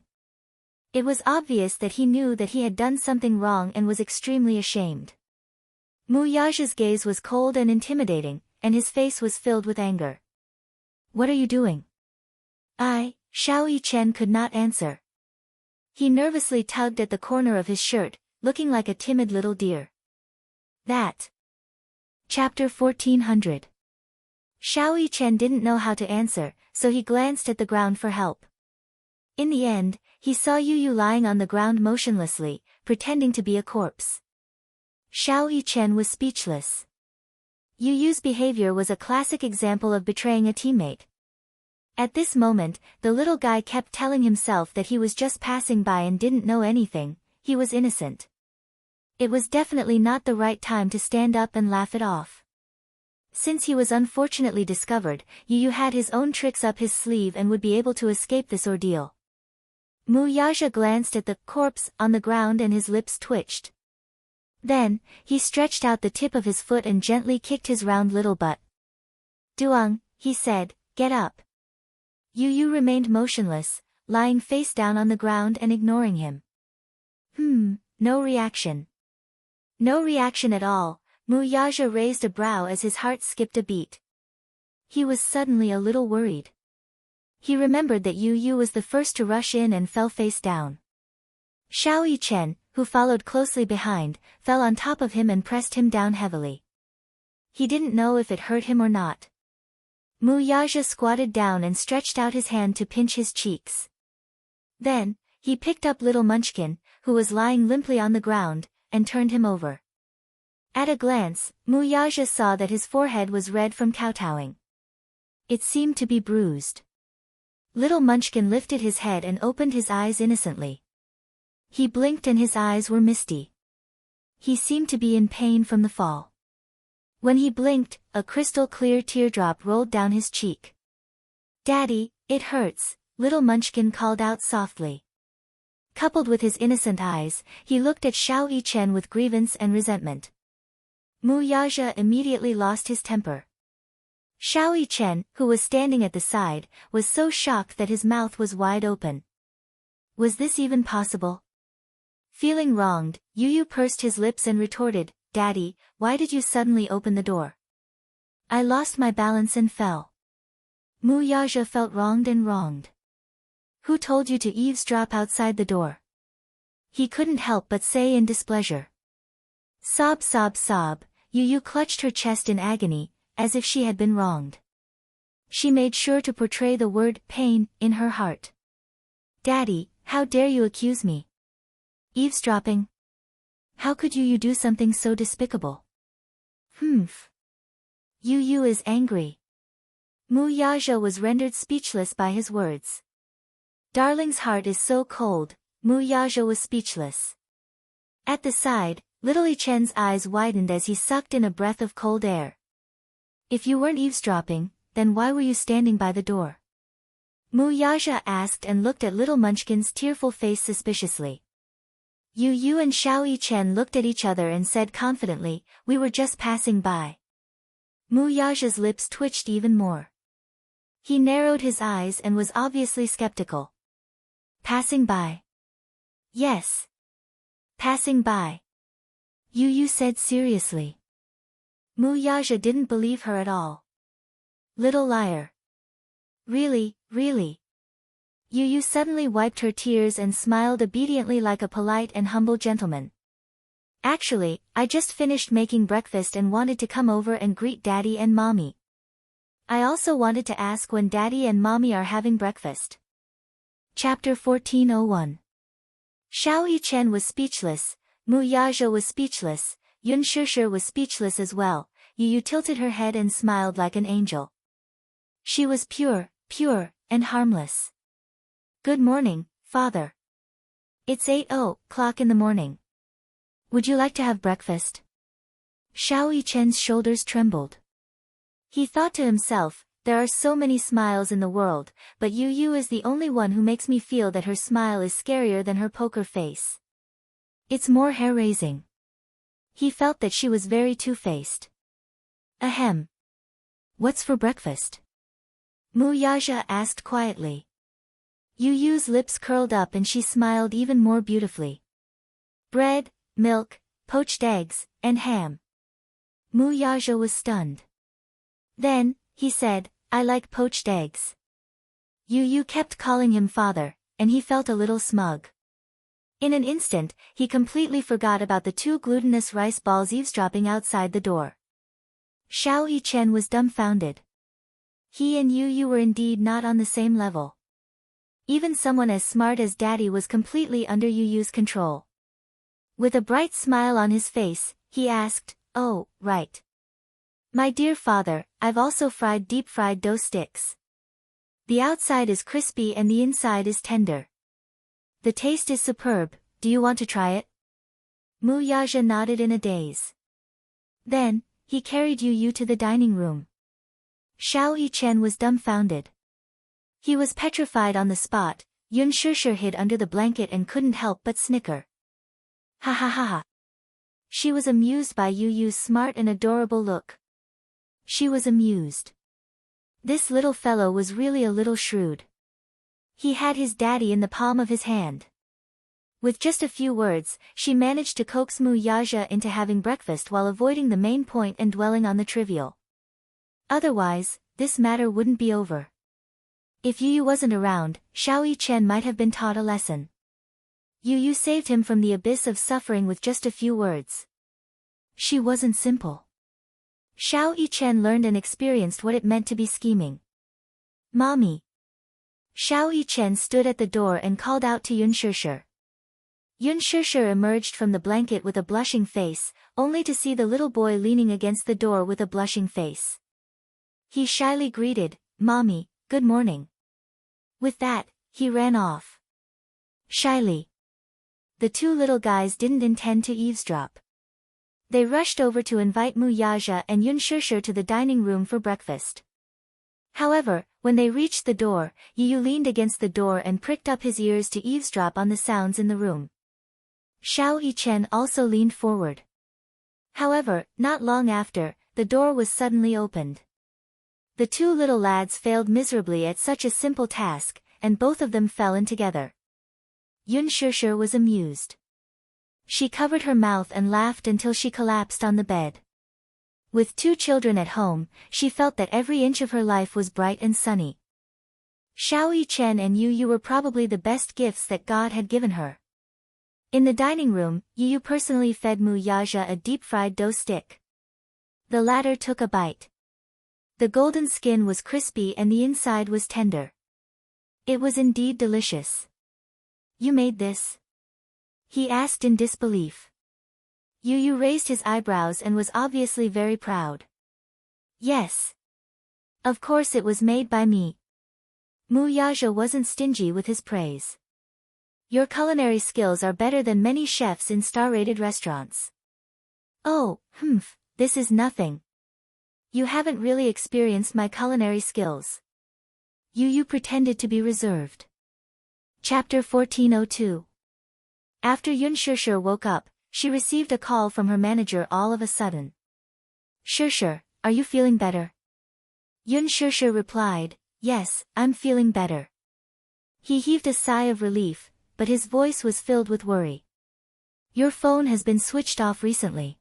It was obvious that he knew that he had done something wrong and was extremely ashamed. Mu Yaja's gaze was cold and intimidating, and his face was filled with anger. What are you doing? Xiao Yichen could not answer. He nervously tugged at the corner of his shirt, looking like a timid little deer. Chapter 1400. Xiao Yichen didn't know how to answer, so he glanced at the ground for help. In the end, he saw Yu lying on the ground motionlessly, pretending to be a corpse. Xiao Yichen was speechless. Yu's behavior was a classic example of betraying a teammate. At this moment, the little guy kept telling himself that he was just passing by and didn't know anything, he was innocent. It was definitely not the right time to stand up and laugh it off. Since he was unfortunately discovered, Yu had his own tricks up his sleeve and would be able to escape this ordeal. Mu Yaja glanced at the corpse on the ground and his lips twitched. Then, he stretched out the tip of his foot and gently kicked his round little butt. Duang, he said, get up. Yu remained motionless, lying face down on the ground and ignoring him. No reaction. No reaction at all. Mu Yaja raised a brow as his heart skipped a beat. He was suddenly a little worried. He remembered that Yu was the first to rush in and fell face down. Xiao Yichen, who followed closely behind, fell on top of him and pressed him down heavily. He didn't know if it hurt him or not. Mu Yaja squatted down and stretched out his hand to pinch his cheeks. Then, he picked up little Munchkin, who was lying limply on the ground, and turned him over. At a glance, Mu Yaja saw that his forehead was red from kowtowing. It seemed to be bruised. Little Munchkin lifted his head and opened his eyes innocently. He blinked and his eyes were misty. He seemed to be in pain from the fall. When he blinked, a crystal-clear teardrop rolled down his cheek. Daddy, it hurts, little Munchkin called out softly. Coupled with his innocent eyes, he looked at Xiao Yichen with grievance and resentment. Mu Yaja immediately lost his temper. Xiao Yichen, who was standing at the side, was so shocked that his mouth was wide open. Was this even possible? Feeling wronged, Yu Yu pursed his lips and retorted, "Daddy, why did you suddenly open the door?" "I lost my balance and fell." Mu Yaja felt wronged. "Who told you to eavesdrop outside the door?" he couldn't help but say in displeasure. Sob, Yu Yu clutched her chest in agony, as if she had been wronged. She made sure to portray the word pain in her heart. "Daddy, how dare you accuse me? Eavesdropping? How could you do something so despicable?" "Humph." Yu Yu is angry. Mu Yaja was rendered speechless by his words. Darling's heart is so cold, Mu Yaja was speechless. At the side, little Yichen's eyes widened as he sucked in a breath of cold air. "If you weren't eavesdropping, then why were you standing by the door?" Mu Yaja asked and looked at little Munchkin's tearful face suspiciously. Yu Yu and Xiao Yichen looked at each other and said confidently, "We were just passing by." Mu Yaja's lips twitched even more. He narrowed his eyes and was obviously skeptical. "Passing by?" "Yes. Passing by," Yu Yu said seriously. Mu Yaja didn't believe her at all. "Little liar." Really. Yu Yu suddenly wiped her tears and smiled obediently like a polite and humble gentleman. "Actually, I just finished making breakfast and wanted to come over and greet Daddy and Mommy. I also wanted to ask when Daddy and Mommy are having breakfast." Chapter 1401. Xiao Yichen was speechless, Mu Yaja was speechless, Yun Shishir was speechless as well. Yu Yu tilted her head and smiled like an angel. She was pure, and harmless. "Good morning, Father. It's 8:00 in the morning. Would you like to have breakfast?" Xiao Yichen's shoulders trembled. He thought to himself, "There are so many smiles in the world, but Yu Yu is the only one who makes me feel that her smile is scarier than her poker face. It's more hair-raising." He felt that she was very two-faced. "Ahem. What's for breakfast?" Mu Yaja asked quietly. Yu Yu's lips curled up and she smiled even more beautifully. "Bread, milk, poached eggs, and ham." Mu Yaja was stunned. Then, he said, "I like poached eggs." Yu Yu kept calling him father, and he felt a little smug. In an instant, he completely forgot about the two glutinous rice balls eavesdropping outside the door. Xiao Yichen was dumbfounded. He and Yu Yu were indeed not on the same level. Even someone as smart as Daddy was completely under Yu Yu's control. With a bright smile on his face, he asked, "Oh, right. My dear father, I've also fried deep-fried dough sticks. The outside is crispy and the inside is tender. The taste is superb, do you want to try it?" Mu Yaja nodded in a daze. Then, he carried Yu Yu to the dining room. Xiao Yichen was dumbfounded. He was petrified on the spot. Yun Shishir hid under the blanket and couldn't help but snicker. Ha ha ha ha. She was amused by Yu Yu's smart and adorable look. She was amused. This little fellow was really a little shrewd. He had his daddy in the palm of his hand. With just a few words, she managed to coax Mu Yaja into having breakfast while avoiding the main point and dwelling on the trivial. Otherwise, this matter wouldn't be over. If Yu Yu wasn't around, Xiao Yichen might have been taught a lesson. Yu Yu saved him from the abyss of suffering with just a few words. She wasn't simple. Xiao Yichen learned and experienced what it meant to be scheming. "Mommy." Xiao Yichen stood at the door and called out to Yun Shishir. Yun Shishir emerged from the blanket with a blushing face, only to see the little boy leaning against the door with a blushing face. He shyly greeted, "Mommy, good morning." With that, he ran off. Shyly. The two little guys didn't intend to eavesdrop. They rushed over to invite Mu Yaja and Yun Shishir to the dining room for breakfast. However, when they reached the door, Yu Yu leaned against the door and pricked up his ears to eavesdrop on the sounds in the room. Xiao Yichen also leaned forward. However, not long after, the door was suddenly opened. The two little lads failed miserably at such a simple task, and both of them fell in together. Yun Shishir was amused. She covered her mouth and laughed until she collapsed on the bed. With two children at home, she felt that every inch of her life was bright and sunny. Xiao Chen and Yu Yu were probably the best gifts that God had given her. In the dining room, Yu Yu personally fed Mu Yaja a deep-fried dough stick. The latter took a bite. The golden skin was crispy and the inside was tender. It was indeed delicious. You made this? He asked in disbelief. Yu Yu raised his eyebrows and was obviously very proud. Yes. Of course it was made by me. Mu Yaja wasn't stingy with his praise. Your culinary skills are better than many chefs in star-rated restaurants. Oh, this is nothing. You haven't really experienced my culinary skills. Yu Yu pretended to be reserved. Chapter 1402. After Yun Shishir woke up, she received a call from her manager all of a sudden. Shishir, are you feeling better? Yun Shishir replied, yes, I'm feeling better. He heaved a sigh of relief, but his voice was filled with worry. Your phone has been switched off recently.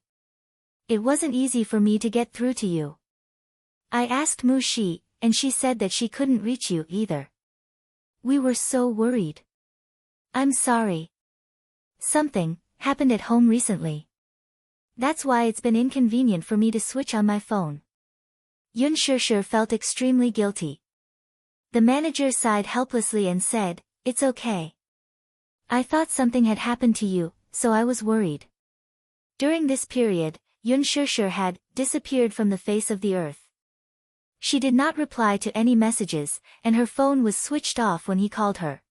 It wasn't easy for me to get through to you. I asked Mu Shi, and she said that she couldn't reach you either. We were so worried. I'm sorry. Something happened at home recently. That's why it's been inconvenient for me to switch on my phone. Yun Shishir felt extremely guilty. The manager sighed helplessly and said, it's okay. I thought something had happened to you, so I was worried. During this period, Yun Shishir had disappeared from the face of the earth. She did not reply to any messages, and her phone was switched off when he called her.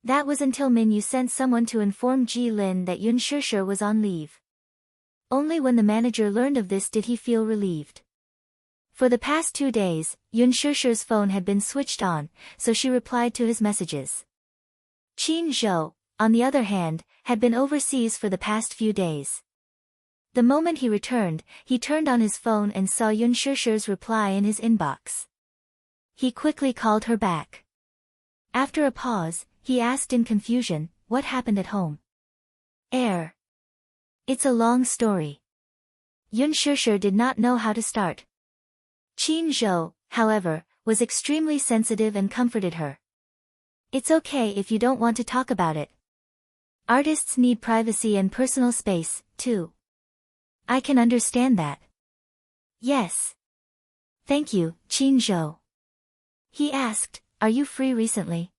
That was until Min Yu sent someone to inform Ji Lin that Yun Shishir was on leave. Only when the manager learned of this did he feel relieved. For the past 2 days, Yun Shishir's phone had been switched on, so she replied to his messages. Qin Zhou, on the other hand, had been overseas for the past few days. The moment he returned, he turned on his phone and saw Yun Shishir's reply in his inbox. He quickly called her back. After a pause, he asked in confusion, what happened at home? It's a long story. Yun Shishir did not know how to start. Qin Zhou, however, was extremely sensitive and comforted her. It's okay if you don't want to talk about it. Artists need privacy and personal space, too. I can understand that. Yes. Thank you, Qin Zhou. He asked, are you free recently?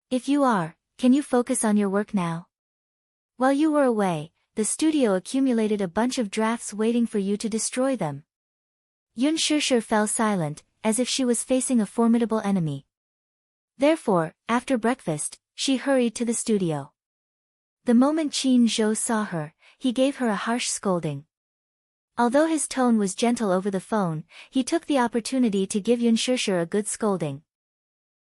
If you are, can you focus on your work now? While you were away, the studio accumulated a bunch of drafts waiting for you to destroy them. Yun Shishir fell silent, as if she was facing a formidable enemy. Therefore, after breakfast, she hurried to the studio. The moment Qin Zhou saw her, he gave her a harsh scolding. Although his tone was gentle over the phone, he took the opportunity to give Yun Shishir a good scolding.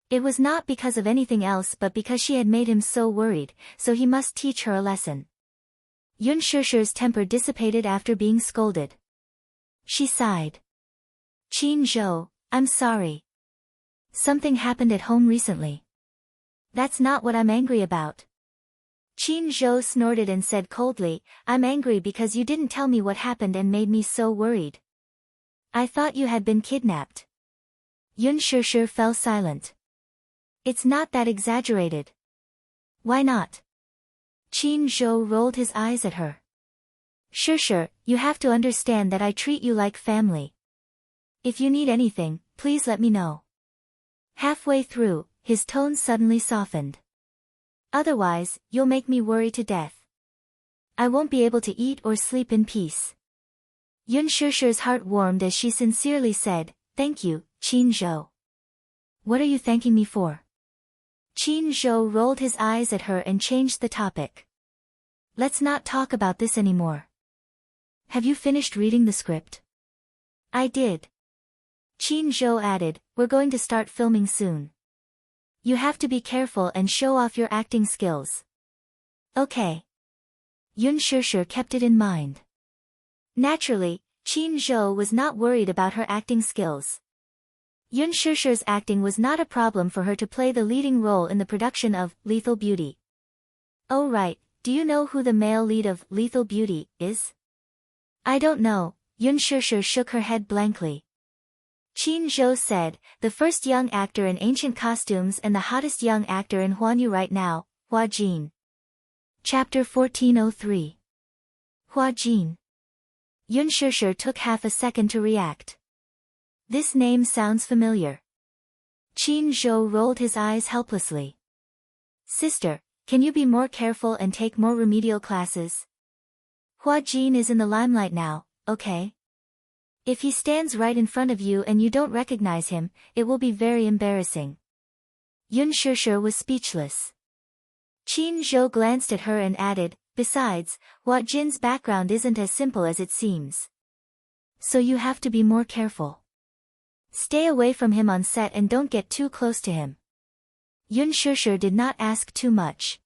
It was not because of anything else but because she had made him so worried, so he must teach her a lesson. Yun Shishir's temper dissipated after being scolded. She sighed. Qin Zhou, I'm sorry. Something happened at home recently. That's not what I'm angry about. Qin Zhou snorted and said coldly, I'm angry because you didn't tell me what happened and made me so worried. I thought you had been kidnapped. Yun Shishir fell silent. It's not that exaggerated. Why not? Qin Zhou rolled his eyes at her. Shishir, you have to understand that I treat you like family. If you need anything, please let me know. Halfway through, his tone suddenly softened. Otherwise, you'll make me worry to death. I won't be able to eat or sleep in peace. Yun Shishir's heart warmed as she sincerely said, thank you, Qin Zhou. What are you thanking me for? Qin Zhou rolled his eyes at her and changed the topic. Let's not talk about this anymore. Have you finished reading the script? I did. Qin Zhou added, we're going to start filming soon. You have to be careful and show off your acting skills. Okay. Yun Shishir kept it in mind. Naturally, Qin Zhou was not worried about her acting skills. Yoon Shusher's acting was not a problem for her to play the leading role in the production of Lethal Beauty. Oh right, do you know who the male lead of Lethal Beauty is? I don't know, Yoon Shusher shook her head blankly. Chin Zhou said, the first young actor in ancient costumes and the hottest young actor in Huanyu right now, Hua Jin. Chapter 1403. Hua Jin. Yoon Shusher took half a second to react. This name sounds familiar. Chin Zhou rolled his eyes helplessly. Sister, can you be more careful and take more remedial classes? Hua Jin is in the limelight now, okay? If he stands right in front of you and you don't recognize him, it will be very embarrassing. Yoon Shusher was speechless. Chin Zhou glanced at her and added, besides, Hua Jin's background isn't as simple as it seems. So you have to be more careful. Stay away from him on set and don't get too close to him. Yoon Shusher did not ask too much.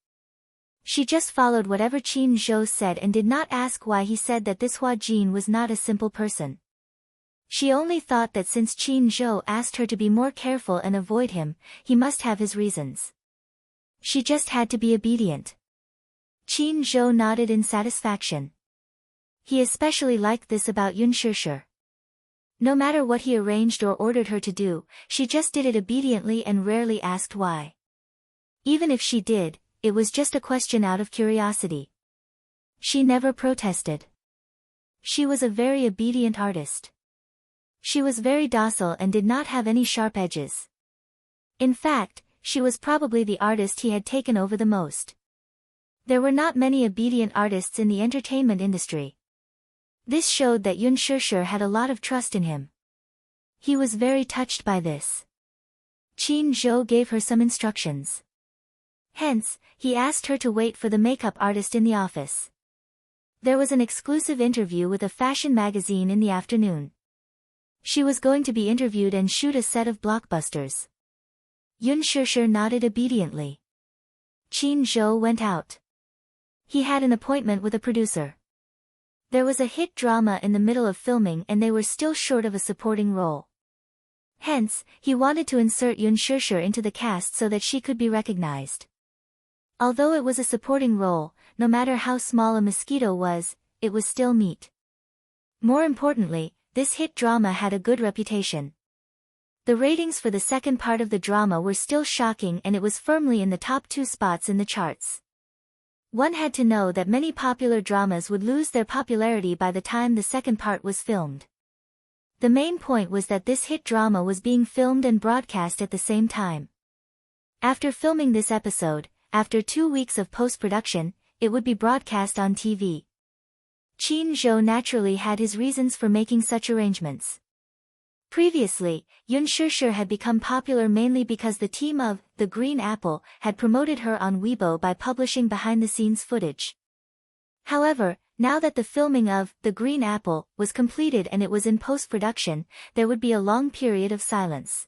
She just followed whatever Chin Zhou said and did not ask why he said that this Hua Jin was not a simple person. She only thought that since Chin Zhou asked her to be more careful and avoid him, he must have his reasons. She just had to be obedient. Chin Zhou nodded in satisfaction. He especially liked this about Yoon Shusher. No matter what he arranged or ordered her to do, she just did it obediently and rarely asked why. Even if she did, it was just a question out of curiosity. She never protested. She was a very obedient artist. She was very docile and did not have any sharp edges. In fact, she was probably the artist he had taken over the most. There were not many obedient artists in the entertainment industry. This showed that Yoon Shusher had a lot of trust in him. He was very touched by this. Chin Zhou gave her some instructions. Hence, he asked her to wait for the makeup artist in the office. There was an exclusive interview with a fashion magazine in the afternoon. She was going to be interviewed and shoot a set of blockbusters. Yoon Shusher nodded obediently. Chin Zhou went out. He had an appointment with a producer. There was a hit drama in the middle of filming and they were still short of a supporting role. Hence, he wanted to insert Yoon Shusher into the cast so that she could be recognized. Although it was a supporting role, no matter how small a mosquito was, it was still meat. More importantly, this hit drama had a good reputation. The ratings for the second part of the drama were still shocking and it was firmly in the top 2 spots in the charts. One had to know that many popular dramas would lose their popularity by the time the second part was filmed. The main point was that this hit drama was being filmed and broadcast at the same time. After filming this episode, after 2 weeks of post-production, it would be broadcast on TV. Chin Zhou naturally had his reasons for making such arrangements. Previously, Yoon Shusher had become popular mainly because the team of The Green Apple had promoted her on Weibo by publishing behind-the-scenes footage. However, now that the filming of The Green Apple was completed and it was in post-production, there would be a long period of silence.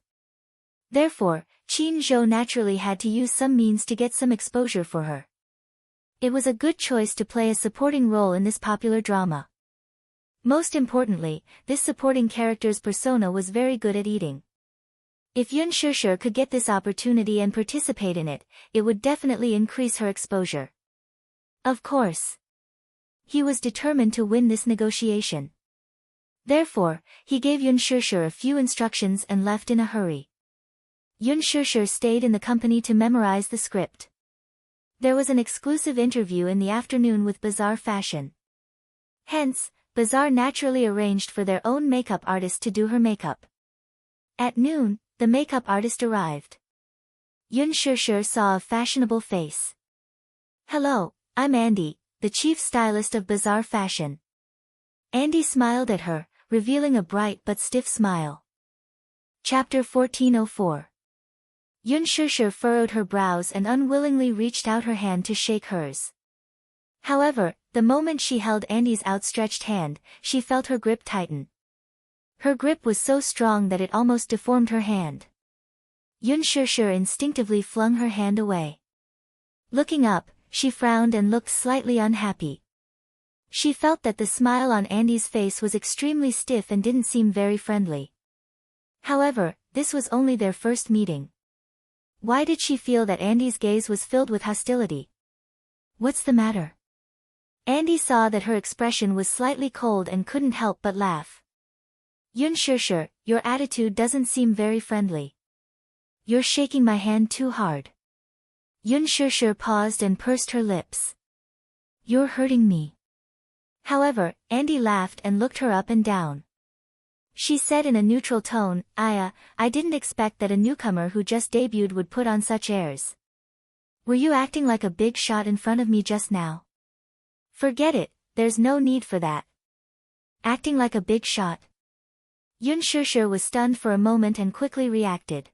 Therefore, Chin Zhou naturally had to use some means to get some exposure for her. It was a good choice to play a supporting role in this popular drama. Most importantly, this supporting character's persona was very good at eating. If Yoon Shusher could get this opportunity and participate in it, it would definitely increase her exposure. Of course. He was determined to win this negotiation. Therefore, he gave Yoon Shusher a few instructions and left in a hurry. Yoon Shusher stayed in the company to memorize the script. There was an exclusive interview in the afternoon with Bazaar Fashion. Hence, Bazaar naturally arranged for their own makeup artist to do her makeup. At noon, the makeup artist arrived. Yoon Shusher saw a fashionable face. "Hello, I'm Andy, the chief stylist of Bazaar Fashion." Andy smiled at her, revealing a bright but stiff smile. Chapter 1404. Yoon Shusher furrowed her brows and unwillingly reached out her hand to shake hers. However, the moment she held Andy's outstretched hand, she felt her grip tighten. Her grip was so strong that it almost deformed her hand. Yoon Shusher instinctively flung her hand away. Looking up, she frowned and looked slightly unhappy. She felt that the smile on Andy's face was extremely stiff and didn't seem very friendly. However, this was only their first meeting. Why did she feel that Andy's gaze was filled with hostility? What's the matter? Andy saw that her expression was slightly cold and couldn't help but laugh. Yun Shusher, your attitude doesn't seem very friendly. You're shaking my hand too hard. Yun Shusher paused and pursed her lips. You're hurting me. However, Andy laughed and looked her up and down. She said in a neutral tone, I didn't expect that a newcomer who just debuted would put on such airs. Were you acting like a big shot in front of me just now? Forget it, there's no need for that. Acting like a big shot. Yun Shusher was stunned for a moment and quickly reacted.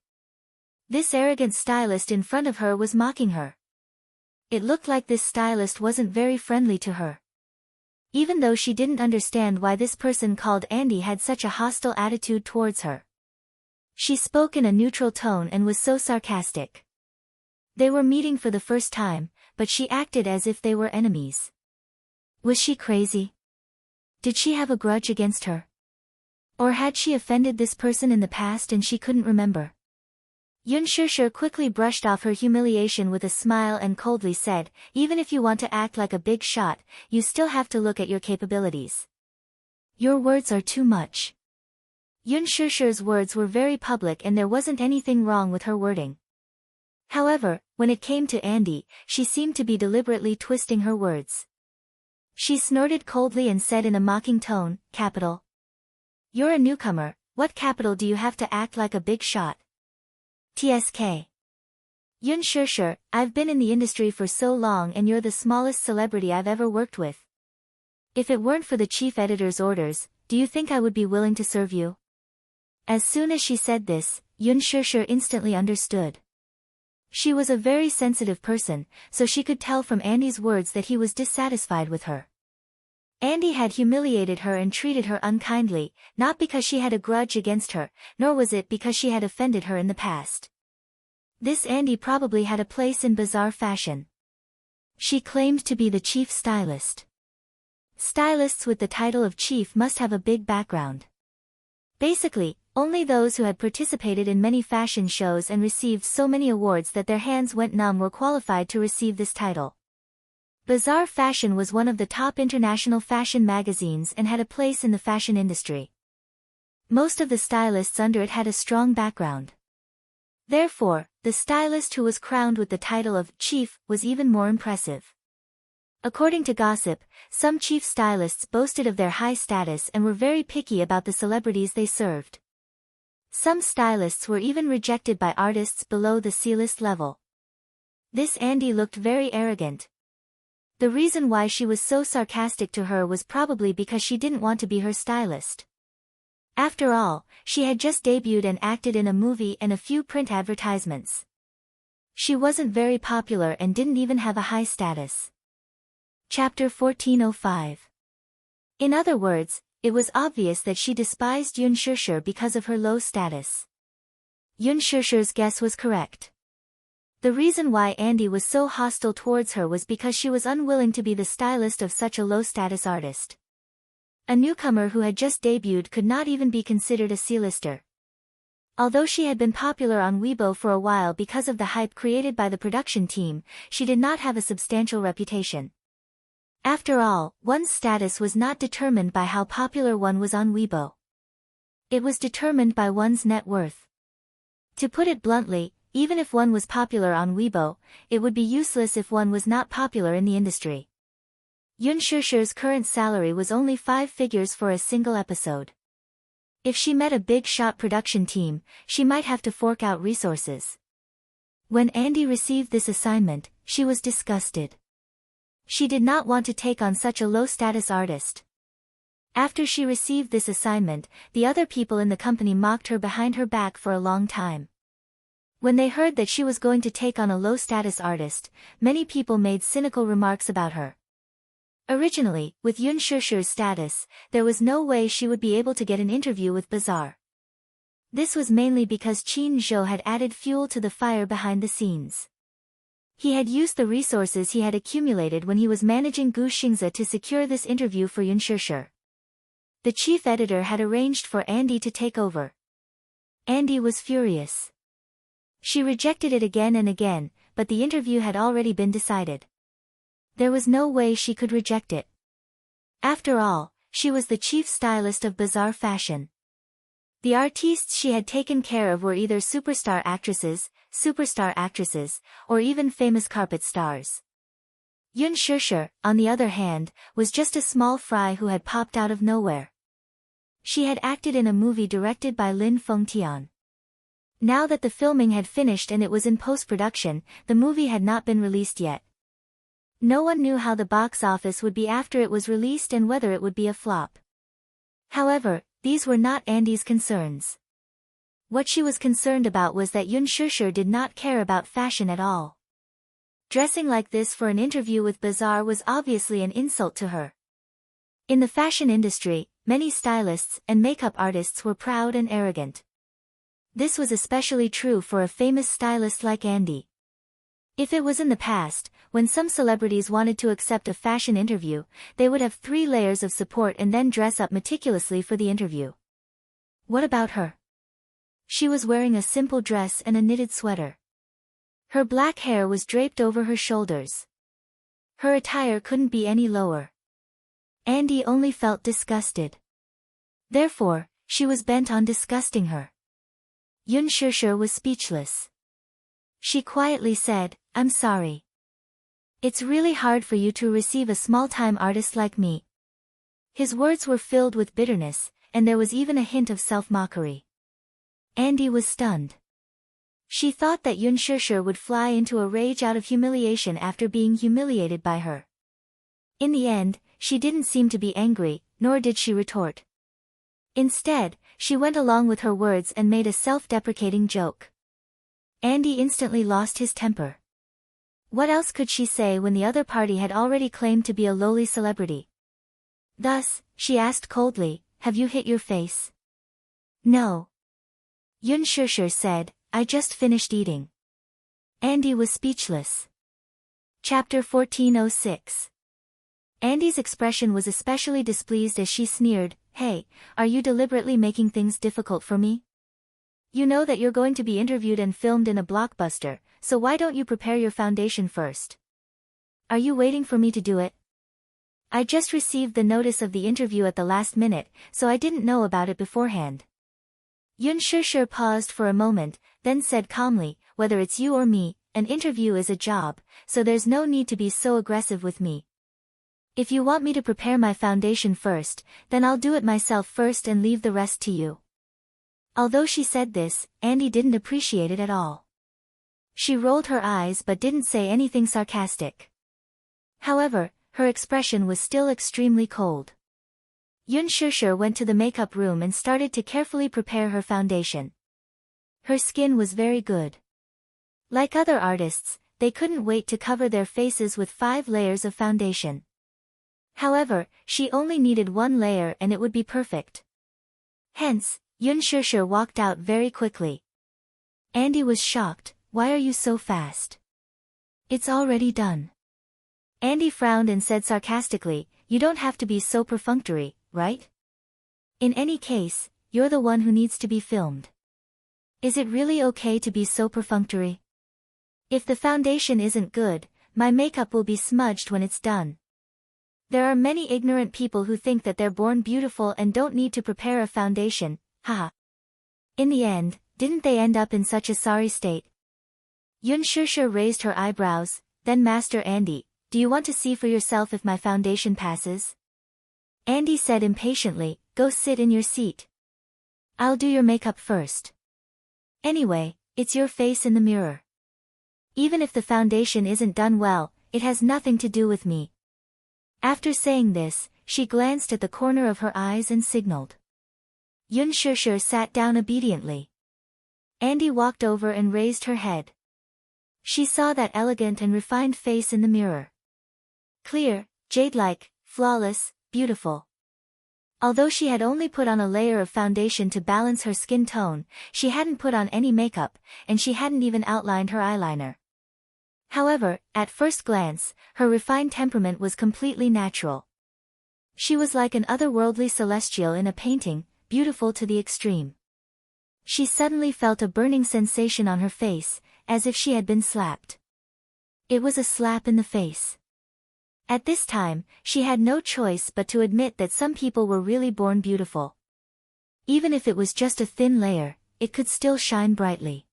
This arrogant stylist in front of her was mocking her. It looked like this stylist wasn't very friendly to her. Even though she didn't understand why this person called Andy had such a hostile attitude towards her. She spoke in a neutral tone and was so sarcastic. They were meeting for the first time, but she acted as if they were enemies. Was she crazy? Did she have a grudge against her? Or had she offended this person in the past and she couldn't remember? Yun Shusher quickly brushed off her humiliation with a smile and coldly said, even if you want to act like a big shot, you still have to look at your capabilities. Your words are too much. Yun Shusher's words were very public and there wasn't anything wrong with her wording. However, when it came to Andy, she seemed to be deliberately twisting her words. She snorted coldly and said in a mocking tone, Capital. You're a newcomer, what capital do you have to act like a big shot? TSK. Yun Shusher, I've been in the industry for so long and you're the smallest celebrity I've ever worked with. If it weren't for the chief editor's orders, do you think I would be willing to serve you? As soon as she said this, Yun Shusher instantly understood. She was a very sensitive person, so she could tell from Andy's words that he was dissatisfied with her. Andy had humiliated her and treated her unkindly, not because she had a grudge against her, nor was it because she had offended her in the past. This Andy probably had a place in bizarre fashion. She claimed to be the chief stylist. Stylists with the title of chief must have a big background. Basically, only those who had participated in many fashion shows and received so many awards that their hands went numb were qualified to receive this title. Bizarre Fashion was one of the top international fashion magazines and had a place in the fashion industry. Most of the stylists under it had a strong background. Therefore, the stylist who was crowned with the title of chief was even more impressive. According to gossip, some chief stylists boasted of their high status and were very picky about the celebrities they served. Some stylists were even rejected by artists below the C-list level. This Andy looked very arrogant. The reason why she was so sarcastic to her was probably because she didn't want to be her stylist. After all, she had just debuted and acted in a movie and a few print advertisements. She wasn't very popular and didn't even have a high status. Chapter 1405. In other words, it was obvious that she despised Yun Shusher because of her low status. Yun Shusher's guess was correct. The reason why Andy was so hostile towards her was because she was unwilling to be the stylist of such a low-status artist. A newcomer who had just debuted could not even be considered a C-lister. Although she had been popular on Weibo for a while because of the hype created by the production team, she did not have a substantial reputation. After all, one's status was not determined by how popular one was on Weibo. It was determined by one's net worth. To put it bluntly, even if one was popular on Weibo, it would be useless if one was not popular in the industry. Yun Shusher's current salary was only 5 figures for a single episode. If she met a big shot production team, she might have to fork out resources. When Andy received this assignment, she was disgusted. She did not want to take on such a low-status artist. After she received this assignment, the other people in the company mocked her behind her back for a long time. When they heard that she was going to take on a low-status artist, many people made cynical remarks about her. Originally, with Yun Shusher's status, there was no way she would be able to get an interview with Bazaar. This was mainly because Qin Zhou had added fuel to the fire behind the scenes. He had used the resources he had accumulated when he was managing Gu Xingze to secure this interview for Yun Shusher. The chief editor had arranged for Andy to take over. Andy was furious. She rejected it again and again, but the interview had already been decided. There was no way she could reject it. After all, she was the chief stylist of Bazaar Fashion. The artistes she had taken care of were either superstar actresses, or even famous carpet stars. Yun Shishir, on the other hand, was just a small fry who had popped out of nowhere. She had acted in a movie directed by Lin Fengtian. Now that the filming had finished and it was in post-production, the movie had not been released yet. No one knew how the box office would be after it was released and whether it would be a flop. However, these were not Andy's concerns. What she was concerned about was that Yun Shishir did not care about fashion at all. Dressing like this for an interview with Bazaar was obviously an insult to her. In the fashion industry, many stylists and makeup artists were proud and arrogant. This was especially true for a famous stylist like Andy. If it was in the past, when some celebrities wanted to accept a fashion interview, they would have 3 layers of support and then dress up meticulously for the interview. What about her? She was wearing a simple dress and a knitted sweater. Her black hair was draped over her shoulders. Her attire couldn't be any lower. Andy only felt disgusted. Therefore, she was bent on disgusting her. Yun Shishir was speechless. She quietly said, "I'm sorry. It's really hard for you to receive a small-time artist like me." His words were filled with bitterness, and there was even a hint of self-mockery. Andy was stunned. She thought that Yun Shishir would fly into a rage out of humiliation after being humiliated by her. In the end, she didn't seem to be angry, nor did she retort. Instead, she went along with her words and made a self-deprecating joke. Andy instantly lost his temper. What else could she say when the other party had already claimed to be a lowly celebrity? Thus, she asked coldly, "Have you hit your face?" "No." Yun Shishir said, "I just finished eating." Andy was speechless. Chapter 1406. Andy's expression was especially displeased as she sneered, "Hey, are you deliberately making things difficult for me? You know that you're going to be interviewed and filmed in a blockbuster, so why don't you prepare your foundation first? Are you waiting for me to do it? I just received the notice of the interview at the last minute, so I didn't know about it beforehand." Yun Shishir paused for a moment, then said calmly, "Whether it's you or me, an interview is a job, so there's no need to be so aggressive with me. If you want me to prepare my foundation first, then I'll do it myself first and leave the rest to you." Although she said this, Andy didn't appreciate it at all. She rolled her eyes but didn't say anything sarcastic. However, her expression was still extremely cold. Yun Shishir went to the makeup room and started to carefully prepare her foundation. Her skin was very good. Like other artists, they couldn't wait to cover their faces with 5 layers of foundation. However, she only needed 1 layer and it would be perfect. Hence, Yun Shishir walked out very quickly. Andy was shocked. "Why are you so fast? It's already done." Andy frowned and said sarcastically, "You don't have to be so perfunctory, right? In any case, you're the one who needs to be filmed. Is it really okay to be so perfunctory? If the foundation isn't good, my makeup will be smudged when it's done. There are many ignorant people who think that they're born beautiful and don't need to prepare a foundation, haha. In the end, didn't they end up in such a sorry state?" Yun Shishir raised her eyebrows, then "Master Andy, do you want to see for yourself if my foundation passes?" Andy said impatiently, "Go sit in your seat. I'll do your makeup first. Anyway, it's your face in the mirror. Even if the foundation isn't done well, it has nothing to do with me." After saying this, she glanced at the corner of her eyes and signaled. Yun Shishir sat down obediently. Andy walked over and raised her head. She saw that elegant and refined face in the mirror. Clear, jade-like, flawless, beautiful. Although she had only put on a layer of foundation to balance her skin tone, she hadn't put on any makeup, and she hadn't even outlined her eyeliner. However, at first glance, her refined temperament was completely natural. She was like an otherworldly celestial in a painting, beautiful to the extreme. She suddenly felt a burning sensation on her face, as if she had been slapped. It was a slap in the face. At this time, she had no choice but to admit that some people were really born beautiful. Even if it was just a thin layer, it could still shine brightly.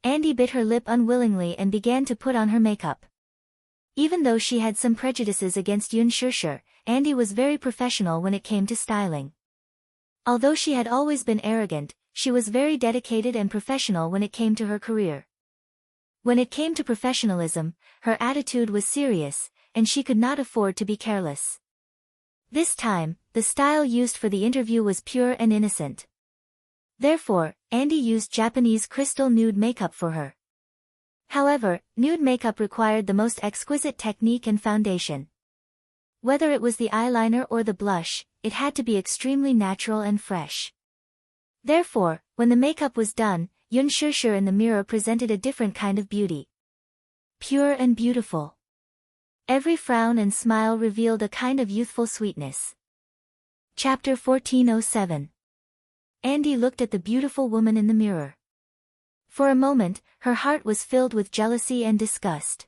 Andy bit her lip unwillingly and began to put on her makeup. Even though she had some prejudices against Yun Shusher, Andy was very professional when it came to styling. Although she had always been arrogant, she was very dedicated and professional when it came to her career. When it came to professionalism, her attitude was serious, and she could not afford to be careless. This time, the style used for the interview was pure and innocent. Therefore, Andy used Japanese crystal nude makeup for her. However, nude makeup required the most exquisite technique and foundation. Whether it was the eyeliner or the blush, it had to be extremely natural and fresh. Therefore, when the makeup was done, Yun Shusher in the mirror presented a different kind of beauty. Pure and beautiful. Every frown and smile revealed a kind of youthful sweetness. Chapter 1407. Andy looked at the beautiful woman in the mirror. For a moment, her heart was filled with jealousy and disgust.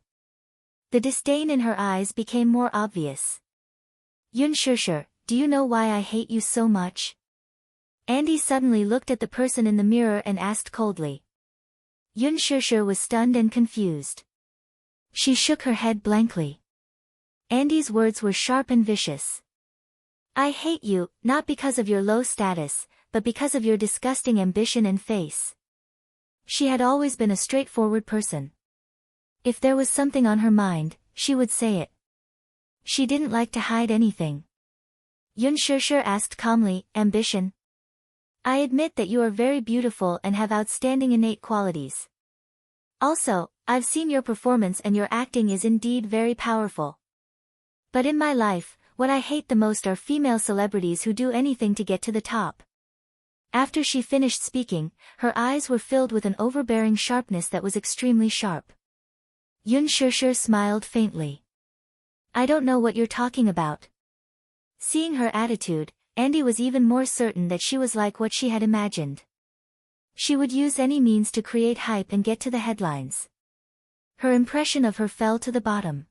The disdain in her eyes became more obvious. Yun Shusher, do you know why I hate you so much? Andy suddenly looked at the person in the mirror and asked coldly. Yun Shusher was stunned and confused. She shook her head blankly. Andy's words were sharp and vicious. I hate you, not because of your low status, but because of your disgusting ambition and face. She had always been a straightforward person. If there was something on her mind, she would say it. She didn't like to hide anything. Yun Shusher asked calmly, ambition? I admit that you are very beautiful and have outstanding innate qualities. Also, I've seen your performance and your acting is indeed very powerful. But in my life, what I hate the most are female celebrities who do anything to get to the top. After she finished speaking, her eyes were filled with an overbearing sharpness that was extremely sharp. Yun Shusher smiled faintly. I don't know what you're talking about. Seeing her attitude, Andy was even more certain that she was like what she had imagined. She would use any means to create hype and get to the headlines. Her impression of her fell to the bottom.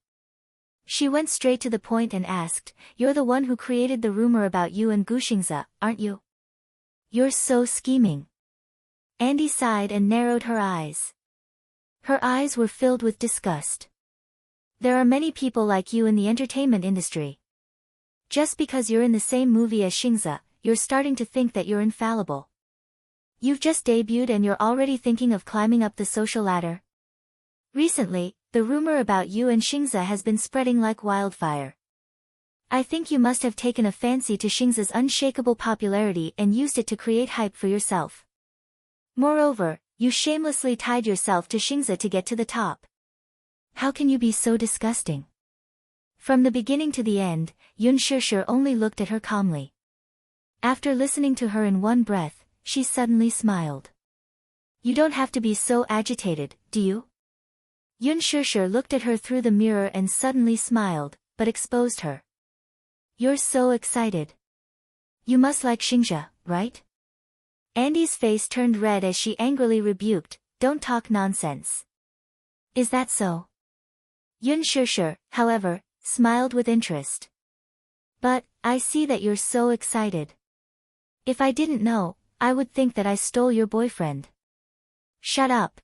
She went straight to the point and asked, you're the one who created the rumor about you and Gushingza, aren't you? You're so scheming. Andy sighed and narrowed her eyes. Her eyes were filled with disgust. There are many people like you in the entertainment industry. Just because you're in the same movie as Shingza, you're starting to think that you're infallible. You've just debuted and you're already thinking of climbing up the social ladder. Recently, the rumor about you and Shingza has been spreading like wildfire. I think you must have taken a fancy to Shingza's unshakable popularity and used it to create hype for yourself. Moreover, you shamelessly tied yourself to Shingza to get to the top. How can you be so disgusting? From the beginning to the end, Yun Shusher only looked at her calmly. After listening to her in one breath, she suddenly smiled. You don't have to be so agitated, do you? Yun Shusher looked at her through the mirror and suddenly smiled, but exposed her. You're so excited. You must like Shingza, right? Andy's face turned red as she angrily rebuked, don't talk nonsense. Is that so? Yun Shusher, however, smiled with interest. But, I see that you're so excited. If I didn't know, I would think that I stole your boyfriend. Shut up.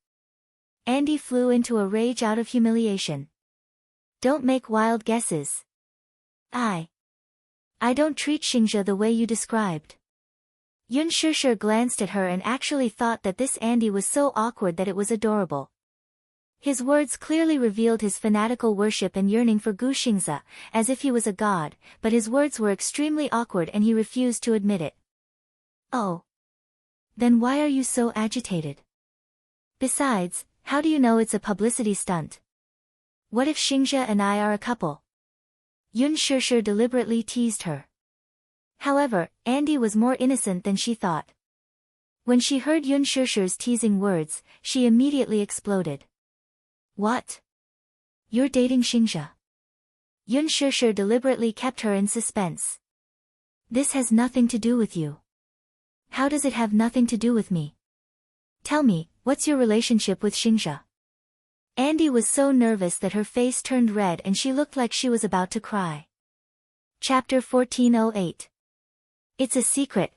Andy flew into a rage out of humiliation. Don't make wild guesses. I don't treat Shingza the way you described. Yun Shusher glanced at her and actually thought that this Andy was so awkward that it was adorable. His words clearly revealed his fanatical worship and yearning for Gu Shingza, as if he was a god, but his words were extremely awkward and he refused to admit it. Oh. Then why are you so agitated? Besides, how do you know it's a publicity stunt? What if Shingza and I are a couple? Yun Shusher deliberately teased her. However, Andy was more innocent than she thought. When she heard Yun Shusher's teasing words, she immediately exploded. What? You're dating Shingza? Yun Shusher deliberately kept her in suspense. This has nothing to do with you. How does it have nothing to do with me? Tell me, what's your relationship with Xingzhe? Andy was so nervous that her face turned red and she looked like she was about to cry. Chapter 1408. It's a secret.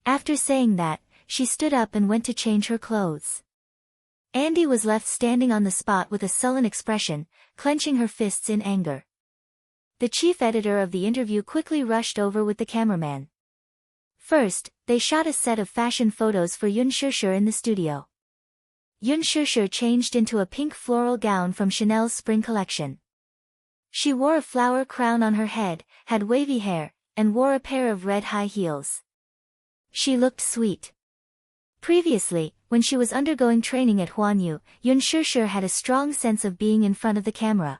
After saying that, she stood up and went to change her clothes. Andy was left standing on the spot with a sullen expression, clenching her fists in anger. The chief editor of the interview quickly rushed over with the cameraman. First, they shot a set of fashion photos for Yun Shishir in the studio. Yun Shishir changed into a pink floral gown from Chanel's spring collection. She wore a flower crown on her head, had wavy hair, and wore a pair of red high heels. She looked sweet. Previously, when she was undergoing training at Huanyu, Yun Shishir had a strong sense of being in front of the camera.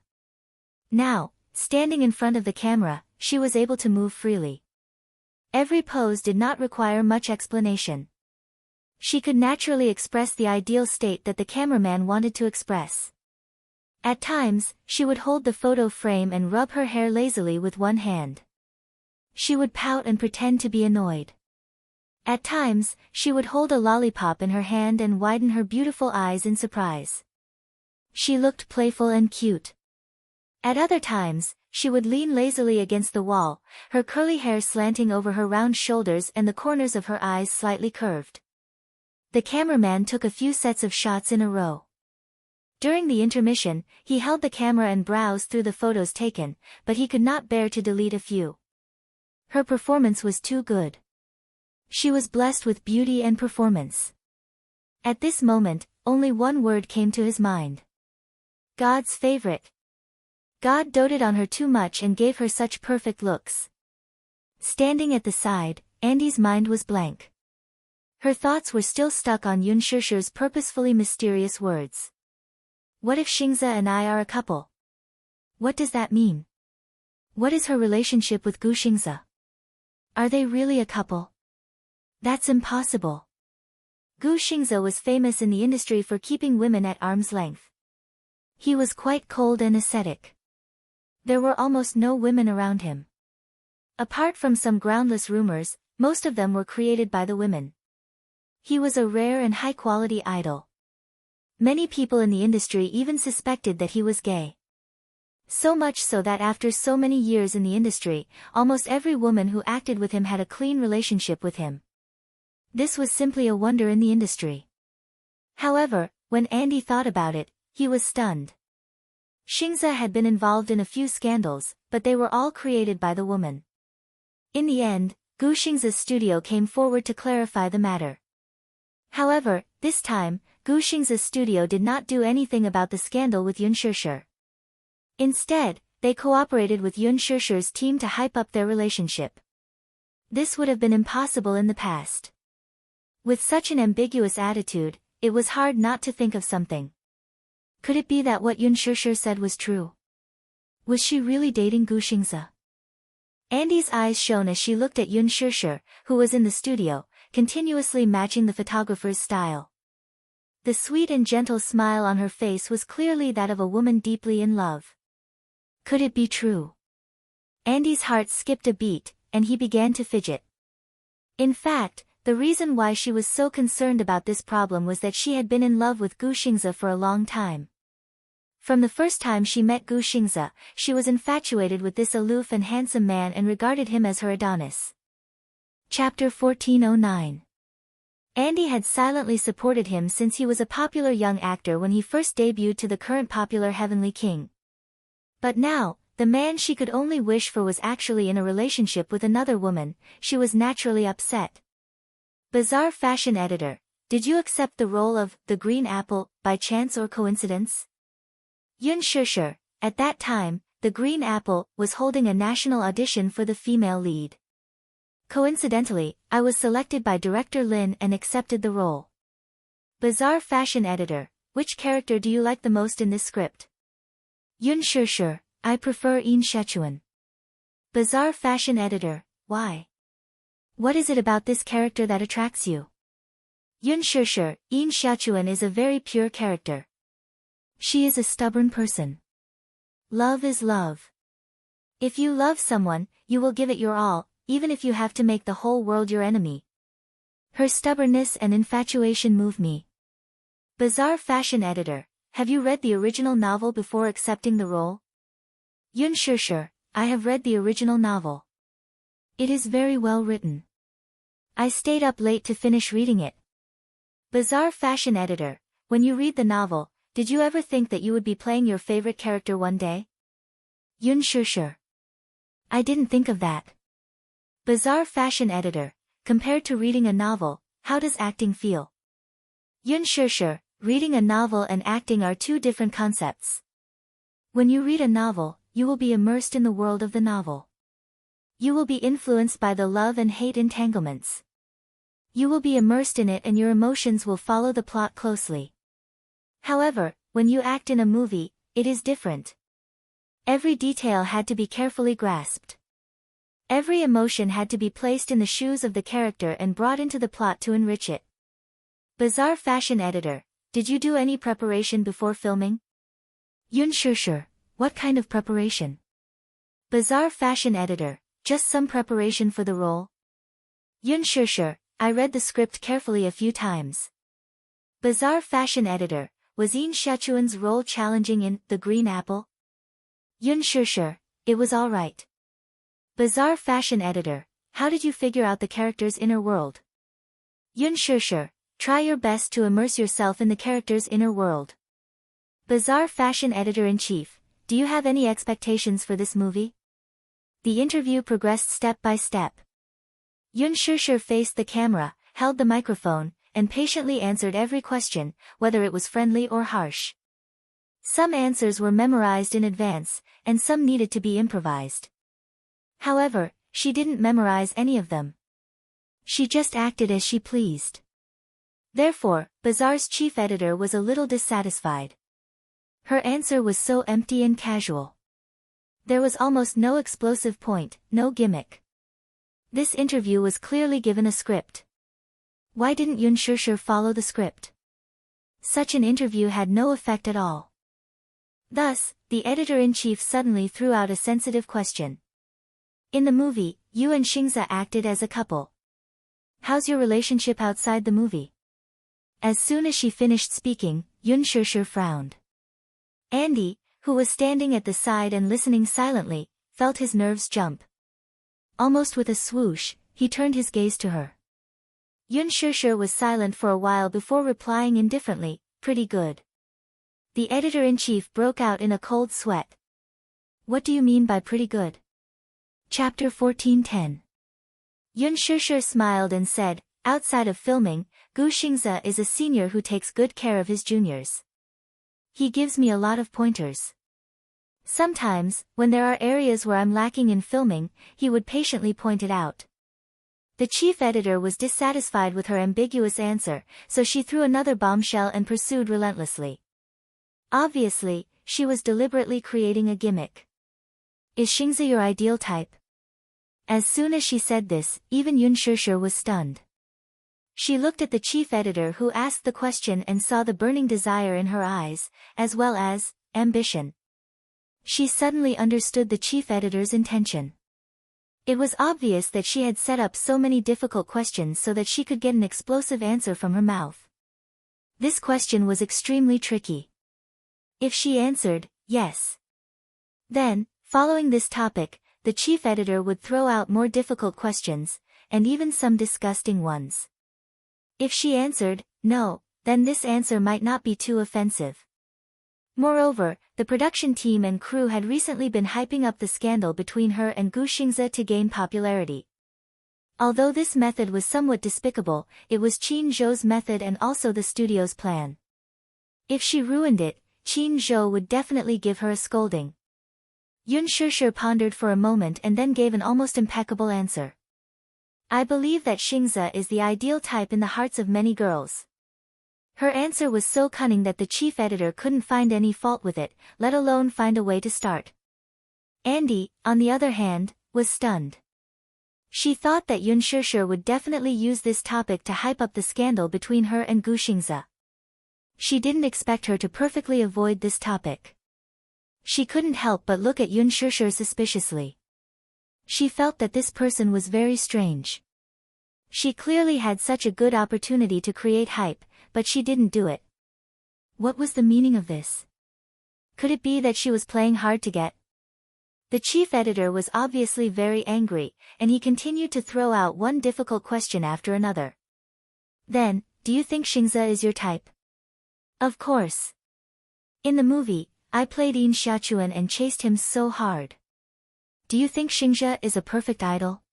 Now, standing in front of the camera, she was able to move freely. Every pose did not require much explanation. She could naturally express the ideal state that the cameraman wanted to express. At times, she would hold the photo frame and rub her hair lazily with one hand. She would pout and pretend to be annoyed. At times, she would hold a lollipop in her hand and widen her beautiful eyes in surprise. She looked playful and cute. At other times, she would lean lazily against the wall, her curly hair slanting over her round shoulders and the corners of her eyes slightly curved. The cameraman took a few sets of shots in a row. During the intermission, he held the camera and browsed through the photos taken, but he could not bear to delete a few. Her performance was too good. She was blessed with beauty and performance. At this moment, only one word came to his mind. God's favorite. God doted on her too much and gave her such perfect looks. Standing at the side, Andy's mind was blank. Her thoughts were still stuck on Yun Shishir's purposefully mysterious words. What if Xingzhe and I are a couple? What does that mean? What is her relationship with Gu Xingzhe? Are they really a couple? That's impossible. Gu Xingzhe was famous in the industry for keeping women at arm's length. He was quite cold and ascetic. There were almost no women around him. Apart from some groundless rumors, most of them were created by the women. He was a rare and high-quality idol. Many people in the industry even suspected that he was gay. So much so that after so many years in the industry, almost every woman who acted with him had a clean relationship with him. This was simply a wonder in the industry. However, when Andy thought about it, he was stunned. Xingzhe had been involved in a few scandals, but they were all created by the woman. In the end, Gu Xingzhe's studio came forward to clarify the matter. However, this time, Gu Xingzhe's studio did not do anything about the scandal with Yun Shishir. Instead, they cooperated with Yun Shishir's team to hype up their relationship. This would have been impossible in the past. With such an ambiguous attitude, it was hard not to think of something. Could it be that what Yun Shishir said was true? Was she really dating Gu Xingzhe? Andy's eyes shone as she looked at Yun Shishir, who was in the studio, continuously matching the photographer's style. The sweet and gentle smile on her face was clearly that of a woman deeply in love. Could it be true? Andy's heart skipped a beat, and he began to fidget. In fact, the reason why she was so concerned about this problem was that she had been in love with Gu Xingzhe for a long time. From the first time she met Gu Xingzhe, she was infatuated with this aloof and handsome man and regarded him as her Adonis. Chapter 1409. Andy had silently supported him since he was a popular young actor when he first debuted to the current popular Heavenly King. But now, the man she could only wish for was actually in a relationship with another woman. She was naturally upset. Bazaar fashion editor, did you accept the role of the Green Apple by chance or coincidence? Yun Shishir, at that time, the Green Apple was holding a national audition for the female lead. Coincidentally, I was selected by director Lin and accepted the role. Bazaar fashion editor, which character do you like the most in this script? Yun Shishir, I prefer Yin Shechuan. Bazaar fashion editor, why? What is it about this character that attracts you? Yun Shishir, Yin Shechuan is a very pure character. She is a stubborn person. Love is love. If you love someone, you will give it your all, even if you have to make the whole world your enemy. Her stubbornness and infatuation move me. Bizarre fashion editor, have you read the original novel before accepting the role? Yun Shusher, I have read the original novel. It is very well written. I stayed up late to finish reading it. Bizarre fashion editor, when you read the novel, did you ever think that you would be playing your favorite character one day? Yun Shusher. I didn't think of that. Bizarre fashion editor, compared to reading a novel, how does acting feel? Yun Shusher, reading a novel and acting are two different concepts. When you read a novel, you will be immersed in the world of the novel. You will be influenced by the love and hate entanglements. You will be immersed in it and your emotions will follow the plot closely. However, when you act in a movie, it is different. Every detail had to be carefully grasped. Every emotion had to be placed in the shoes of the character and brought into the plot to enrich it. Bizarre fashion editor, did you do any preparation before filming? Yun Shusher, what kind of preparation? Bizarre fashion editor, just some preparation for the role? Yun Shusher, I read the script carefully a few times. Bizarre fashion editor, was Yin Shechuan's role challenging in The Green Apple? Yun Shusher, it was alright. Bizarre fashion editor, how did you figure out the character's inner world? Yun Shusher, try your best to immerse yourself in the character's inner world. Bizarre fashion editor-in-chief, do you have any expectations for this movie? The interview progressed step by step. Yun Shusher faced the camera, held the microphone, and patiently answered every question, whether it was friendly or harsh. Some answers were memorized in advance, and some needed to be improvised. However, she didn't memorize any of them. She just acted as she pleased. Therefore, Bizarre's chief editor was a little dissatisfied. Her answer was so empty and casual. There was almost no explosive point, no gimmick. This interview was clearly given a script. Why didn't Yun Shusher follow the script? Such an interview had no effect at all. Thus, the editor-in-chief suddenly threw out a sensitive question. In the movie, you and Xingze acted as a couple. How's your relationship outside the movie? As soon as she finished speaking, Yun Shusher frowned. Andy, who was standing at the side and listening silently, felt his nerves jump. Almost with a swoosh, he turned his gaze to her. Yun Shusher was silent for a while before replying indifferently, pretty good. The editor-in-chief broke out in a cold sweat. What do you mean by pretty good? Chapter 1410. Yun Shusher smiled and said, outside of filming, Gu Xingze is a senior who takes good care of his juniors. He gives me a lot of pointers. Sometimes, when there are areas where I'm lacking in filming, he would patiently point it out. The chief editor was dissatisfied with her ambiguous answer, so she threw another bombshell and pursued relentlessly. Obviously, she was deliberately creating a gimmick. Is Xingze your ideal type? As soon as she said this, even Yun Shusher was stunned. She looked at the chief editor who asked the question and saw the burning desire in her eyes, as well as ambition. She suddenly understood the chief editor's intention. It was obvious that she had set up so many difficult questions so that she could get an explosive answer from her mouth. This question was extremely tricky. If she answered, yes. Then, following this topic, the chief editor would throw out more difficult questions, and even some disgusting ones. If she answered, no, then this answer might not be too offensive. Moreover, the production team and crew had recently been hyping up the scandal between her and Gu Xingze to gain popularity. Although this method was somewhat despicable, it was Qin Zhou's method and also the studio's plan. If she ruined it, Qin Zhou would definitely give her a scolding. Yun Shusher pondered for a moment and then gave an almost impeccable answer. I believe that Xingze is the ideal type in the hearts of many girls. Her answer was so cunning that the chief editor couldn't find any fault with it, let alone find a way to start. Andy, on the other hand, was stunned. She thought that Yun Shusher would definitely use this topic to hype up the scandal between her and Gu Xingze. She didn't expect her to perfectly avoid this topic. She couldn't help but look at Yun Shusher suspiciously. She felt that this person was very strange. She clearly had such a good opportunity to create hype, but she didn't do it. What was the meaning of this? Could it be that she was playing hard to get? The chief editor was obviously very angry, and he continued to throw out one difficult question after another. Then, do you think Xingze is your type? Of course. In the movie, I played Yin Xiaochuan and chased him so hard. Do you think Xingze is a perfect idol?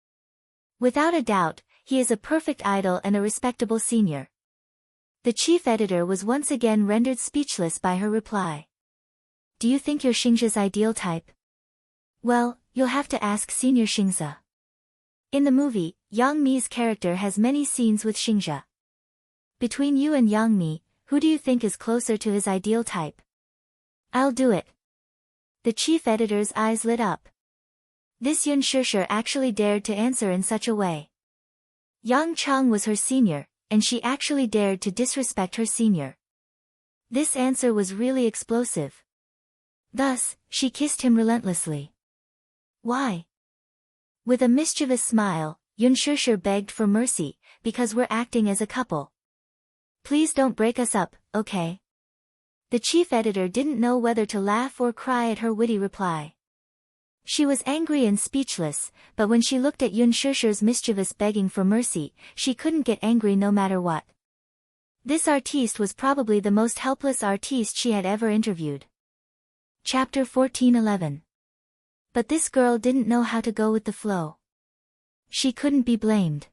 Without a doubt, he is a perfect idol and a respectable senior. The chief editor was once again rendered speechless by her reply. Do you think you're Xingze's ideal type? Well, you'll have to ask Senior Xingze. In the movie, Yang Mi's character has many scenes with Xingze. Between you and Yang Mi, who do you think is closer to his ideal type? I'll do it. The chief editor's eyes lit up. This Yun Shishir actually dared to answer in such a way. Yang Chang was her senior, and she actually dared to disrespect her senior. This answer was really explosive. Thus, she kissed him relentlessly. Why? With a mischievous smile, Yun Shishir begged for mercy, because we're acting as a couple. Please don't break us up, okay? The chief editor didn't know whether to laugh or cry at her witty reply. She was angry and speechless, but when she looked at Yun Shishir's mischievous begging for mercy, she couldn't get angry no matter what. This artiste was probably the most helpless artiste she had ever interviewed. Chapter 14:11. But this girl didn't know how to go with the flow. She couldn't be blamed.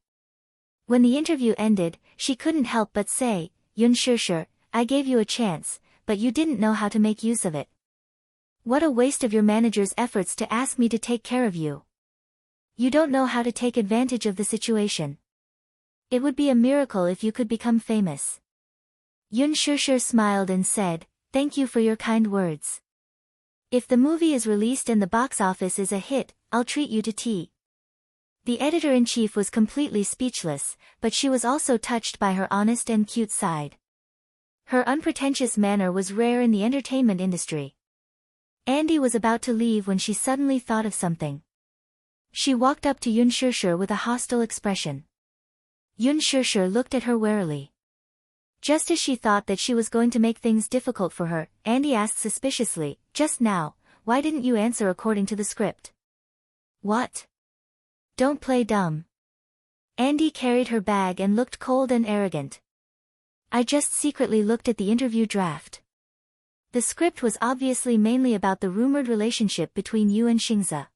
When the interview ended, she couldn't help but say, Yun Shishir, I gave you a chance, but you didn't know how to make use of it. What a waste of your manager's efforts to ask me to take care of you. You don't know how to take advantage of the situation. It would be a miracle if you could become famous. Yun Shishir smiled and said, thank you for your kind words. If the movie is released and the box office is a hit, I'll treat you to tea. The editor-in-chief was completely speechless, but she was also touched by her honest and cute side. Her unpretentious manner was rare in the entertainment industry. Andy was about to leave when she suddenly thought of something. She walked up to Yun Shishir with a hostile expression. Yun Shishir looked at her warily. Just as she thought that she was going to make things difficult for her, Andy asked suspiciously, just now, why didn't you answer according to the script? What? Don't play dumb. Andy carried her bag and looked cold and arrogant. I just secretly looked at the interview draft. The script was obviously mainly about the rumored relationship between you and Xingze.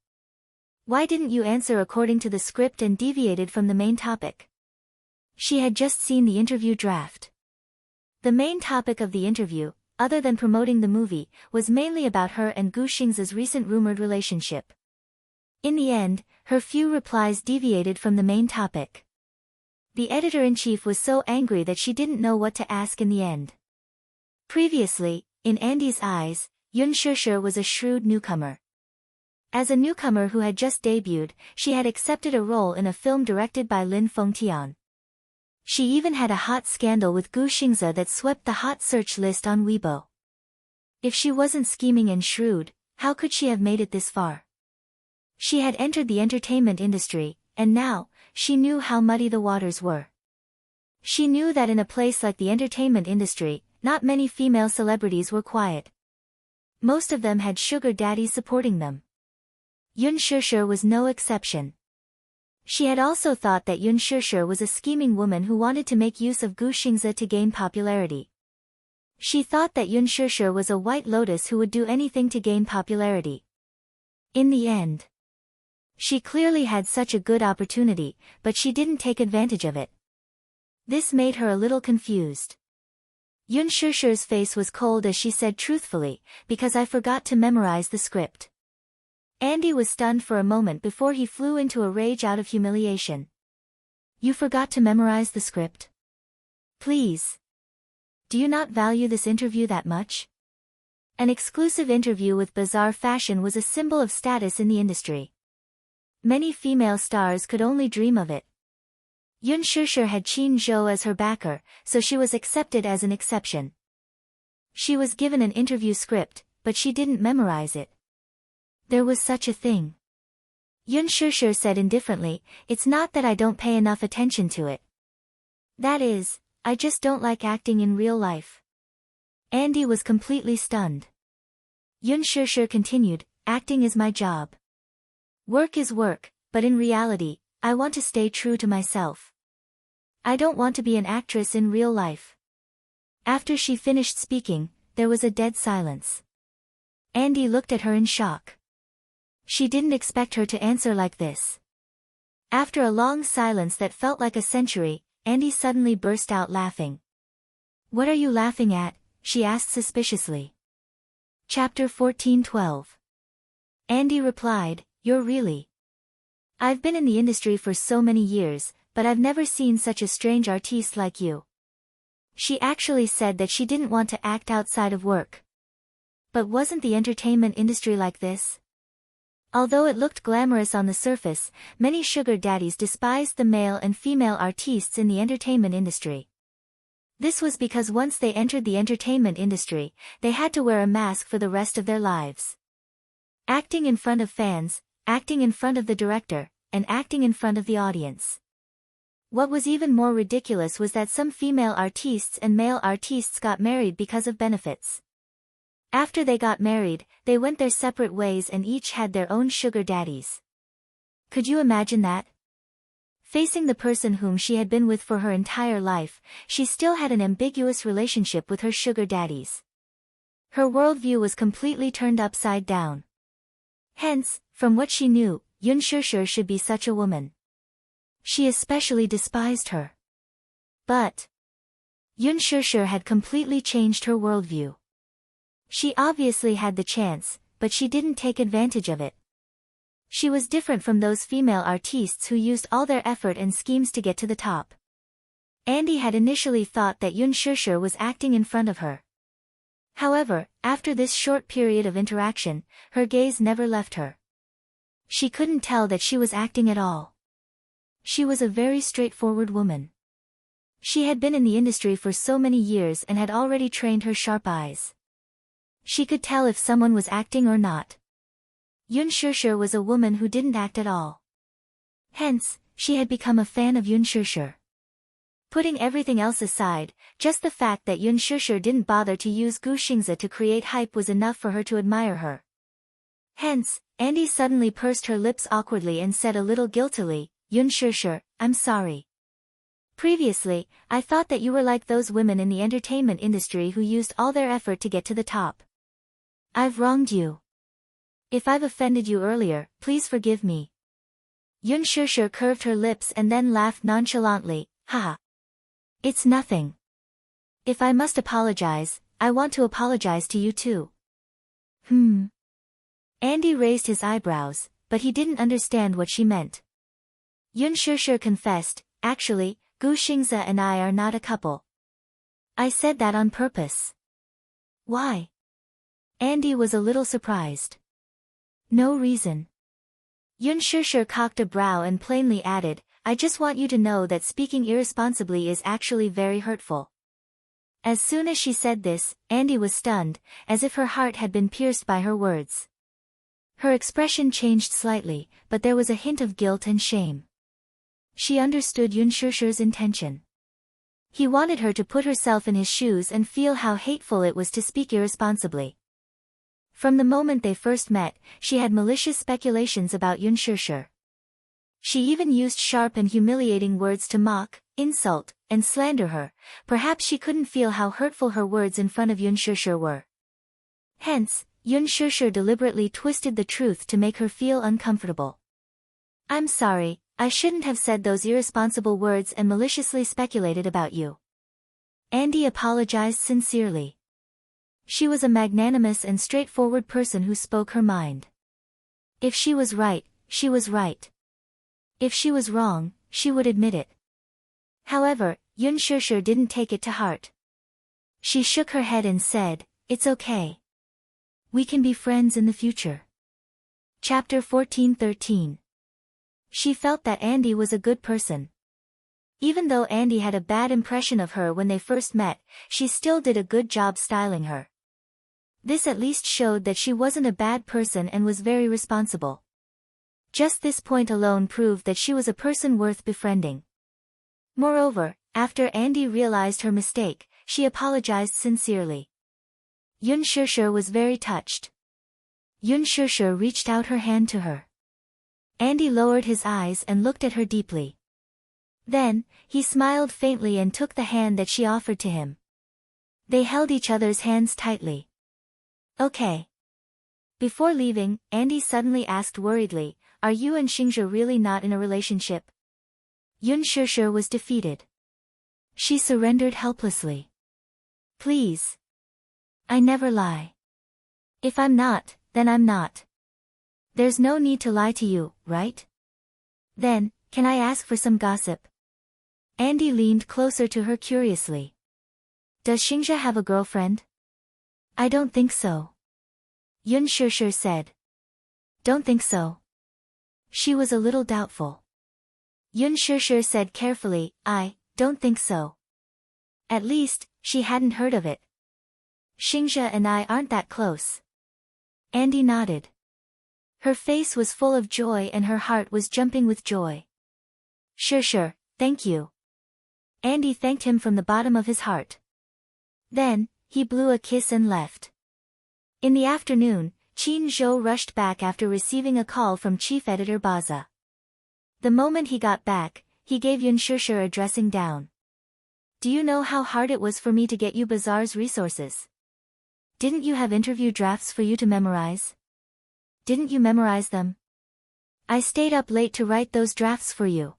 Why didn't you answer according to the script and deviated from the main topic? She had just seen the interview draft. The main topic of the interview, other than promoting the movie, was mainly about her and Gu Xingze's recent rumored relationship. In the end, her few replies deviated from the main topic. The editor-in-chief was so angry that she didn't know what to ask in the end. Previously, in Andy's eyes, Yun Shishir was a shrewd newcomer. As a newcomer who had just debuted, she had accepted a role in a film directed by Lin Fengtian. She even had a hot scandal with Gu Xingze that swept the hot search list on Weibo. If she wasn't scheming and shrewd, how could she have made it this far? She had entered the entertainment industry, and now, she knew how muddy the waters were. She knew that in a place like the entertainment industry, not many female celebrities were quiet. Most of them had sugar daddies supporting them. Yun Shishir was no exception. She had also thought that Yun Shishir was a scheming woman who wanted to make use of Gu Xingze to gain popularity. She thought that Yun Shishir was a white lotus who would do anything to gain popularity. In the end, she clearly had such a good opportunity, but she didn't take advantage of it. This made her a little confused. Yun Shishir's face was cold as she said truthfully, because I forgot to memorize the script. Andy was stunned for a moment before he flew into a rage out of humiliation. You forgot to memorize the script? Please. Do you not value this interview that much? An exclusive interview with Bazaar Fashion was a symbol of status in the industry. Many female stars could only dream of it. Yun Shishir had Qin Zhou as her backer, so she was accepted as an exception. She was given an interview script, but she didn't memorize it. There was such a thing. Yun Shishir said indifferently, it's not that I don't pay enough attention to it. That is, I just don't like acting in real life. Andy was completely stunned. Yun Shishir continued, acting is my job. Work is work, but in reality, I want to stay true to myself. I don't want to be an actress in real life. After she finished speaking, there was a dead silence. Andy looked at her in shock. She didn't expect her to answer like this. After a long silence that felt like a century, Andy suddenly burst out laughing. What are you laughing at? She asked suspiciously. Chapter 14:12. Andy replied, you're really. I've been in the industry for so many years, but I've never seen such a strange artiste like you. She actually said that she didn't want to act outside of work. But wasn't the entertainment industry like this? Although it looked glamorous on the surface, many sugar daddies despised the male and female artistes in the entertainment industry. This was because once they entered the entertainment industry, they had to wear a mask for the rest of their lives. Acting in front of fans, acting in front of the director, and acting in front of the audience. What was even more ridiculous was that some female artistes and male artistes got married because of benefits. After they got married, they went their separate ways and each had their own sugar daddies. Could you imagine that? Facing the person whom she had been with for her entire life, she still had an ambiguous relationship with her sugar daddies. Her worldview was completely turned upside down. Hence, from what she knew, Yun Shishir should be such a woman. She especially despised her. But Yun Shishir had completely changed her worldview. She obviously had the chance, but she didn't take advantage of it. She was different from those female artistes who used all their effort and schemes to get to the top. Andy had initially thought that Yun Shishir was acting in front of her. However, after this short period of interaction, her gaze never left her. She couldn't tell that she was acting at all. She was a very straightforward woman. She had been in the industry for so many years and had already trained her sharp eyes. She could tell if someone was acting or not. Yun Shishir was a woman who didn't act at all. Hence, she had become a fan of Yun Shishir. Putting everything else aside, just the fact that Yun Shishir didn't bother to use Gu Xingzi to create hype was enough for her to admire her. Hence, Andy suddenly pursed her lips awkwardly and said a little guiltily, Yun Shishir, I'm sorry. Previously, I thought that you were like those women in the entertainment industry who used all their effort to get to the top. I've wronged you. If I've offended you earlier, please forgive me. Yun Shishir curved her lips and then laughed nonchalantly, haha. It's nothing. If I must apologize, I want to apologize to you too. Andy raised his eyebrows, but he didn't understand what she meant. Yun Shishir confessed, actually, Gu Xingzi and I are not a couple. I said that on purpose. Why? Andy was a little surprised. No reason. Yun Shishir cocked a brow and plainly added, I just want you to know that speaking irresponsibly is actually very hurtful. As soon as she said this, Andy was stunned, as if her heart had been pierced by her words. Her expression changed slightly, but there was a hint of guilt and shame. She understood Yun Shishir's intention. He wanted her to put herself in his shoes and feel how hateful it was to speak irresponsibly. From the moment they first met, she had malicious speculations about Yun Shishir. She even used sharp and humiliating words to mock, insult, and slander her. Perhaps she couldn't feel how hurtful her words in front of Yun Shishir were. Hence, Yun Shishir deliberately twisted the truth to make her feel uncomfortable. I'm sorry, I shouldn't have said those irresponsible words and maliciously speculated about you. Andy apologized sincerely. She was a magnanimous and straightforward person who spoke her mind. If she was right, she was right. If she was wrong, she would admit it. However, Yun Shishir didn't take it to heart. She shook her head and said, it's okay. We can be friends in the future. Chapter 14:13. She felt that Andy was a good person. Even though Andy had a bad impression of her when they first met, she still did a good job styling her. This at least showed that she wasn't a bad person and was very responsible. Just this point alone proved that she was a person worth befriending. Moreover, after Andy realized her mistake, she apologized sincerely. Yun Shishir was very touched. Yun Shishir reached out her hand to her. Andy lowered his eyes and looked at her deeply. Then, he smiled faintly and took the hand that she offered to him. They held each other's hands tightly. Okay. Before leaving, Andy suddenly asked worriedly, "Are you and Xingzhe really not in a relationship?" Yun Shishir was defeated. She surrendered helplessly. "Please. I never lie. If I'm not, then I'm not. There's no need to lie to you, right? Then, can I ask for some gossip?" Andy leaned closer to her curiously. "Does Xingzhe have a girlfriend?" "I don't think so." Yun Shishir said. "Don't think so?" She was a little doubtful. Yun Shishir said carefully, "I don't think so. At least, she hadn't heard of it. Xingzhe and I aren't that close." Andy nodded. Her face was full of joy and her heart was jumping with joy. Sure, thank you." Andy thanked him from the bottom of his heart. Then, he blew a kiss and left. In the afternoon, Qin Zhou rushed back after receiving a call from Chief Editor Baza. The moment he got back, he gave Yun Shishir a dressing down. "Do you know how hard it was for me to get you Bazaar's resources? Didn't you have interview drafts for you to memorize? Didn't you memorize them? I stayed up late to write those drafts for you.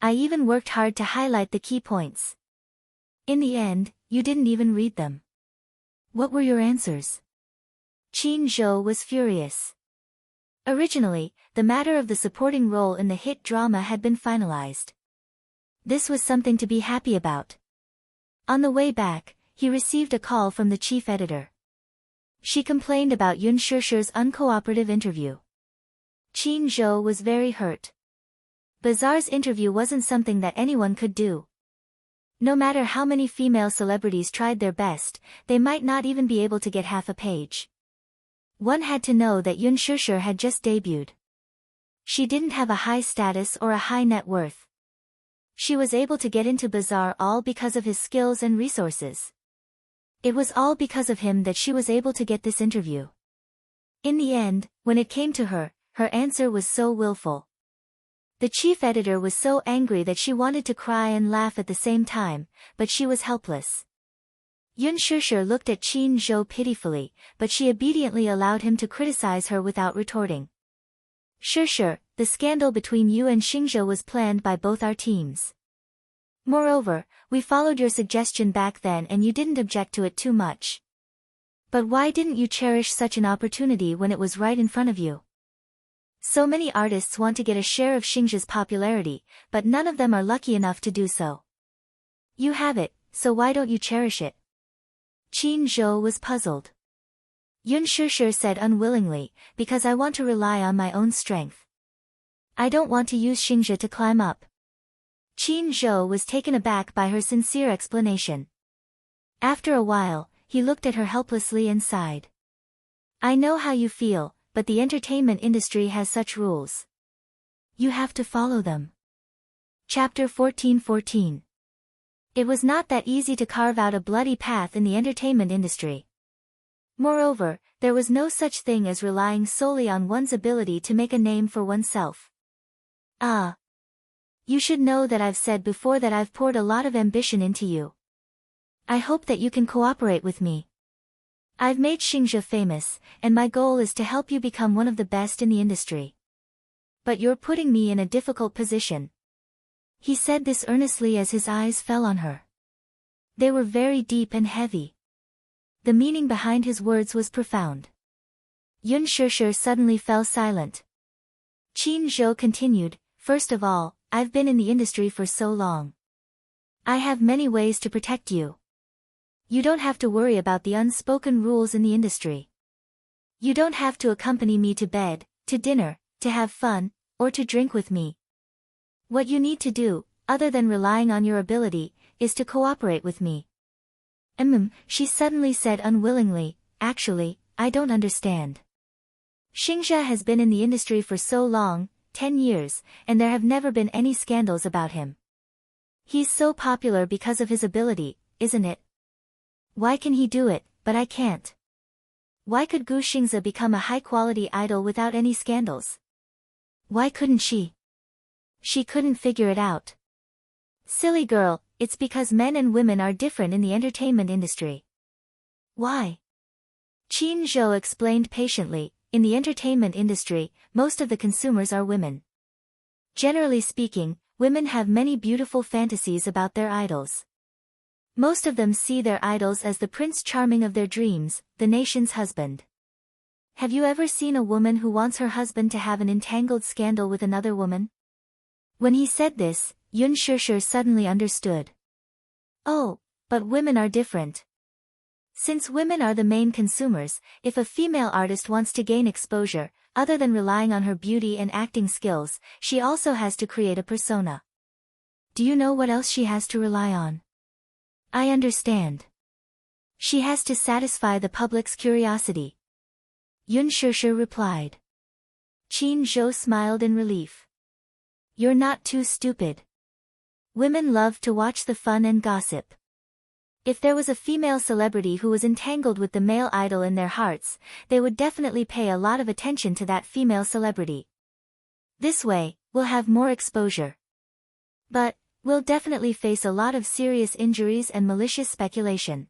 I even worked hard to highlight the key points. In the end, you didn't even read them. What were your answers?" Qin Zhou was furious. Originally, the matter of the supporting role in the hit drama had been finalized. This was something to be happy about. On the way back, he received a call from the chief editor. She complained about Yun Shishir's uncooperative interview. Qin Zhou was very hurt. Bazaar's interview wasn't something that anyone could do. No matter how many female celebrities tried their best, they might not even be able to get half a page. One had to know that Yun Shishir had just debuted. She didn't have a high status or a high net worth. She was able to get into Bazaar all because of his skills and resources. It was all because of him that she was able to get this interview. In the end, when it came to her, her answer was so willful. The chief editor was so angry that she wanted to cry and laugh at the same time, but she was helpless. Yun Shishir looked at Qin Zhou pitifully, but she obediently allowed him to criticize her without retorting. Shishir, the scandal between you and Xingzhe was planned by both our teams. Moreover, we followed your suggestion back then and you didn't object to it too much. But why didn't you cherish such an opportunity when it was right in front of you? So many artists want to get a share of Xingzhe's popularity, but none of them are lucky enough to do so. You have it, so why don't you cherish it? Qin Zhou was puzzled. Yun Shishir said unwillingly, "Because I want to rely on my own strength. I don't want to use Xingzhe to climb up." Qin Zhou was taken aback by her sincere explanation. After a while, he looked at her helplessly and sighed. "I know how you feel, but the entertainment industry has such rules. You have to follow them." Chapter 14:14. It was not that easy to carve out a bloody path in the entertainment industry. Moreover, there was no such thing as relying solely on one's ability to make a name for oneself. You should know that I've said before that I've poured a lot of ambition into you. I hope that you can cooperate with me. I've made Xingzhe famous, and my goal is to help you become one of the best in the industry. But you're putting me in a difficult position." He said this earnestly as his eyes fell on her. They were very deep and heavy. The meaning behind his words was profound. Yun Shishir suddenly fell silent. Qin Zhou continued, "First of all, I've been in the industry for so long. I have many ways to protect you. You don't have to worry about the unspoken rules in the industry. You don't have to accompany me to bed, to dinner, to have fun, or to drink with me. What you need to do, other than relying on your ability, is to cooperate with me." She suddenly said unwillingly, "Actually, I don't understand." Xingzhe has been in the industry for so long, 10 years, and there have never been any scandals about him. He's so popular because of his ability, isn't it? Why can he do it, but I can't? Why could Gu Xingze become a high-quality idol without any scandals? Why couldn't she? She couldn't figure it out. Silly girl, it's because men and women are different in the entertainment industry. Why? Qin Zhou explained patiently, in the entertainment industry, most of the consumers are women. Generally speaking, women have many beautiful fantasies about their idols. Most of them see their idols as the prince charming of their dreams, the nation's husband. Have you ever seen a woman who wants her husband to have an entangled scandal with another woman? When he said this, Yun Shishir suddenly understood. Oh, but women are different. Since women are the main consumers, if a female artist wants to gain exposure, other than relying on her beauty and acting skills, she also has to create a persona. Do you know what else she has to rely on? I understand. She has to satisfy the public's curiosity. Yun Shishir replied. Qin Zhou smiled in relief. You're not too stupid. Women love to watch the fun and gossip. If there was a female celebrity who was entangled with the male idol in their hearts, they would definitely pay a lot of attention to that female celebrity. This way, we'll have more exposure. But, we'll definitely face a lot of serious injuries and malicious speculation.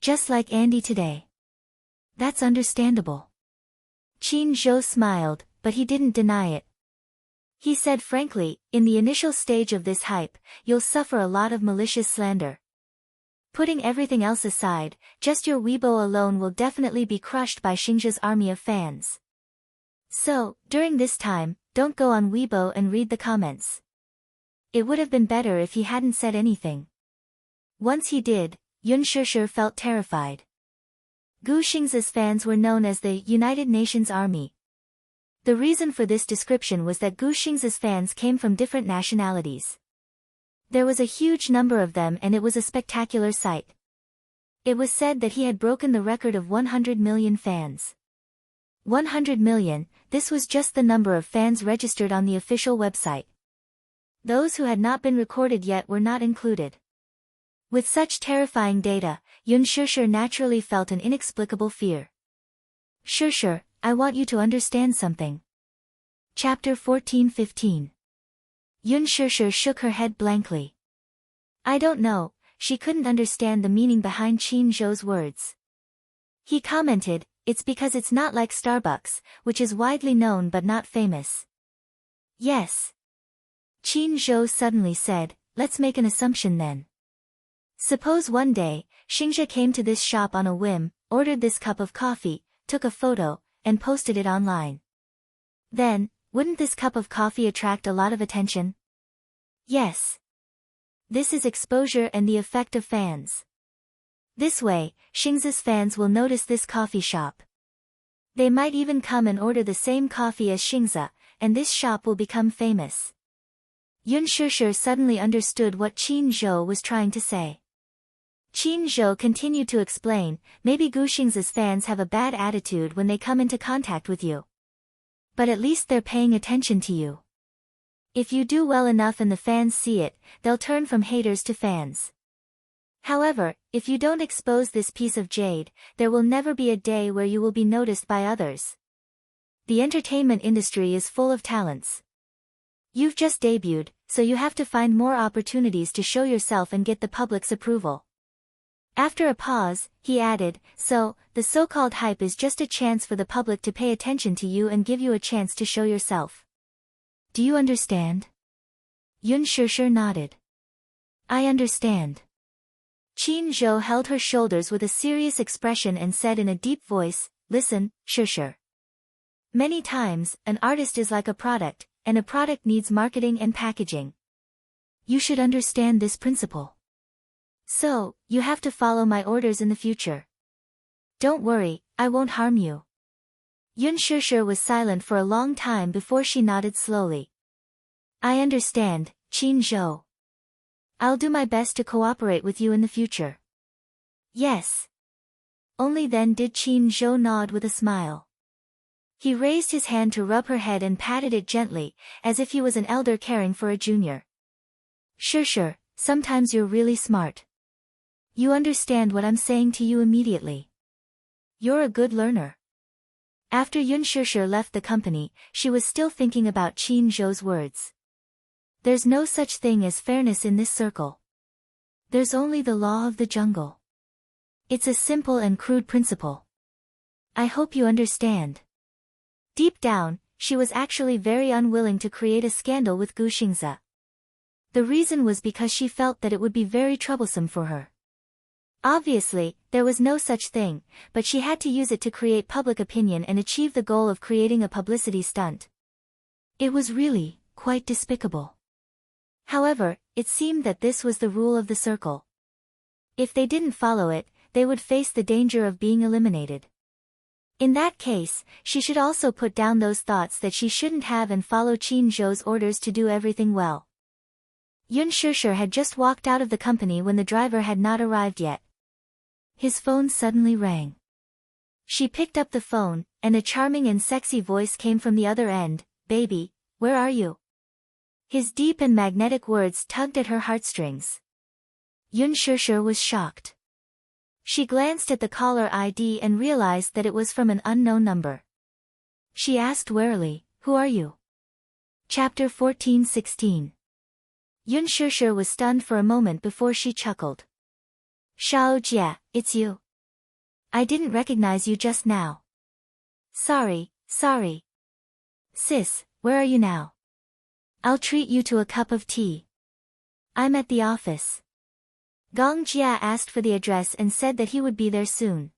Just like Andy today. That's understandable. Qin Zhou smiled, but he didn't deny it. He said frankly, in the initial stage of this hype, you'll suffer a lot of malicious slander. Putting everything else aside, just your Weibo alone will definitely be crushed by Xingzhe's army of fans. So, during this time, don't go on Weibo and read the comments. It would have been better if he hadn't said anything. Once he did, Yun Shishir felt terrified. Gu Xingze's fans were known as the United Nations Army. The reason for this description was that Gu Xingze's fans came from different nationalities. There was a huge number of them and it was a spectacular sight. It was said that he had broken the record of 100 million fans. 100 million, this was just the number of fans registered on the official website. Those who had not been recorded yet were not included. With such terrifying data, Yun Shishir naturally felt an inexplicable fear. Shishir, I want you to understand something. Chapter 14-15. Yun Shishir shook her head blankly. I don't know, she couldn't understand the meaning behind Qin Zhou's words. He commented, it's because it's not like Starbucks, which is widely known but not famous. Yes. Qin Zhou suddenly said, let's make an assumption then. Suppose one day, Xingzhe came to this shop on a whim, ordered this cup of coffee, took a photo, and posted it online. Then, wouldn't this cup of coffee attract a lot of attention? Yes. This is exposure and the effect of fans. This way, Xingzhe's fans will notice this coffee shop. They might even come and order the same coffee as Xingzhe, and this shop will become famous. Yun Shishir suddenly understood what Qin Zhou was trying to say. Qin Zhou continued to explain, maybe Gu Xingze's fans have a bad attitude when they come into contact with you. But at least they're paying attention to you. If you do well enough and the fans see it, they'll turn from haters to fans. However, if you don't expose this piece of jade, there will never be a day where you will be noticed by others. The entertainment industry is full of talents. You've just debuted, so you have to find more opportunities to show yourself and get the public's approval. After a pause, he added, so, the so-called hype is just a chance for the public to pay attention to you and give you a chance to show yourself. Do you understand? Yun Shishir nodded. I understand. Qin Zhou held her shoulders with a serious expression and said in a deep voice, listen, Shishir. Many times, an artist is like a product, and a product needs marketing and packaging. You should understand this principle. So, you have to follow my orders in the future. Don't worry, I won't harm you. Yun Shishir was silent for a long time before she nodded slowly. I understand, Qin Zhou. I'll do my best to cooperate with you in the future. Yes. Only then did Qin Zhou nod with a smile. He raised his hand to rub her head and patted it gently, as if he was an elder caring for a junior. Sure, sometimes you're really smart. You understand what I'm saying to you immediately. You're a good learner. After Yun Shishir left the company, she was still thinking about Qin Zhou's words. There's no such thing as fairness in this circle. There's only the law of the jungle. It's a simple and crude principle. I hope you understand. Deep down, she was actually very unwilling to create a scandal with Gu Xingze. The reason was because she felt that it would be very troublesome for her. Obviously, there was no such thing, but she had to use it to create public opinion and achieve the goal of creating a publicity stunt. It was really quite despicable. However, it seemed that this was the rule of the circle. If they didn't follow it, they would face the danger of being eliminated. In that case, she should also put down those thoughts that she shouldn't have and follow Qin Zhou's orders to do everything well. Yun Shishir had just walked out of the company when the driver had not arrived yet. His phone suddenly rang. She picked up the phone, and a charming and sexy voice came from the other end. "Baby, where are you?" His deep and magnetic words tugged at her heartstrings. Yun Shishir was shocked. She glanced at the caller ID and realized that it was from an unknown number. She asked warily, "Who are you?" Chapter 14:16. Yun Shishir was stunned for a moment before she chuckled. "Shao Jie, it's you. I didn't recognize you just now." Sorry. Sis, where are you now? I'll treat you to a cup of tea." "I'm at the office." Gong Jia asked for the address and said that he would be there soon.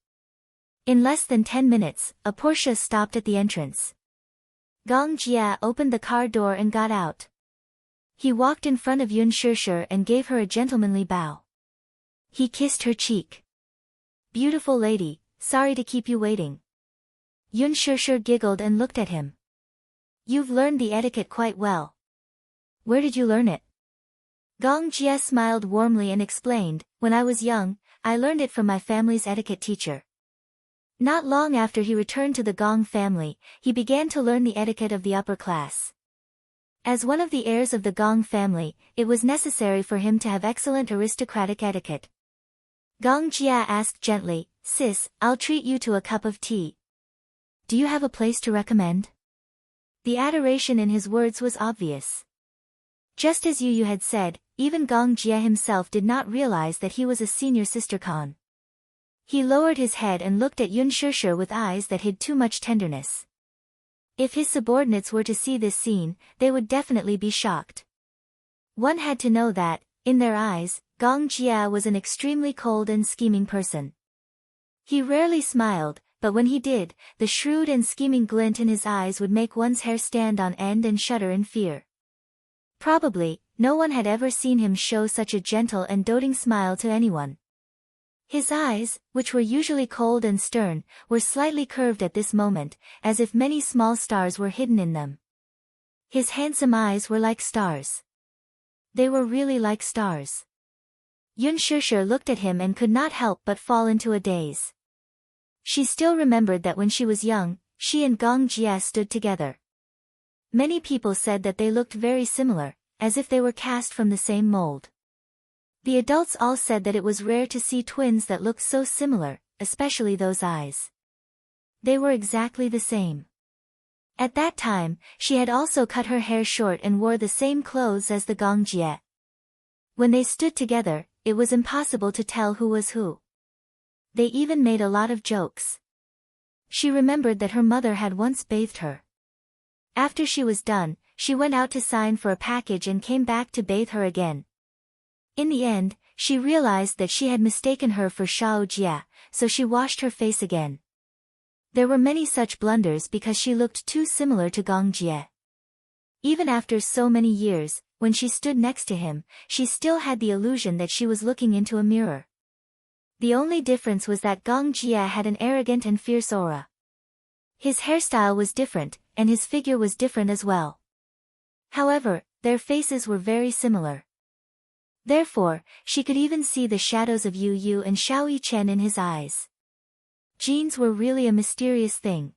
In less than 10 minutes, a Porsche stopped at the entrance. Gong Jia opened the car door and got out. He walked in front of Yun Shishir and gave her a gentlemanly bow. He kissed her cheek. "Beautiful lady, sorry to keep you waiting." Yun Shishir giggled and looked at him. "You've learned the etiquette quite well. Where did you learn it?" Gong Jia smiled warmly and explained, "When I was young, I learned it from my family's etiquette teacher." Not long after he returned to the Gong family, he began to learn the etiquette of the upper class. As one of the heirs of the Gong family, it was necessary for him to have excellent aristocratic etiquette. Gong Jia asked gently, "Sis, I'll treat you to a cup of tea. Do you have a place to recommend?" The adoration in his words was obvious. Just as Yu had said, even Gong Jia himself did not realize that he was a senior sister Khan. He lowered his head and looked at Yun Shishir with eyes that hid too much tenderness. If his subordinates were to see this scene, they would definitely be shocked. One had to know that, in their eyes, Gong Jia was an extremely cold and scheming person. He rarely smiled, but when he did, the shrewd and scheming glint in his eyes would make one's hair stand on end and shudder in fear. Probably, no one had ever seen him show such a gentle and doting smile to anyone. His eyes, which were usually cold and stern, were slightly curved at this moment, as if many small stars were hidden in them. His handsome eyes were like stars. They were really like stars. Yun Shishir looked at him and could not help but fall into a daze. She still remembered that when she was young, she and Gong Jia stood together. Many people said that they looked very similar, as if they were cast from the same mold. The adults all said that it was rare to see twins that looked so similar, especially those eyes. They were exactly the same. At that time, she had also cut her hair short and wore the same clothes as the Gong Jie. When they stood together, it was impossible to tell who was who. They even made a lot of jokes. She remembered that her mother had once bathed her. After she was done, she went out to sign for a package and came back to bathe her again. In the end, she realized that she had mistaken her for Shao Jia, so she washed her face again. There were many such blunders because she looked too similar to Gong Jie. Even after so many years, when she stood next to him, she still had the illusion that she was looking into a mirror. The only difference was that Gong Jia had an arrogant and fierce aura. His hairstyle was different, and his figure was different as well. However, their faces were very similar. Therefore, she could even see the shadows of Yu and Xiao Yichen in his eyes. Genes were really a mysterious thing.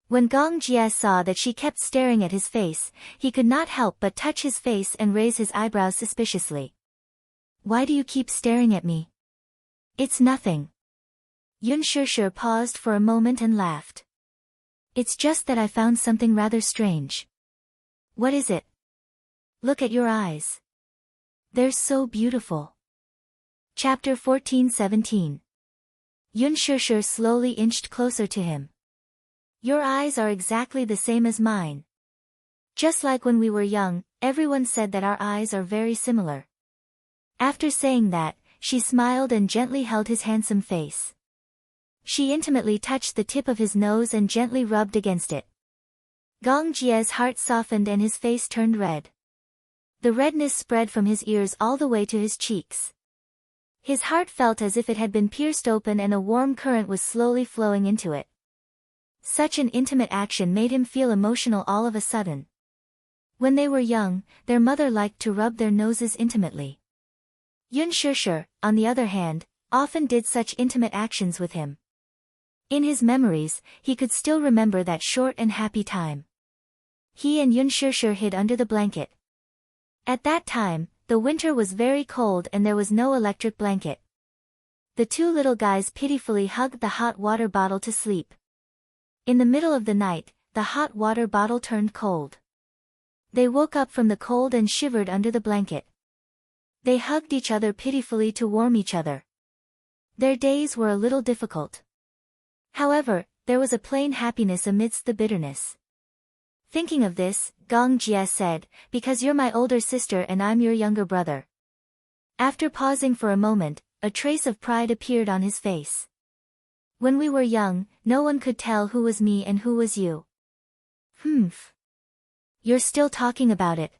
When Gong Jie saw that she kept staring at his face, he could not help but touch his face and raise his eyebrows suspiciously. Why do you keep staring at me? It's nothing. Yun Shishir paused for a moment and laughed. It's just that I found something rather strange. What is it? Look at your eyes. They're so beautiful. Chapter 14-17. Yun Shishir slowly inched closer to him. Your eyes are exactly the same as mine. Just like when we were young, everyone said that our eyes are very similar. After saying that, she smiled and gently held his handsome face. She intimately touched the tip of his nose and gently rubbed against it. Gong Jie's heart softened and his face turned red. The redness spread from his ears all the way to his cheeks. His heart felt as if it had been pierced open and a warm current was slowly flowing into it. Such an intimate action made him feel emotional all of a sudden. When they were young, their mother liked to rub their noses intimately. Yun Shishir, on the other hand, often did such intimate actions with him. In his memories, he could still remember that short and happy time. He and Yun Shishir hid under the blanket. At that time, the winter was very cold and there was no electric blanket. The two little guys pitifully hugged the hot water bottle to sleep. In the middle of the night, the hot water bottle turned cold. They woke up from the cold and shivered under the blanket. They hugged each other pitifully to warm each other. Their days were a little difficult. However, there was a plain happiness amidst the bitterness. Thinking of this, Gong Jie said, because you're my older sister and I'm your younger brother. After pausing for a moment, a trace of pride appeared on his face. When we were young, no one could tell who was me and who was you. Humph. You're still talking about it.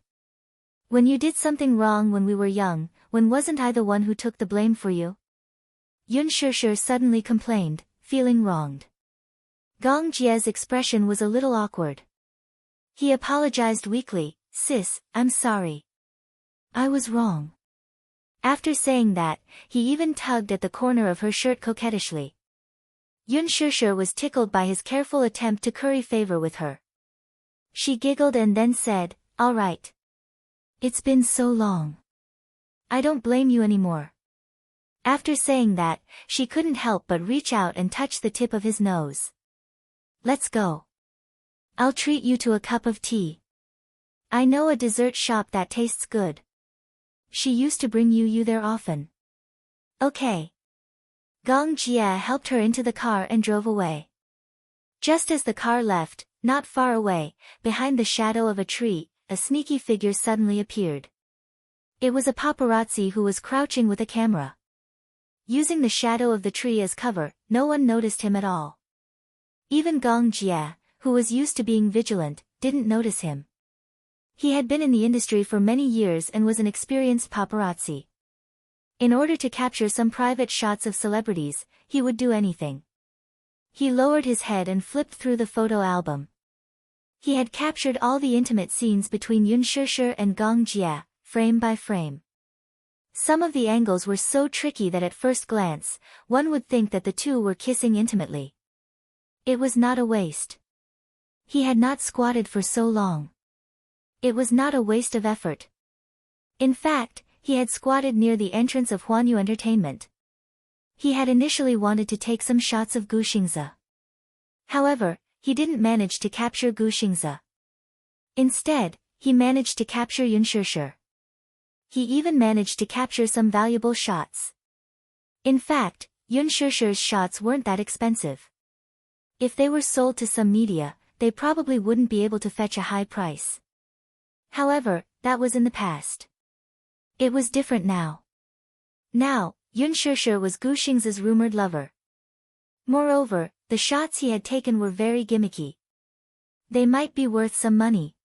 When you did something wrong when we were young, when wasn't I the one who took the blame for you? Yun Shishir suddenly complained, feeling wronged. Gong Jie's expression was a little awkward. He apologized weakly, sis, I'm sorry. I was wrong. After saying that, he even tugged at the corner of her shirt coquettishly. Yun Shishir was tickled by his careful attempt to curry favor with her. She giggled and then said, all right. It's been so long. I don't blame you anymore. After saying that, she couldn't help but reach out and touch the tip of his nose. Let's go. I'll treat you to a cup of tea. I know a dessert shop that tastes good. She used to bring you there often. Okay. Gong Jie helped her into the car and drove away. Just as the car left, not far away, behind the shadow of a tree, a sneaky figure suddenly appeared. It was a paparazzi who was crouching with a camera. Using the shadow of the tree as cover, no one noticed him at all. Even Gong Jie, who was used to being vigilant, didn't notice him. He had been in the industry for many years and was an experienced paparazzi. In order to capture some private shots of celebrities, he would do anything. He lowered his head and flipped through the photo album. He had captured all the intimate scenes between Yun Shishir and Gong Jie, frame by frame. Some of the angles were so tricky that at first glance, one would think that the two were kissing intimately. It was not a waste. He had not squatted for so long. It was not a waste of effort. In fact, he had squatted near the entrance of Huanyu Entertainment. He had initially wanted to take some shots of Gu Xingze. However, he didn't manage to capture Gu Xingze. Instead, he managed to capture Yun Shishir. He even managed to capture some valuable shots. In fact, Yun Shishir's shots weren't that expensive. If they were sold to some media, they probably wouldn't be able to fetch a high price. However, that was in the past. It was different now. Now, Yun Shishir was Gu Xingze's rumored lover. Moreover, the shots he had taken were very gimmicky. They might be worth some money.